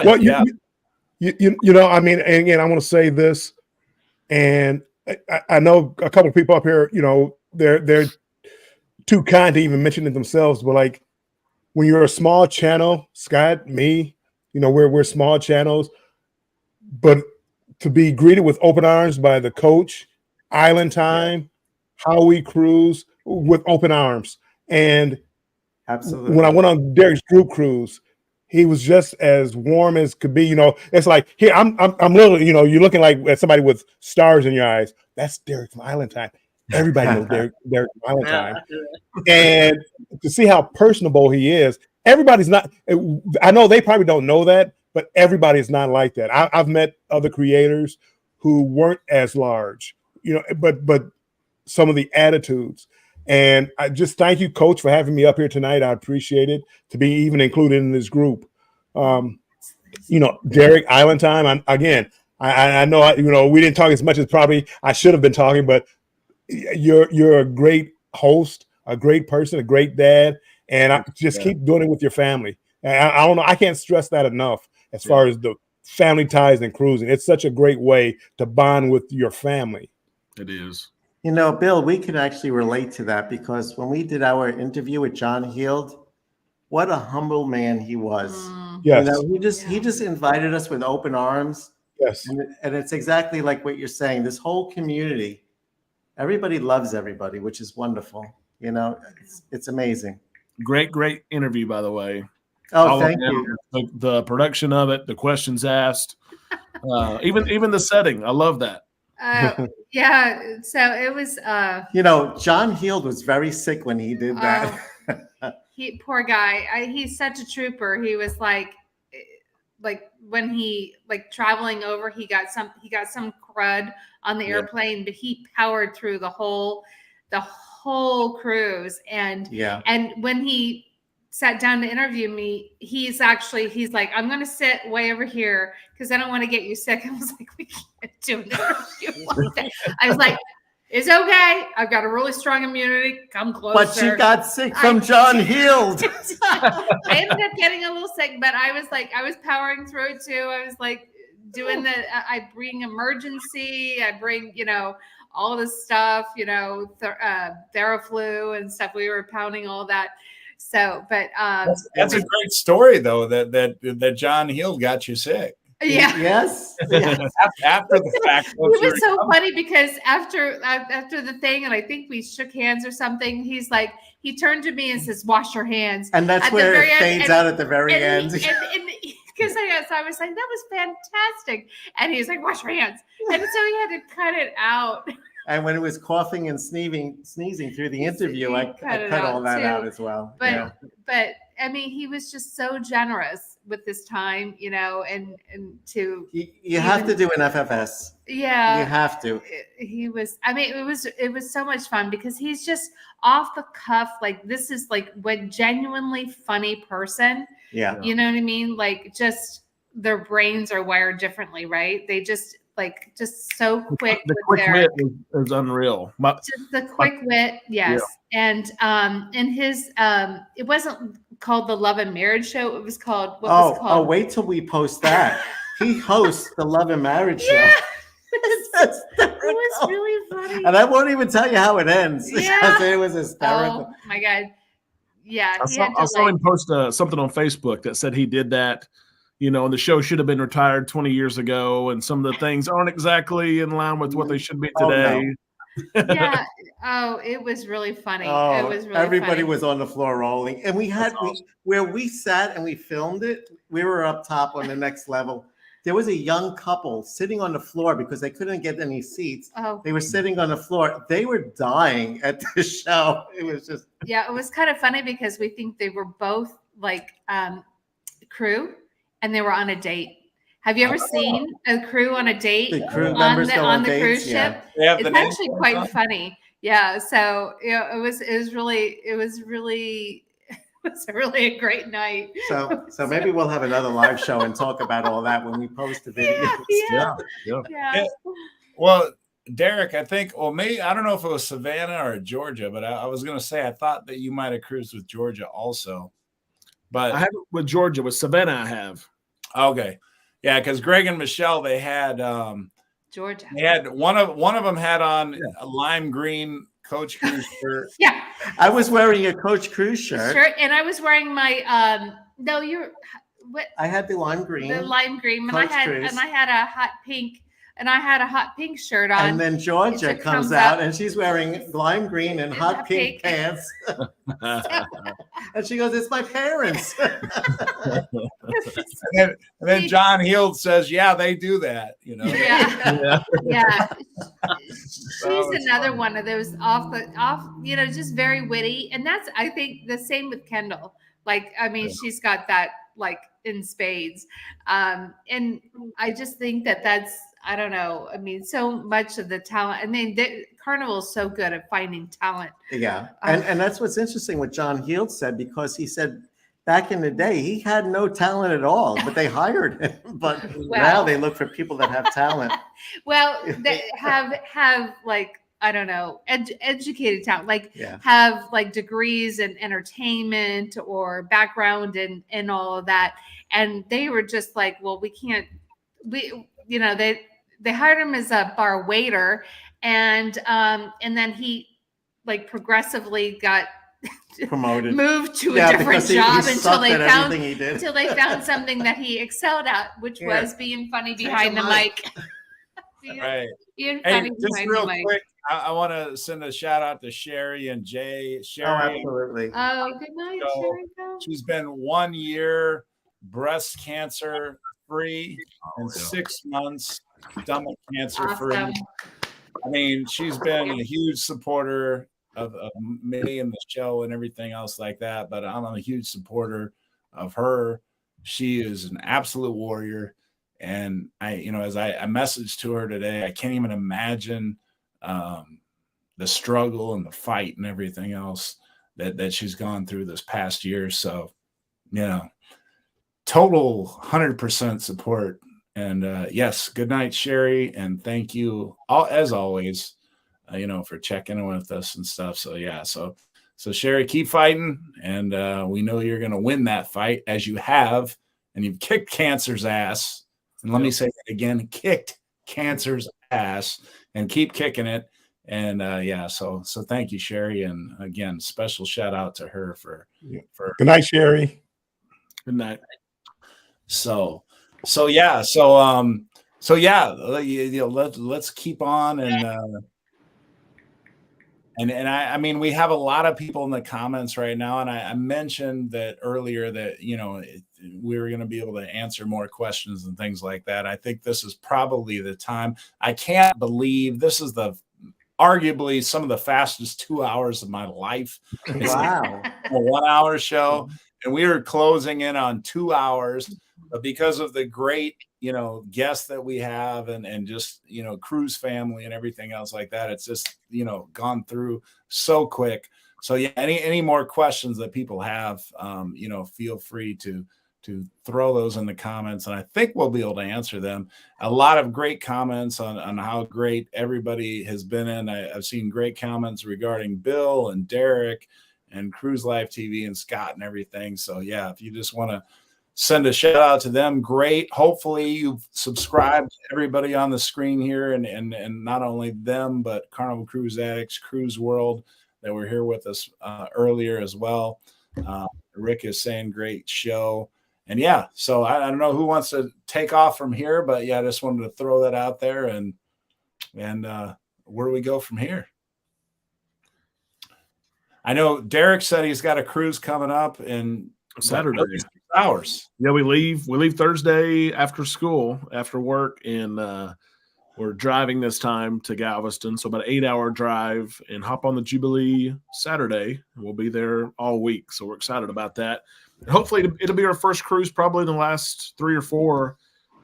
Well, you know, I mean, and again, I want to say this, and I know a couple of people up here, you know, they're too kind to even mention it themselves, but like when you're a small channel, Scott, me, you know, we're small channels, but to be greeted with open arms by the coach, Island Time, How We Cruise with open arms. And Absolutely. when I went on Derek's group cruise, he was just as warm as could be. You know, it's like here I'm literally, you know, you're looking like at somebody with stars in your eyes. That's Derek from Island Time. Everybody knows Derek from Island Time. And to see how personable he is, everybody's not. I know they probably don't know that, but everybody is not like that. I've met other creators who weren't as large, you know, but some of the attitudes. And I just thank you, Coach, for having me up here tonight. I appreciate it, to be even included in this group. You know, Derek, Island Time. I know, you know, we didn't talk as much as probably I should have been talking, but you're a great host, a great person, a great dad, and I just keep doing it with your family. And I don't know, I can't stress that enough as far as the family ties and cruising. It's such a great way to bond with your family. It is. You know, Bill, we can actually relate to that because when we did our interview with John Heald, what a humble man he was. Yes. You know, he just invited us with open arms. Yes. And it's exactly like what you're saying. This whole community, everybody loves everybody, which is wonderful. You know, it's amazing. Great interview, by the way. Oh, thank you. The production of it, the questions asked, even the setting. I love that. Yeah, so it was You know, John Heald was very sick when he did that. he poor guy. He's such a trooper. He was like when he traveling over, he got some crud on the airplane, but he powered through the whole cruise. And when he sat down to interview me, he's like, I'm going to sit way over here because I don't want to get you sick. I was like, we can't do an interview like that. I was like, it's okay. I've got a really strong immunity. Come closer. But you got sick from John Heald. I ended up getting a little sick, but I was powering through it too. I was like doing I bring emergency. I bring, you know, all this stuff, you know, Theraflu and stuff. We were pounding all that. So, but that's a great story though, that John Heald got you sick. Yeah. Yes. After the fact. It was so funny because after the thing, and I think we shook hands or something, he's like, he turned to me and says, wash your hands. And that's where it fades out at the very end. Because I was like, that was fantastic. And he's like, wash your hands. And so he had to cut it out. And when it was coughing and sneezing through the interview, I cut all that out as well. But I mean, he was just so generous with his time, you know, and to you have to do an FFS. Yeah, you have to. He was. I mean, it was so much fun because he's just off the cuff. Like, this is like what genuinely funny person. Yeah, you know what I mean. Like, just their brains are wired differently, right? They just so quick. The quick wit is unreal. Just the quick wit, yes. Yeah. And in his it wasn't called the Love and Marriage Show. It was called wait till we post that. He hosts the Love and Marriage Show. It was really funny. And I won't even tell you how it ends. Yeah. It was hysterical. Oh my God. Yeah. I saw him post something on Facebook that said he did that. You know, and the show should have been retired 20 years ago, and some of the things aren't exactly in line with what they should be today. Yeah. Oh, it was really funny. Oh, It was really everybody funny. was on the floor rolling, and we had That's awesome. where we sat and we filmed it. We were up top on the next level. There was a young couple sitting on the floor because they couldn't get any seats. Oh, They were sitting on the floor. They were dying at the show. It was just yeah. It was kind of funny because we think they were both like crew, and they were on a date. Have you ever seen a crew on a date the crew on members the go on the dates, cruise yeah. ship? They have the It's name actually tags quite on? funny. Yeah. So it was really it was a really a great night. So maybe we'll have another live show and talk about all that when we post the videos. Yeah. Well, Derek, I think, well, maybe, I don't know if it was Savannah or Georgia, but I was going to say, I thought that you might have cruised with Georgia also. But I haven't with Georgia. With Savannah, I have. okay. Yeah, because Greg and Michelle, they had Georgia. one of them had on a lime green Coach Cruise shirt. Yeah. I was wearing a Coach Cruise shirt. And I was wearing my no, you're what I had the lime green. the lime green, and Coach I Cruise. had a hot pink, and I had a hot pink shirt on. And then Georgia It comes comes out up. and she's wearing lime green and hot pink pants. And she goes, "It's my parents." And then John Heald says, "Yeah, they do that." You know. Yeah. She's it's another funny. one of those just very witty. And that's, I think, the same with Kendall. Like, I mean, she's got that like in spades. And I just think that's, I don't know. I mean, so much of the talent. I mean, Carnival is so good at finding talent. Yeah. And that's what's interesting what John Heald said, because he said back in the day, he had no talent at all, but they hired him. But now they look for people that have talent. Well, they have like, I don't know, educated talent, like Yeah. have like degrees in entertainment or background and all of that. And they were just like, well, they hired him as a bar waiter, and then he like progressively got Promoted. moved to a different because he job sucked at everything he did. until they found something that he excelled at, which Yeah. was being funny Take behind the the mic. mic. Right. Being Hey, funny just behind real the mic. quick, I want to send a shout out to Sherry and Jay. Oh, Sherry, absolutely. Oh, good night, So, Sherry. she's been 1 year breast cancer free and 6 months stomach cancer free. Awesome. I mean, she's been a huge supporter of me and the show and everything else like that. But I'm a huge supporter of her. She is an absolute warrior. And as I messaged to her today, I can't even imagine the struggle and the fight and everything else that she's gone through this past year. So, total 100% support. And yes, good night, Sherry. And thank you as always, for checking in with us and stuff. So yeah, so Sherry, keep fighting. And we know you're going to win that fight, as you have, and you've kicked cancer's ass. And let me say that again, kicked cancer's ass, and keep kicking it. And so thank you, Sherry. And again, special shout out to her for Good night, Sherry. Good night. Let's keep on. And I mean, we have a lot of people in the comments right now. And I mentioned that earlier that, we were going to be able to answer more questions and things like that. I think this is probably the time. I can't believe this is arguably some of the fastest 2 hours of my life. It's Wow. a 1 hour show, and we were closing in on 2 hours, but because of the great, guests that we have and just, cruise family and everything else like that, it's just, gone through so quick. So yeah, any more questions that people have, feel free to throw those in the comments, and I think we'll be able to answer them. A lot of great comments on how great everybody has been in. I've seen great comments regarding Bill and Derek and Cruise Life TV and Scott and everything. So yeah, if you just want to send a shout out to them, great. Hopefully you've subscribed to everybody on the screen here, and not only them, but Carnival Cruise Addicts, Cruise World, that were here with us earlier as well. Rick is saying great show. And yeah, so I don't know who wants to take off from here, but yeah, I just wanted to throw that out there and where do we go from here? I know Derek said he's got a cruise coming up in Saturday. 6 hours. Yeah, we leave Thursday after school, after work, and we're driving this time to Galveston. So about an 8-hour drive, and hop on the Jubilee Saturday. And we'll be there all week. So we're excited about that. And hopefully it'll be our first cruise probably in the last 3 or 4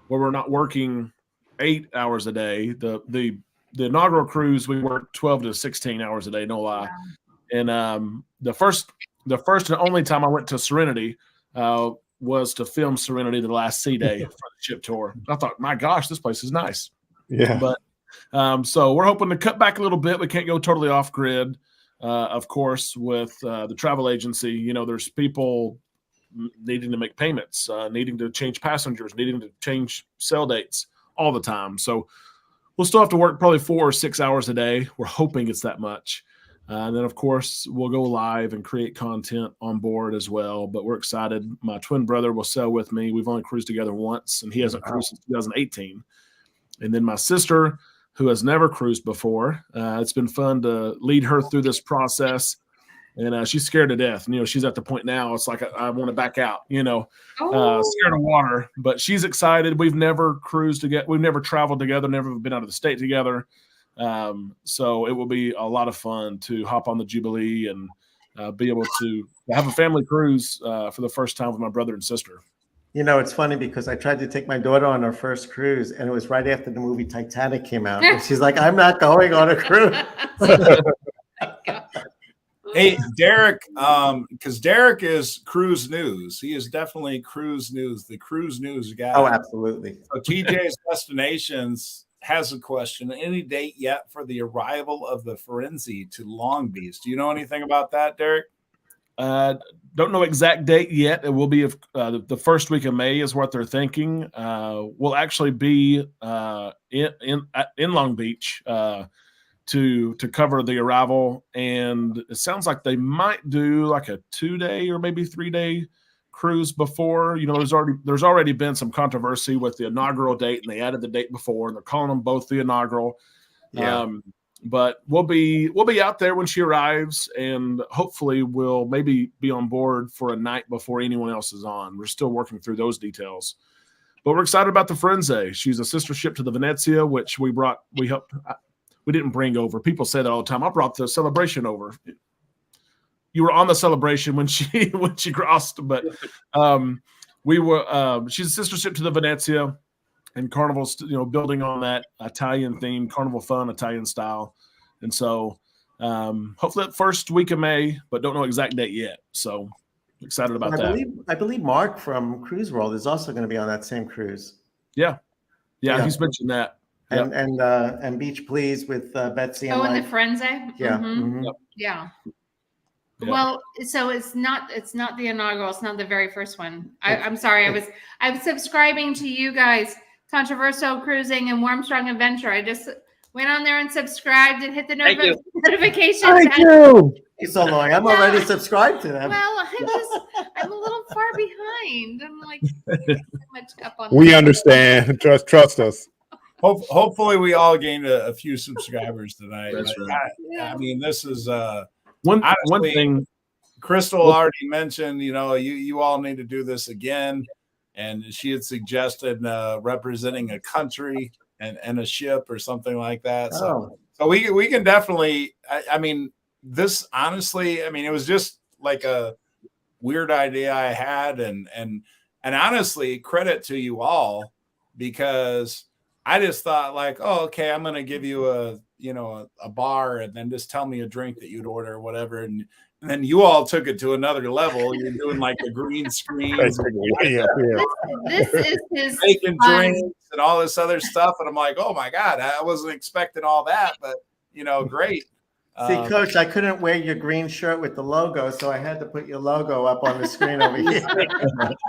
where we're not working 8 hours a day. The inaugural cruise, we worked 12 to 16 hours a day, no lie. And the first and only time I went to Serenity was to film Serenity, the last sea day for the ship tour. I thought, my gosh, this place is nice. Yeah. But so we're hoping to cut back a little bit. We can't go totally off grid, of course, with the travel agency. You know, there's people needing to make payments, needing to change passengers, needing to change sail dates all the time. So we'll still have to work probably 4 or 6 hours a day. We're hoping it's that much. And then, of course, we'll go live and create content on board as well. But we're excited. My twin brother will sail with me. We've only cruised together once, and he hasn't cruised since 2018. And then my sister, who has never cruised before, it's been fun to lead her through this process. And she's scared to death. And, you know, she's at the point now, it's like I want to back out, you know, scared of water. But she's excited. We've never cruised together. We've never traveled together, never been out of the state together. So it will be a lot of fun to hop on the Jubilee and be able to have a family cruise for the first time with my brother and sister. You know, it's funny because I tried to take my daughter on her first cruise, and it was right after the movie Titanic came out. And she's like, I'm not going on a cruise. Hey, Derek, because Derek is cruise news. He is definitely cruise news, the cruise news guy. Oh, absolutely. So TJ's Destinations has a question. Any date yet for the arrival of the Firenze to Long Beach? Do you know anything about that, Derek? Don't know exact date yet. It will be the first week of May is what they're thinking. We'll actually be in Long Beach to cover the arrival, and it sounds like they might do like a 2-day or maybe 3-day cruise before. You know, there's already been some controversy with the inaugural date, and they added the date before, and they're calling them both the inaugural. Yeah. But we'll be out there when she arrives, and hopefully we'll maybe be on board for a night before anyone else is on. We're still working through those details, but we're excited about the Firenze. She's a sister ship to the Venezia, which we didn't bring over. People say that all the time. I brought the Celebration over. You were on the Celebration when she crossed, but she's a sister ship to the Venezia. And Carnival's, you know, building on that Italian theme, Carnival fun, Italian style. And so hopefully that first week of May, but don't know exact date yet. So excited about that. I believe Mark from Cruise World is also going to be on that same cruise. Yeah, he's mentioned that. And Beach Please with Betsy and and the Firenze. Yeah. Mm-hmm. Yep. Yeah. Well, so it's not the inaugural. It's not the very first one. I'm sorry. I was subscribing to you guys, Controversial Cruising and Warmstrong Adventure. I just went on there and subscribed and hit the notification. Thank you. It's so long. I'm already subscribed to them. Well, I'm a little far behind. I'm like so much up on. We understand. Trust us. Hopefully, we all gained a few subscribers tonight. That's right. I mean, this is one honestly, thing. Crystal already mentioned, you know, you all need to do this again. And she had suggested representing a country and a ship or something like that. So we can definitely, I mean, this honestly, I mean, it was just like a weird idea I had. And honestly, credit to you all, because I just thought like, oh, okay, I'm going to give you a bar and then just tell me a drink that you'd order or whatever. And then you all took it to another level. You're doing like the green screen. This is his making drinks and all this other stuff. And I'm like, oh my God, I wasn't expecting all that, but you know, great. See, Coach, I couldn't wear your green shirt with the logo, so I had to put your logo up on the screen over here.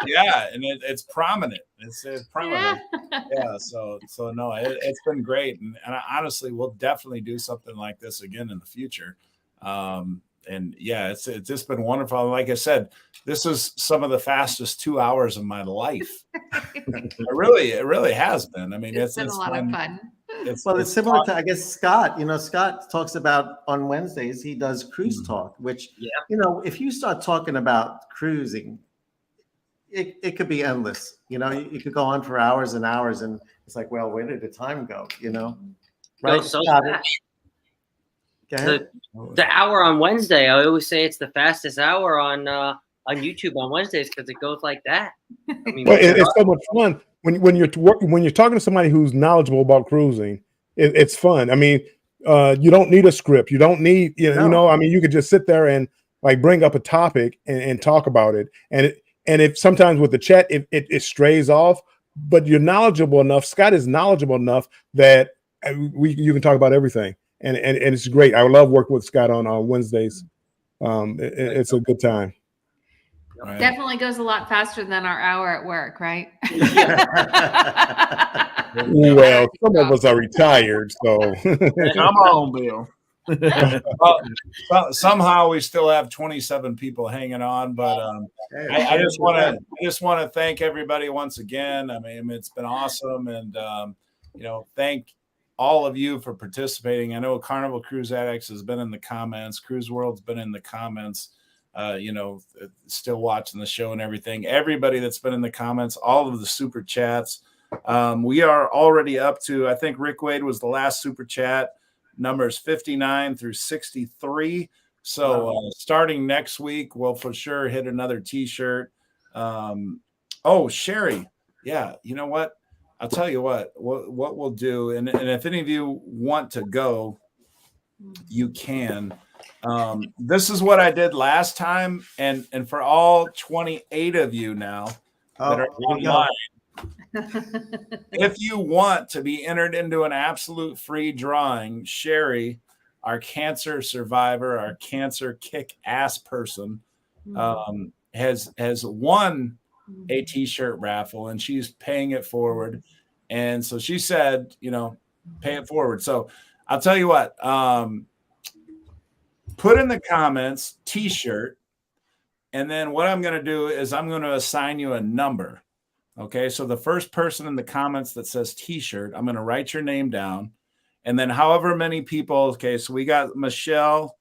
Yeah, and it's prominent. It's prominent. Yeah, so no, it's been great, and honestly, we'll definitely do something like this again in the future. And yeah, it's just been wonderful. Like I said, this is some of the fastest 2 hours of my life. It really has been. I mean, it's been a lot of fun. Well, it's similar to, I guess, Scott. Scott talks about on Wednesdays, he does cruise talk, which, if you start talking about cruising, it could be endless. You could go on for hours and hours, and it's like, well, where did the time go? Right? Goes so Scott, fast. go ahead. The hour on Wednesday, I always say it's the fastest hour on YouTube on Wednesdays because it goes like that. I mean, Well, it's so much fun when you're talking to somebody who's knowledgeable about cruising. It's fun. I mean, you don't need a script. You don't need I mean, you could just sit there and like bring up a topic and talk about it. And if sometimes with the chat it strays off, but you're knowledgeable enough. Scott is knowledgeable enough that you can talk about everything, and it's great. I love working with Scott on Wednesdays. It's a good time. Right. Definitely goes a lot faster than our hour at work, right? Well, some of us are retired, so Come on, Bill. Well, somehow we still have 27 people hanging on, but I just want to thank everybody once again. I mean, it's been awesome, and thank all of you for participating. I know Carnival Cruise Addicts has been in the comments, Cruise World's been in the comments. Still watching the show and everything. Everybody that's been in the comments, all of the super chats. We are already up to, I think Rick Wade was the last super chat, numbers 59 through 63. So starting next week, we'll for sure hit another t-shirt. Sherry. Yeah. You know what? I'll tell you what we'll do. And if any of you want to go, you can. This is what I did last time, and for all 28 of you now that are online, if you want to be entered into an absolute free drawing, Sherry, our cancer survivor, our cancer kick-ass person, has won a t-shirt raffle, and she's paying it forward. And so she said, pay it forward. So I'll tell you what, put in the comments t-shirt, and then what I'm going to do is I'm going to assign you a number. Okay, so the first person in the comments that says t-shirt, I'm going to write your name down, and then however many people. Okay, so we got Michelle.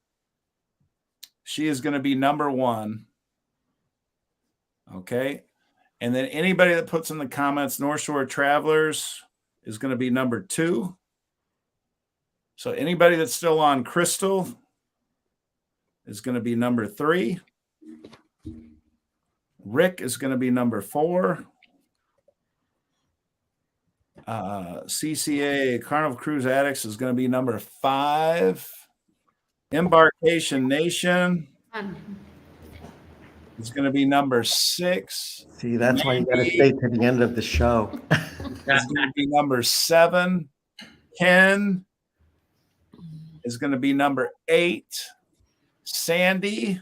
She is going to be number 1. Okay, and then anybody that puts in the comments North Shore Travelers is going to be number 2. So anybody that's still on Crystal is going to be number 3. Rick is going to be number 4. CCA Carnival Cruise Addicts is going to be number 5. Embarkation Nation is going to be number 6. See, that's why you got to stay to the end of the show. Is going to be number 7. Ken is going to be number 8. Sandy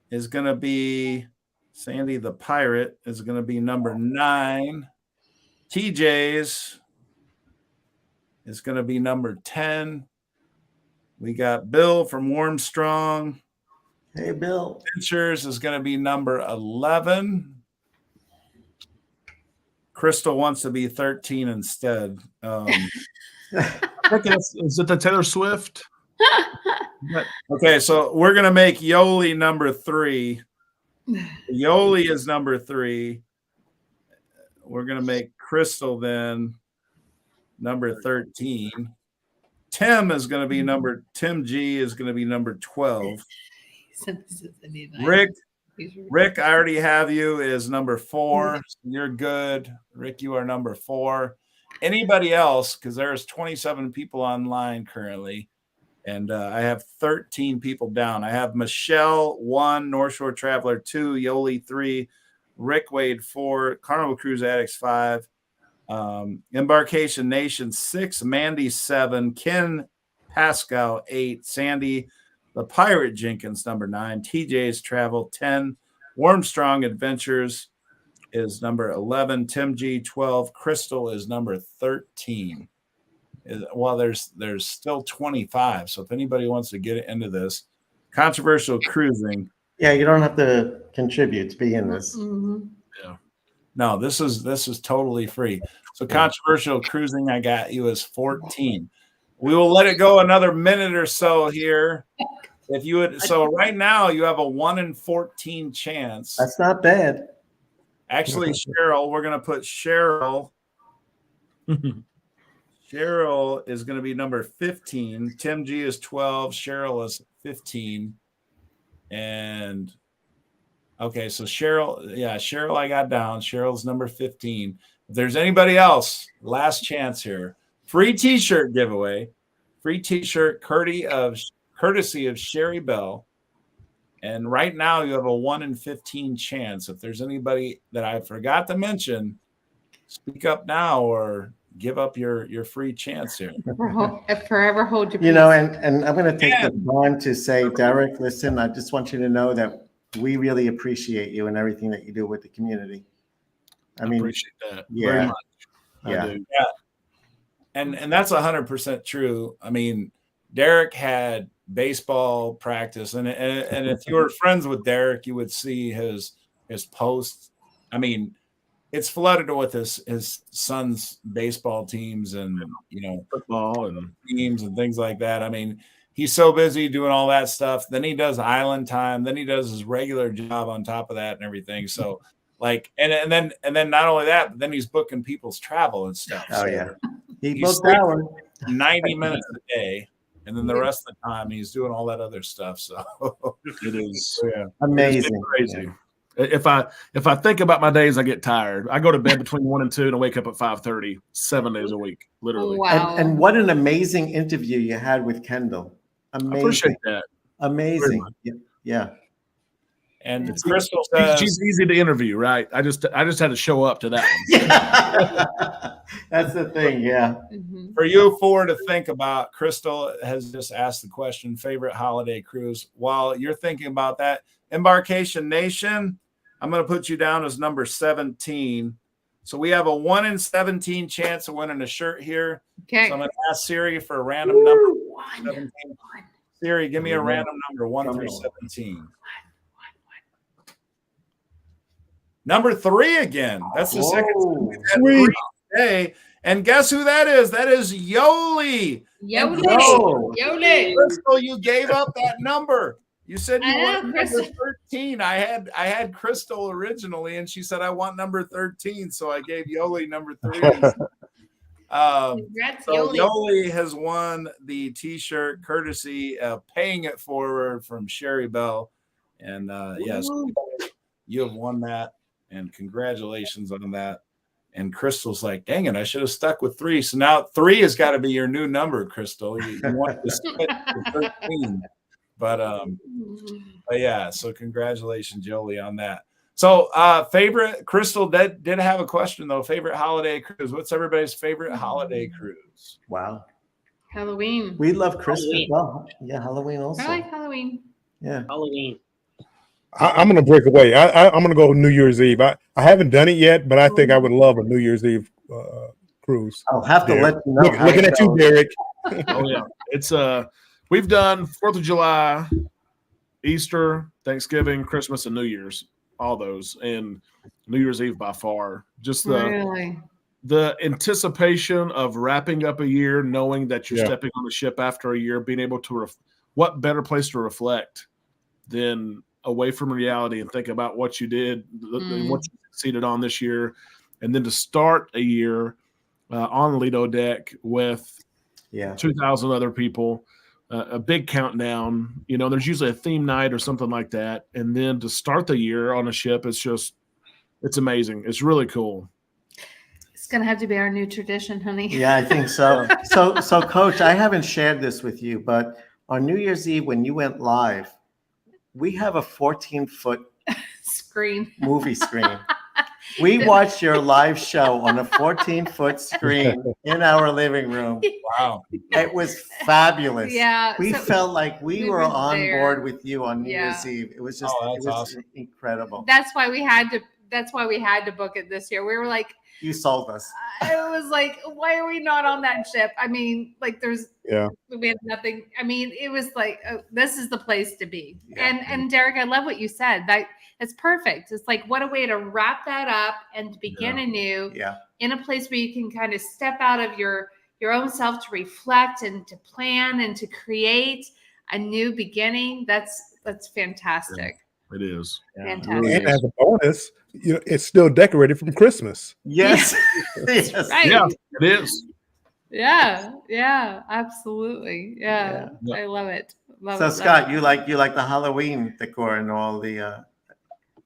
is going to be Sandy the Pirate is going to be number 9. TJ's is going to be number 10. We got Bill from Warmstrong. Hey, Bill. Ventures is going to be number 11. Crystal wants to be 13 instead. Is it the Taylor Swift? Okay, so we're going to make Yoli number 3. Yoli is number 3. We're going to make Crystal then number 13. Tim is going to be Tim G is going to be number 12. Rick, I already have you as number 4. You're good. Rick, you are number 4. Anybody else, because there's 27 people online currently, and I have 13 people down. I have Michelle 1, North Shore Traveler 2, Yoli 3, Rick Wade 4, Carnival Cruise Addicts 5, Embarkation Nation 6, Mandy 7, Ken Pascal 8, Sandy the Pirate Jenkins number 9, TJ's Travel 10, Warmstrong Adventures is number 11, Tim G 12, Crystal is number 13. Well, there's still 25. So if anybody wants to get into this, controversial cruising. Yeah, you don't have to contribute to be in this. Mm-hmm. Yeah. No, this is totally free. So controversial cruising, I got you as 14. We will let it go another minute or so here. If you would, so right now you have a 1 in 14 chance. That's not bad. Actually, Cheryl, we're gonna put Cheryl. Cheryl is gonna be number 15. Tim G is 12. Cheryl is 15. And okay, so Cheryl, I got down. Cheryl's number 15. If there's anybody else, last chance here. Free t-shirt giveaway. Free t-shirt courtesy of Sherry Bell. And right now you have a 1 in 15 chance. If there's anybody that I forgot to mention, speak up now or give up your free chance here. Forever hold your peace. You know, and I'm going to take the time to say, Derek, listen, I just want you to know that we really appreciate you and everything that you do with the community. I mean, appreciate that yeah, very much. Yeah. And that's 100% true. I mean, Derek had baseball practice, and if you were friends with Derek, you would see his posts. I mean, it's flooded with his son's baseball teams and football and teams and things like that. I mean, he's so busy doing all that stuff. Then he does island time. Then he does his regular job on top of that and everything. So like, and then not only that, but then he's booking people's travel and stuff. Oh so yeah, he booked that one. 90 minutes a day. And then the rest of the time he's doing all that other stuff. So it is amazing. It's crazy. If I think about my days, I get tired. I go to bed between 1 and 2 and I wake up at 5:30, 7 days a week, literally. Wow. And what an amazing interview you had with Kendall. Amazing. I appreciate that. Amazing. Yeah. And Crystal says she's easy to interview, right? I just had to show up to that one. Yeah. That's the thing, yeah. For you four to think about, Crystal has just asked the question, favorite holiday cruise. While you're thinking about that, Embarkation Nation, I'm going to put you down as number 17. So we have a 1 in 17 chance of winning a shirt here. Okay. So I'm going to ask Siri for a random number. 17. Siri, give me a random number, 1 through 17. Number 3 again. That's the second day. And guess who that is? That is Yoli. Yoli. Crystal, you gave up that number. You said you wanted number 13. I had Crystal originally, and she said I want number 13, so I gave Yoli number 3. Congrats, so Yoli. Yoli has won the T-shirt courtesy of Paying It Forward from Sherry Bell, and yes, you have won that, and congratulations on that. And Crystal's like, dang it, I should have stuck with 3. So now 3 has got to be your new number, Crystal. You want to split to 13. But yeah, so congratulations, Jolie, on that. So favorite, Crystal did have a question though. Favorite holiday cruise. What's everybody's favorite holiday cruise? Wow. Halloween. We love Christmas. Well, yeah, Halloween also. I like Halloween. Yeah. Halloween. I'm going to break away. I'm going to go New Year's Eve. I haven't done it yet, but I think I would love a New Year's Eve cruise. I'll have to let you know. Looking at you, Derek. Oh yeah, it's we've done 4th of July, Easter, Thanksgiving, Christmas, and New Year's, all those, and New Year's Eve by far. Just the anticipation of wrapping up a year, knowing that you're stepping on the ship after a year, being able to what better place to reflect than away from reality and think about what you did, what you succeeded on this year, and then to start a year on Lido deck with 2,000 other people, a big countdown. You know, there's usually a theme night or something like that, and then to start the year on a ship, it's amazing. It's really cool. It's gonna have to be our new tradition, honey. Yeah, I think so. So, Coach, I haven't shared this with you, but on New Year's Eve when you went live, we have a 14-foot screen, movie screen. We watched your live show on a 14-foot screen in our living room. Wow. It was fabulous. Yeah. We felt like we were on there. board with you on New Year's Eve. It was just awesome. incredible. That's why we had to that's why we had to book it this year. We were like, You sold us. I was like, why are we not on that ship? I mean, like we have nothing. I mean, it was like, this is the place to be. Yeah. And Derek, I love what you said. It's perfect. It's like, what a way to wrap that up and to begin anew in a place where you can kind of step out of your own self to reflect and to plan and to create a new beginning. That's fantastic. Yeah, it is. Fantastic. And as a bonus, it's still decorated from Christmas. Yes. Yes. Right. Yeah, it is. Yeah, absolutely. Yeah. I love it. So Scott, you like the Halloween decor and all the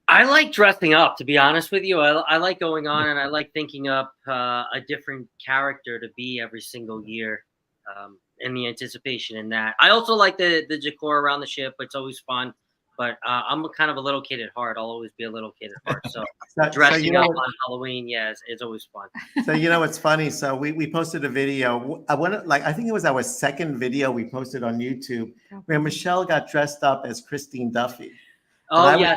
I like dressing up, to be honest with you. I like going on and I like thinking up a different character to be every single year, in the anticipation in that. I also like the decor around the ship. It's always fun. But I'm kind of a little kid at heart. I'll always be a little kid at heart. So dressing up on Halloween, it's always fun. So it's funny. So we posted a video. I think it was our second video we posted on YouTube where Michelle got dressed up as Christine Duffy. Oh yeah.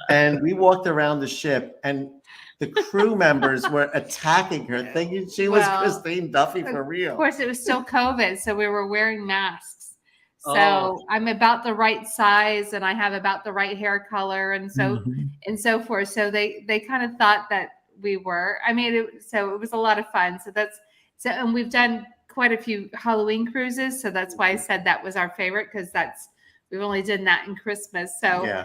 And we walked around the ship and the crew members were attacking her, thinking she was Christine Duffy for real. Of course, it was still COVID, so we were wearing masks. So I'm about the right size and I have about the right hair color and so forth. So they kind of thought that we were. I mean, it was a lot of fun. And we've done quite a few Halloween cruises. So that's why I said that was our favorite, because we've only done that in Christmas. So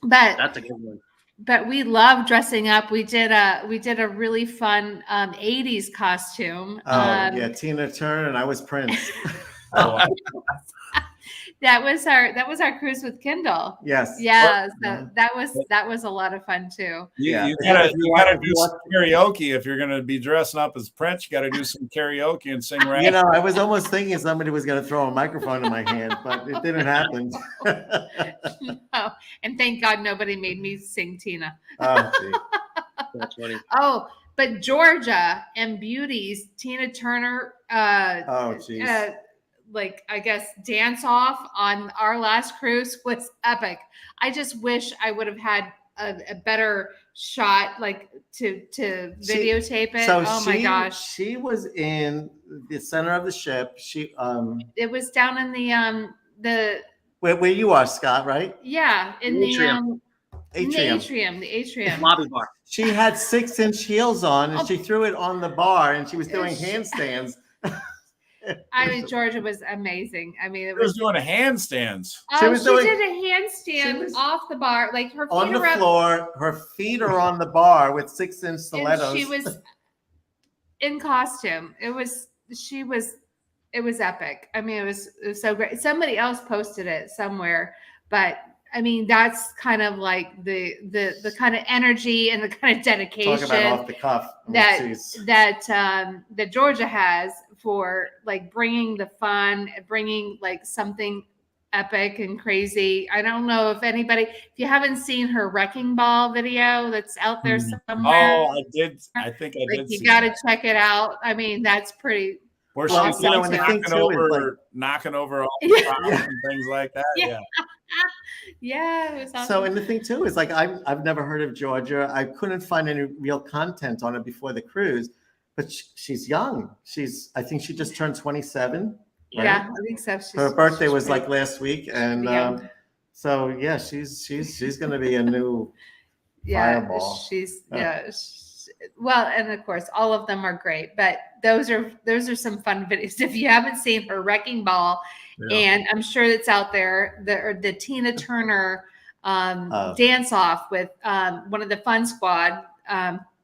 but that's a good one. But we love dressing up. We did a really fun 80s costume. Tina Turner and I was Prince. That was our cruise with Kendall. Yes. Yeah. So that was a lot of fun too. You gotta do some karaoke if you're gonna be dressing up as Prince. You gotta do some karaoke and sing rap. I was almost thinking somebody was gonna throw a microphone in my hand, but it didn't happen. No. And thank God nobody made me sing Tina. Oh, gee. That's funny. Oh, but Georgia and Beauty's Tina Turner. I guess dance off on our last cruise was epic. I just wish I would have had a better shot, to videotape it. My gosh. She was in the center of the ship. It was down in the where you are, Scott, right? Yeah, in the atrium. The atrium. Lobby bar. She had 6-inch heels on and she threw it on the bar and she was doing handstands. I mean, Georgia was amazing. I mean, it was doing a handstands. She did a handstand off the bar, like her feet on the floor. Her feet are on the bar with 6-inch stilettos. And she was in costume. It was epic. I mean, it was so great. Somebody else posted it somewhere, but I mean, that's kind of like the kind of energy and the kind of dedication talk about off the cuff that Georgia has for bringing the fun, bringing something epic and crazy. I don't know if you haven't seen her wrecking ball video that's out there somewhere. Oh, I did. I think I did. You got to check it out. I mean, that's pretty. Where she's knocking over all the props and things like that. Yeah. It was awesome. So, and the thing too is I've never heard of Georgia. I couldn't find any real content on it before the cruise, but she's young. I think she just turned 27. Right? Yeah, I think so. Her birthday was last week, and so she's going to be a new fireball. Well, and of course, all of them are great, but those are some fun videos. If you haven't seen her wrecking ball, and I'm sure it's out there, the Tina Turner dance off with one of the Fun Squad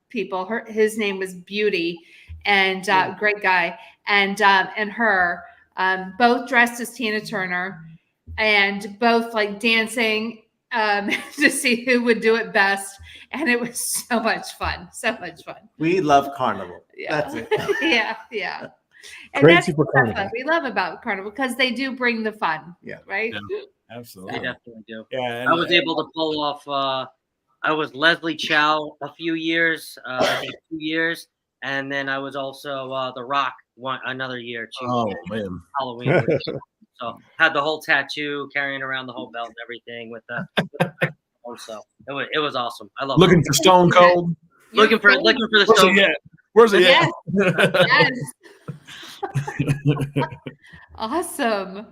people. His name was Beauty, and great guy, and her both dressed as Tina Turner, and both dancing to see who would do it best. And it was so much fun. We love Carnival. Yeah. That's it. Yeah. And Crazy for Carnival. Fun. We love about Carnival because they do bring the fun. Yeah. Right? Yeah, absolutely. They definitely do. Yeah. I was able to pull off I was Leslie Chow a few years, I think 2 years. And then I was also The Rock another year too. Oh man. Halloween. So had the whole tattoo, carrying around the whole belt and everything with the So it was awesome. I love Looking it. for Stone Cold. Looking for the Where's Stone he at? Where's he Yes. at? Yes. Awesome.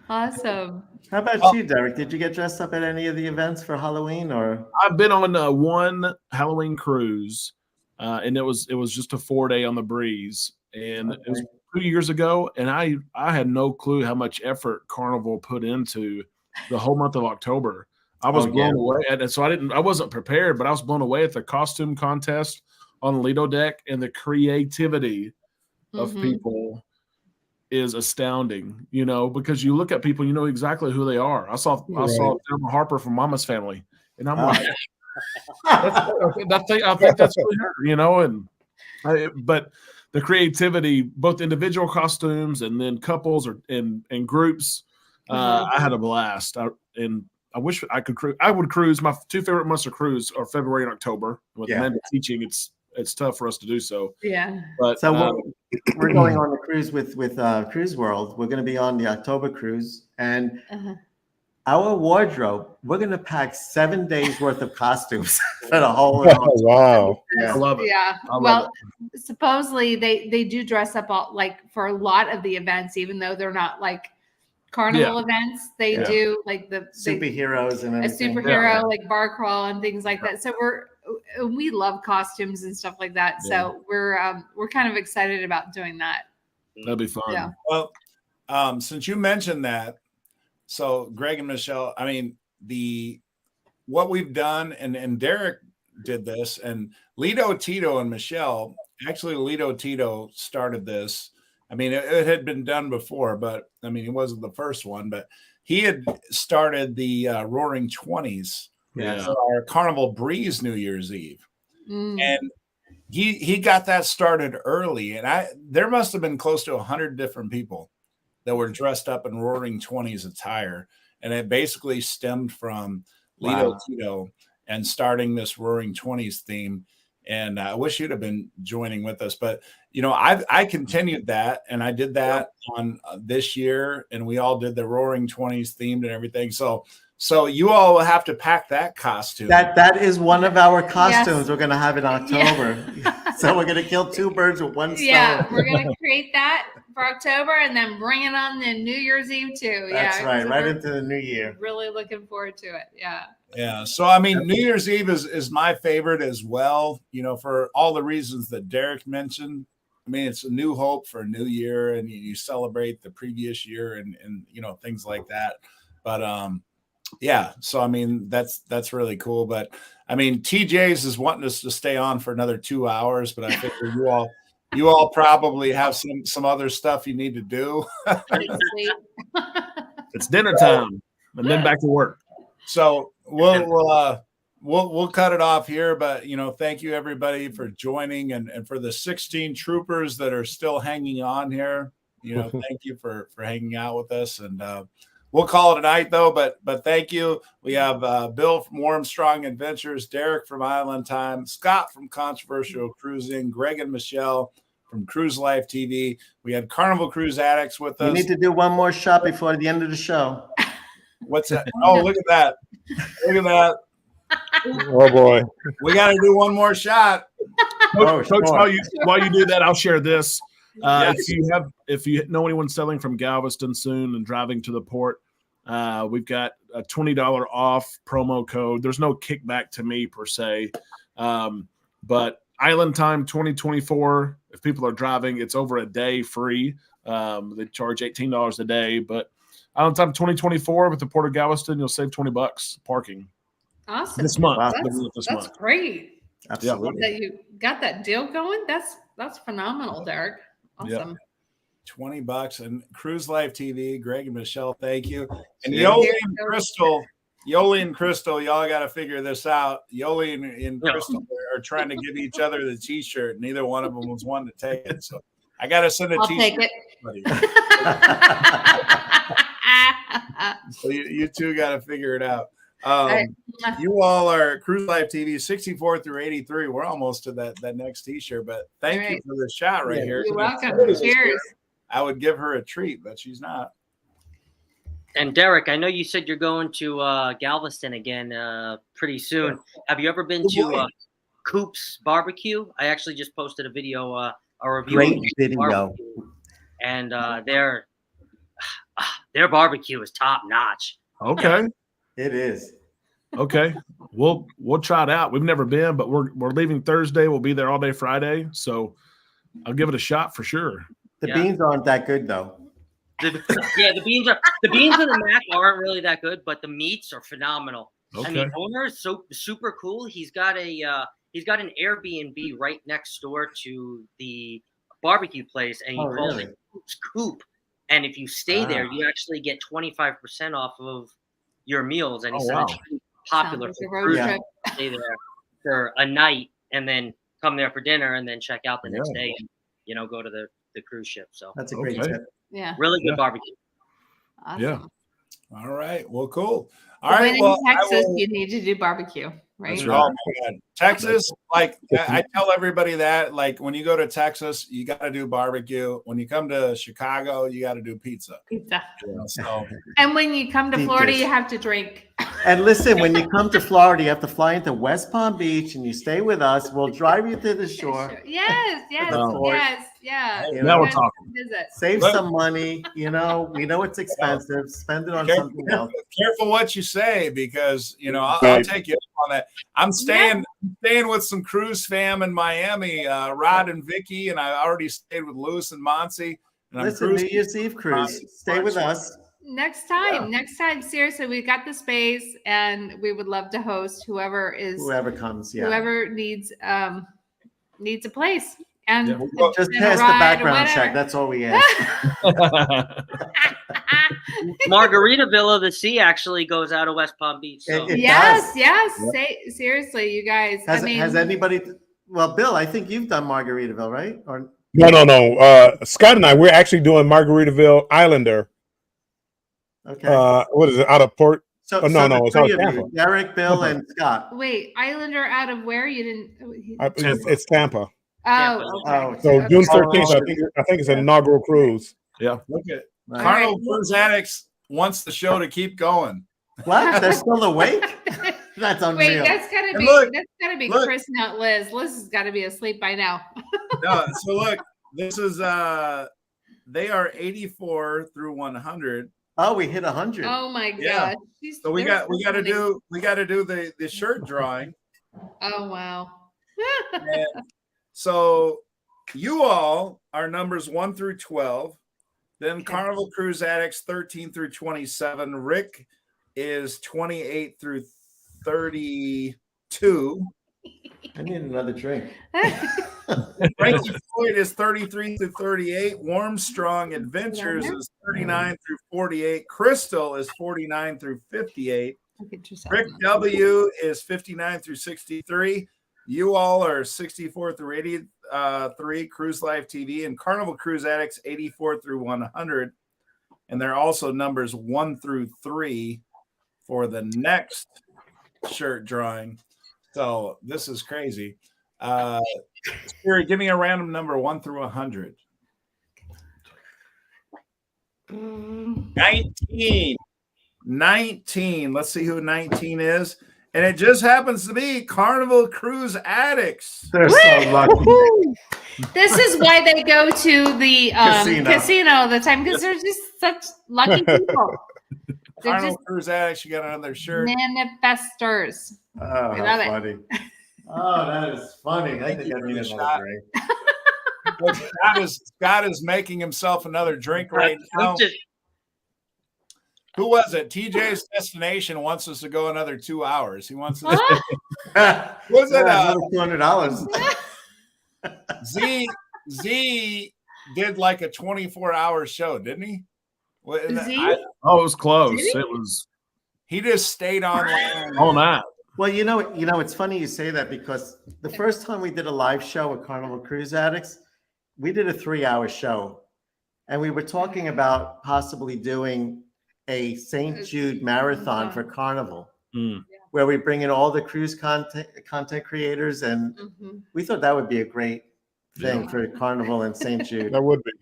Awesome. How about you, Derek? Did you get dressed up at any of the events for Halloween or? I've been on one Halloween cruise, and it was just a 4-day on the breeze, and it was 2 years ago, and I had no clue how much effort Carnival put into the whole month of October. I was blown away, and so I wasn't prepared, but I was blown away at the costume contest on the Lido deck, and the creativity of people is astounding, because you look at people, you know exactly who they are. I saw Thelma Harper from Mama's Family, and I'm like, I think that's really her, but the creativity, both individual costumes and then couples and groups, I had a blast. I wish I could cruise. I would cruise. My two favorite months of cruise are February and October. With Amanda teaching, it's tough for us to do so. Yeah. But so we're going on the cruise with Cruise World. We're going to be on the October cruise, and our wardrobe, we're going to pack 7 days worth of costumes for the whole. Wow. I love it. Yeah. Well, supposedly they do dress up for a lot of the events, even though they're not like carnival events. They do like the superheroes and everything. A superhero like bar crawl and things like that. So we love costumes and stuff like that. So we're kind of excited about doing that. That'd be fun. Yeah. Well, since you mentioned that, so Greg and Michelle, I mean, what we've done, and Derek did this, and Lido, Tito, and Michelle, actually Lido Tito started this. I mean, it had been done before, but I mean, it wasn't the first one, but he had started the Roaring 20s. So our Carnival Breeze New Year's Eve. And he got that started early, and there must have been close to 100 different people that were dressed up in Roaring 20s attire, and it basically stemmed from Lido Tito and starting this Roaring 20s theme. And I wish you'd have been joining with us, but I continued that, and I did that on this year, and we all did the Roaring 20s themed and everything. So you all will have to pack that costume. That is one of our costumes we're going to have in October. So we're going to kill two birds with one stone. Yeah, we're going to create that for October and then bring it on the New Year's Eve too. That's right into the new year. Really looking forward to it. Yeah. Yeah. So, I mean, New Year's Eve is my favorite as well, for all the reasons that Derek mentioned. I mean, it's a new hope for a new year, and you celebrate the previous year and things like that. But, so I mean that's really cool. But I mean, TJ's is wanting us to stay on for another 2 hours, but I think you all probably have some other stuff you need to do. It's dinner time, and then back to work. So we'll cut it off here. But thank you everybody for joining, and for the 16 troopers that are still hanging on here. Thank you for hanging out with us, and we'll call it a night, though, but thank you. We have Bill from Armstrong Adventures, Derek from Island Time, Scott from Controversial Cruising, Greg and Michelle from Cruise Life TV. We had Carnival Cruise Addicts with us. You need to do one more shot before the end of the show. What's that? Oh, look at that. Look at that. Oh, boy. We got to do one more shot. Coach, while you do that, I'll share this. If you know anyone selling from Galveston soon and driving to the port, we've got a $20 off promo code. There's no kickback to me per se, but Island Time 2024. If people are driving, it's over a day free. They charge $18 a day, but Island Time 2024 with the Port of Galveston, you'll save $20 parking. Awesome. This month. Wow. That's great. Absolutely. That you got that deal going. That's phenomenal, Derek. Awesome. $20 and Cruise Life TV. Greg and Michelle, thank you. And Yeah. Yoli and Crystal, y'all got to figure this out. Yoli and Crystal are trying to give each other the T-shirt. Neither one of them was one to take it, so I got to send a T-shirt. Take it. So you two got to figure it out. You all are Cruise Life TV 64 through 83. We're almost to that next T-shirt, but thank you for the shot right here. You're welcome. Cheers. I would give her a treat, but she's not. And Derek, I know you said you're going to Galveston again pretty soon. Have you ever been to Coop's Barbecue? I actually just posted a video, a review. Great of video. Barbecue, and their barbecue is top notch. Okay. It is. Okay. We'll try it out. We've never been, but we're leaving Thursday. We'll be there all day Friday. So I'll give it a shot for sure. The beans aren't that good though. The beans and the mac aren't really that good, but the meats are phenomenal. Okay. And the owner is so super cool. He's got an Airbnb right next door to the barbecue place, and he calls it Coop's Coop. And if you stay there, you actually get 25% off of your meals. And he said it's popular Sounds like for a road cruisers trip. to stay there for a night and then come there for dinner and then check out the next day and go to the cruise ship. So That's a great tip. Yeah. really good barbecue. Awesome. Yeah. All right. Well, cool. All But right. when Well, in Texas, you need to do barbecue, right? That's oh right. my God. Texas, like I tell everybody that, like when you go to Texas, you got to do barbecue. When you come to Chicago, you got to do pizza. Pizza. So And when you come to Deep Florida, dish. you have to drink. And listen, when you come to Florida, you have to fly into West Palm Beach and you stay with us. We'll drive you to the shore. Yes, yes, No. yes, yeah. You Now know, we're Yes, talking. Visit. save Look. some money. We know it's expensive. Spend it on something else. careful what you say, because I'll take you up on that. I'm staying with some cruise fam in Miami, Rod and Vicky, and I already stayed with Lewis and Monty. And Listen, New Year's Eve cruise. Stay with us. Next time, seriously, we got the space, and we would love to host whoever Comes. Yeah. whoever needs a place. And Just and pass the ride, background whatever. check. That's all we ask. Margaritaville of the Sea actually goes out of West Palm Beach. So. It Yes, does. yes. Seriously, you guys. Has anybody? Well, Bill, I think you've done Margaritaville, right? Or No. Scott and I, we're actually doing Margaritaville Islander. okay. What is it? Out of Port? So no, the it's three out of of you, Tampa. Derek, Bill, and Scott. Wait, Islander out of where? You didn't. It's Tampa. Tampa. Oh, Oh, okay. So June Oh, 13th, I think it's an inaugural cruise. Look at Right. Carnival Cruise Addicts wants the show to keep going. What? They're still awake? That's unreal. Wait, that's gotta And be look, Chris, not Liz. Liz has got to be asleep by now. No, so look, this is they are 84 through 100. Oh, we hit 100. Oh my Yeah. gosh. So we they're got to do the shirt drawing. Oh wow. And so you all are numbers 1 through 12. Then Okay. Carnival Cruise Addicts 13 through 27. Rick is 28 through 32. I need another drink. Frankie Floyd is 33 through 38. Warmstrong Adventures is 39 through 48. Crystal is 49 through 58. Get yourself Rick W is 59 through 63. You all are 64 through 83. Cruise Life TV and Carnival Cruise Addicts 84 through 100. And they're also numbers 1 through 3 for the next shirt drawing. So this is crazy. Spirit, give me a random number 1 through 100. 19. 19. Let's see who 19 is. And it just happens to be Carnival Cruise Addicts. They're so lucky. This is why they go to the casino all the time, because they're just such lucky people. They're Carnival just Cruise Addicts, you got another shirt. manifestors. Oh, I how love it. funny. Oh, that is funny. I think I need another drink. Look, Scott is making himself another drink right now. Who was it? TJ's Destination wants us to go another 2 hours. He wants us to. Was it $200? Z did like a 24-hour show, didn't he? Z? It was close. It was He just stayed online. all night. Well, it's funny you say that, because the first time we did a live show with Carnival Cruise Addicts, we did a 3-hour show, and we were talking about possibly doing a St. Jude marathon for Carnival, where we bring in all the cruise content creators, and we thought that would be a great thing for Carnival and St. Jude. That would be.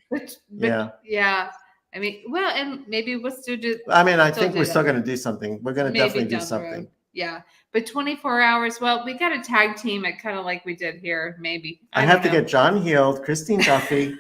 Yeah. Yeah. I mean, well, and maybe we'll still do. I mean, I Still think do we're that. still going to do something. We're going to Maybe definitely do down the road. something. Yeah, but 24 hours. Well, we got to tag team it, kind of like we did here. Maybe I have to don't know. get John Heald, Christine Duffy,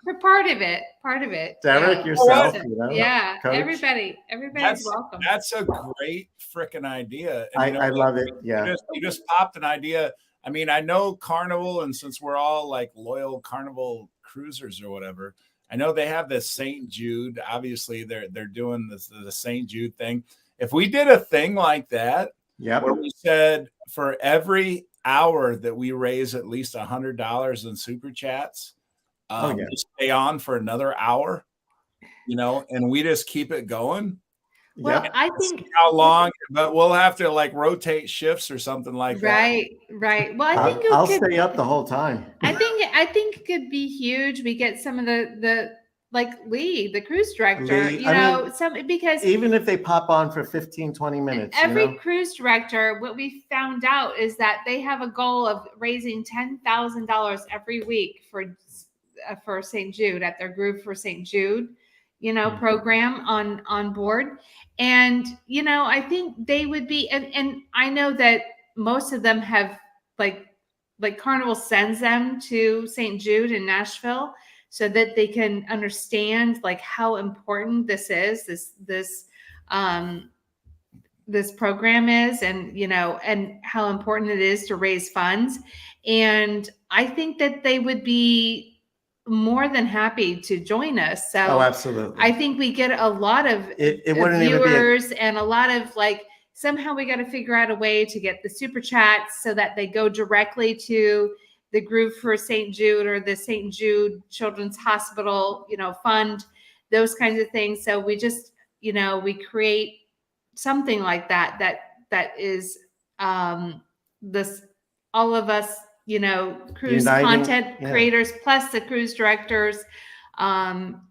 We're part of it. Part of it. Derek, Yeah. yourself. So, You know, yeah, Coach. everybody's welcome. That's a great freaking idea. And, I love it. Yeah. You just popped an idea. I mean, I know Carnival, and since we're all like loyal Carnival cruisers or whatever, I know they have this St. Jude. Obviously, they're doing the St. Jude thing. If we did a thing like that, where we said for every hour that we raise at least $100 in super chats, just stay on for another hour, and we just keep it going. Well, I think how long, but we'll have to like rotate shifts or something like that. Right. Well, I think I'll stay up the whole time. I think it could be huge. We get some of the like Lee, the cruise director, because even if they pop on for 15, 20 minutes, every cruise director, what we found out is that they have a goal of raising $10,000 every week for St. Jude at their group for St. Jude, program on board. And, I think they would be, and I know that most of them have like Carnival sends them to St. Jude in Nashville so that they can understand like how important this is, this program is, and, and how important it is to raise funds. And I think that they would be more than happy to join us. So absolutely. I think we get a lot of viewers and a lot of like, somehow we got to figure out a way to get the super chats so that they go directly to the group for St. Jude or the St. Jude Children's Hospital, fund, those kinds of things. So we just, we create something like that is this, all of us, cruise content creators plus the cruise directors,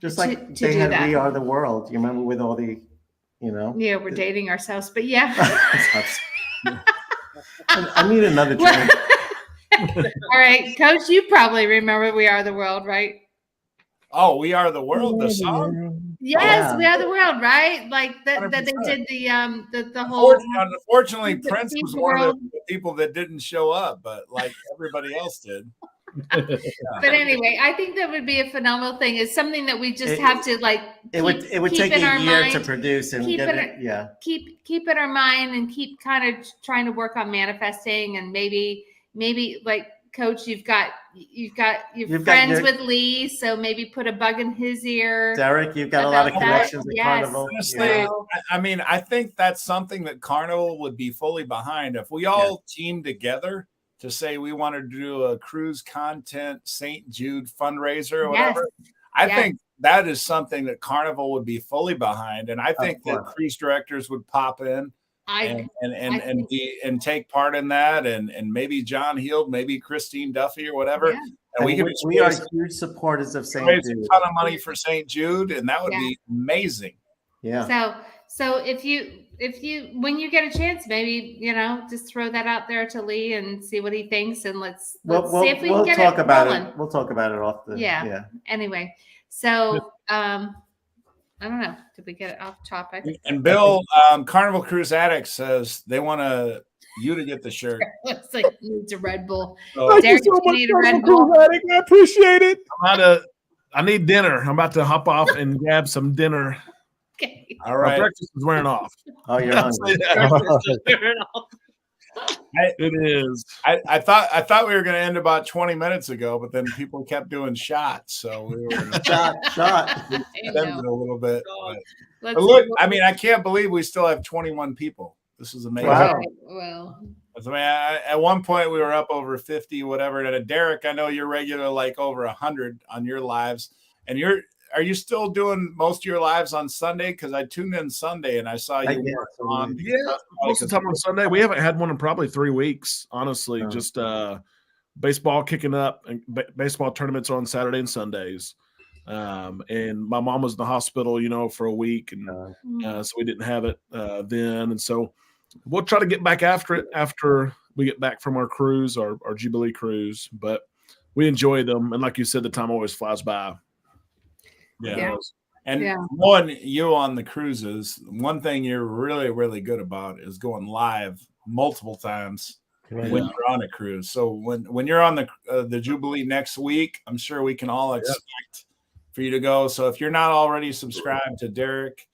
just like they had We Are the World. You remember with all the, yeah, we're dating ourselves, but yeah. I need another drink. All right, Coach, you probably remember We Are the World, right? Oh, We Are the World, the song? Yes, We Are the World, right? Like that they did the whole. Unfortunately, Prince was one of the people that didn't show up, but like everybody else did. But anyway, I think that would be a phenomenal thing. It's something that we just have to like. It would take a year to produce and get it. Yeah. Keep in our mind and keep kind of trying to work on manifesting, and maybe like Coach, you've got friends with Lee, so maybe put a bug in his ear. Derek, you've got a lot of connections with Carnival. Honestly, I mean, I think that's something that Carnival would be fully behind if we all team together to say we want to do a cruise content St. Jude fundraiser or whatever. I think that is something that Carnival would be fully behind, and I think that cruise directors would pop in. And take part in that, and maybe John Heald, maybe Christine Duffy or whatever. And we are huge supporters of St. Jude. A ton of money for St. Jude, and that would be amazing. Yeah. So if you when you get a chance, maybe just throw that out there to Lee and see what he thinks, and let's see if we can get it rolling. We'll talk about it off the Anyway, so I don't know. Did we get it off topic? And Bill, Carnival Cruise Addict says they want you to get the shirt. Looks like needs a Red Bull. Thank you so much, Carnival Cruise Addict. I appreciate it. I need dinner. I'm about to hop off and grab some dinner. Okay. All right. My breakfast is wearing off. Oh, you're hungry. It is. I thought we were going to end about 20 minutes ago, but then people kept doing shots, so we were shot. Extended a little bit. But look, I mean, I can't believe we still have 21 people. This is amazing. Wow. Well, I mean, at one point we were up over 50, whatever. And Derek, I know you're regular, like over 100 on your lives, and are you still doing most of your lives on Sunday? Because I tuned in Sunday and I saw you on. Yeah, most of the time on Sunday. We haven't had one in probably 3 weeks, honestly. Just baseball kicking up, and baseball tournaments on Saturday and Sundays. And my mom was in the hospital, for a week, and so we didn't have it then. And so we'll try to get back after it after we get back from our cruise, our Jubilee cruise. But we enjoy them, and like you said, the time always flies by. Yeah. And Yeah. knowing you on the cruises, one thing you're really, really good about is going live multiple times when you're on a cruise. So when you're on the Jubilee next week, I'm sure we can all expect for you to go. So if you're not already subscribed to Derek,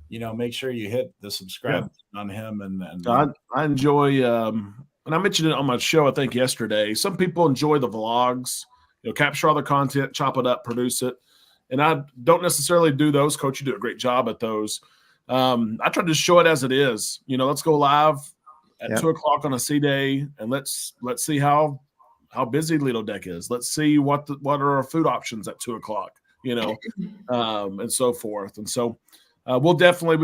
make sure you hit the subscribe on him. And I enjoy, and I mentioned it on my show, I think yesterday, some people enjoy the vlogs, capture all the content, chop it up, produce it. And I don't necessarily do those. Coach, you do a great job at those. I try to just show it as it is. Let's go live at 2 o'clock on a sea day, and let's see how busy Lido Deck is. Let's see what are our food options at 2 o'clock, and so forth. And so we've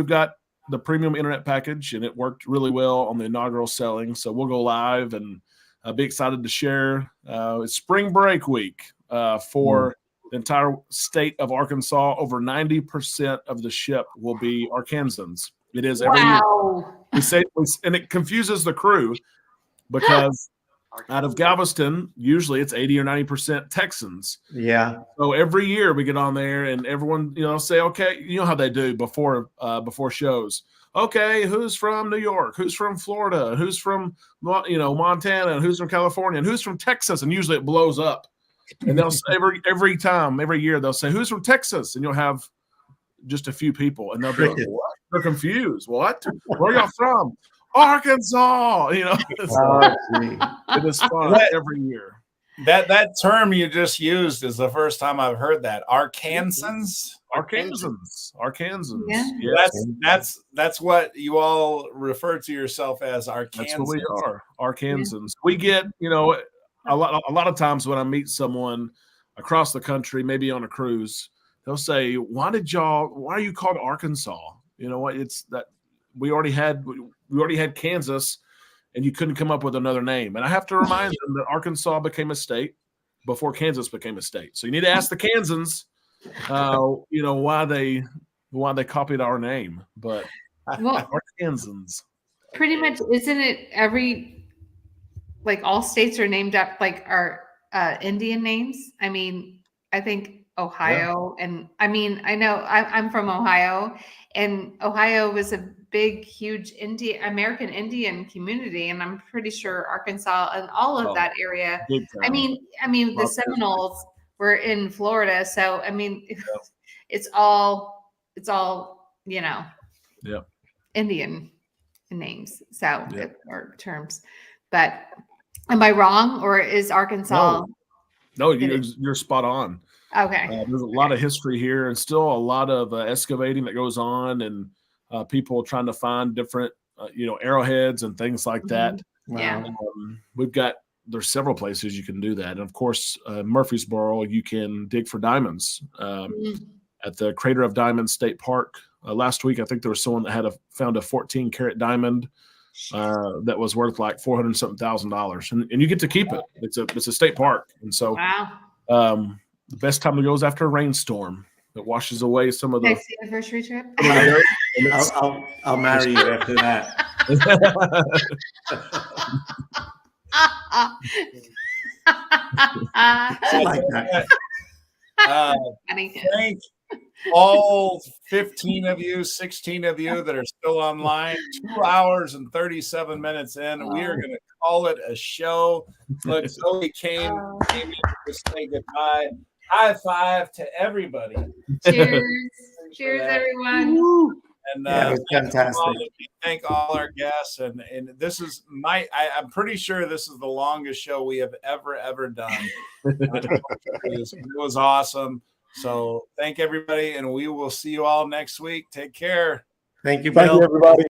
got the premium internet package, and it worked really well on the inaugural selling. So we'll go live, and I'll be excited to share. It's spring break week for the entire state of Arkansas. Over 90% of the ship will be Arkansans. It is every year. We say, and it confuses the crew because out of Galveston, usually it's 80 or 90% Texans. Yeah. So every year we get on there, and everyone, say, okay, you know how they do before shows. Okay, who's from New York? Who's from Florida? Who's from Montana? And who's from California? And who's from Texas? And usually it blows up. And they'll say every year they'll say, who's from Texas? And you'll have just a few people, and they'll be like, what? They're confused. What? Where are y'all from? Arkansas. It is fun every year. That term you just used is the first time I've heard that. Arkansans. Yeah. Yes. That's what you all refer to yourself as, Arkansans. That's what we are, Arkansans. We get, a lot of times when I meet someone across the country, maybe on a cruise, they'll say, why are you called Arkansas? You know what? It's that we already had Kansas, and you couldn't come up with another name. And I have to remind them that Arkansas became a state before Kansas became a state. So you need to ask the Kansans, why they copied our name. But Arkansans. Pretty much, isn't it all states are named up our Indian names? I mean, I think Ohio, and I know I'm from Ohio, and Ohio was a big, huge American Indian community, and I'm pretty sure Arkansas and all of that area. I mean, the Seminoles were in Florida, so it's all Indian names, or terms. But am I wrong, or is Arkansas? No, you're spot on. Okay. There's a lot of history here, and still a lot of excavating that goes on, and people trying to find different, arrowheads and things like that. Yeah. There's several places you can do that, and of course, Murfreesboro, you can dig for diamonds at the Crater of Diamonds State Park. Last week, I think there was someone that found a 14-karat diamond that was worth like $400,000, and you get to keep it. It's a state park, and so the best time to go is after a rainstorm that washes away some of the. Next anniversary trip. I'll marry you after that. I like that. Thank all 15 of you, 16 of you that are still online. 2 hours and 37 minutes in. We are going to call it a show. Look, Zoe came in to say goodbye. High five to everybody. Cheers. Cheers, everyone. And it was fantastic. Thank all our guests. And this is I'm pretty sure this is the longest show we have ever done. It was awesome. So thank everybody, and we will see you all next week. Take care. Thank you, Bill. Thank you, everybody.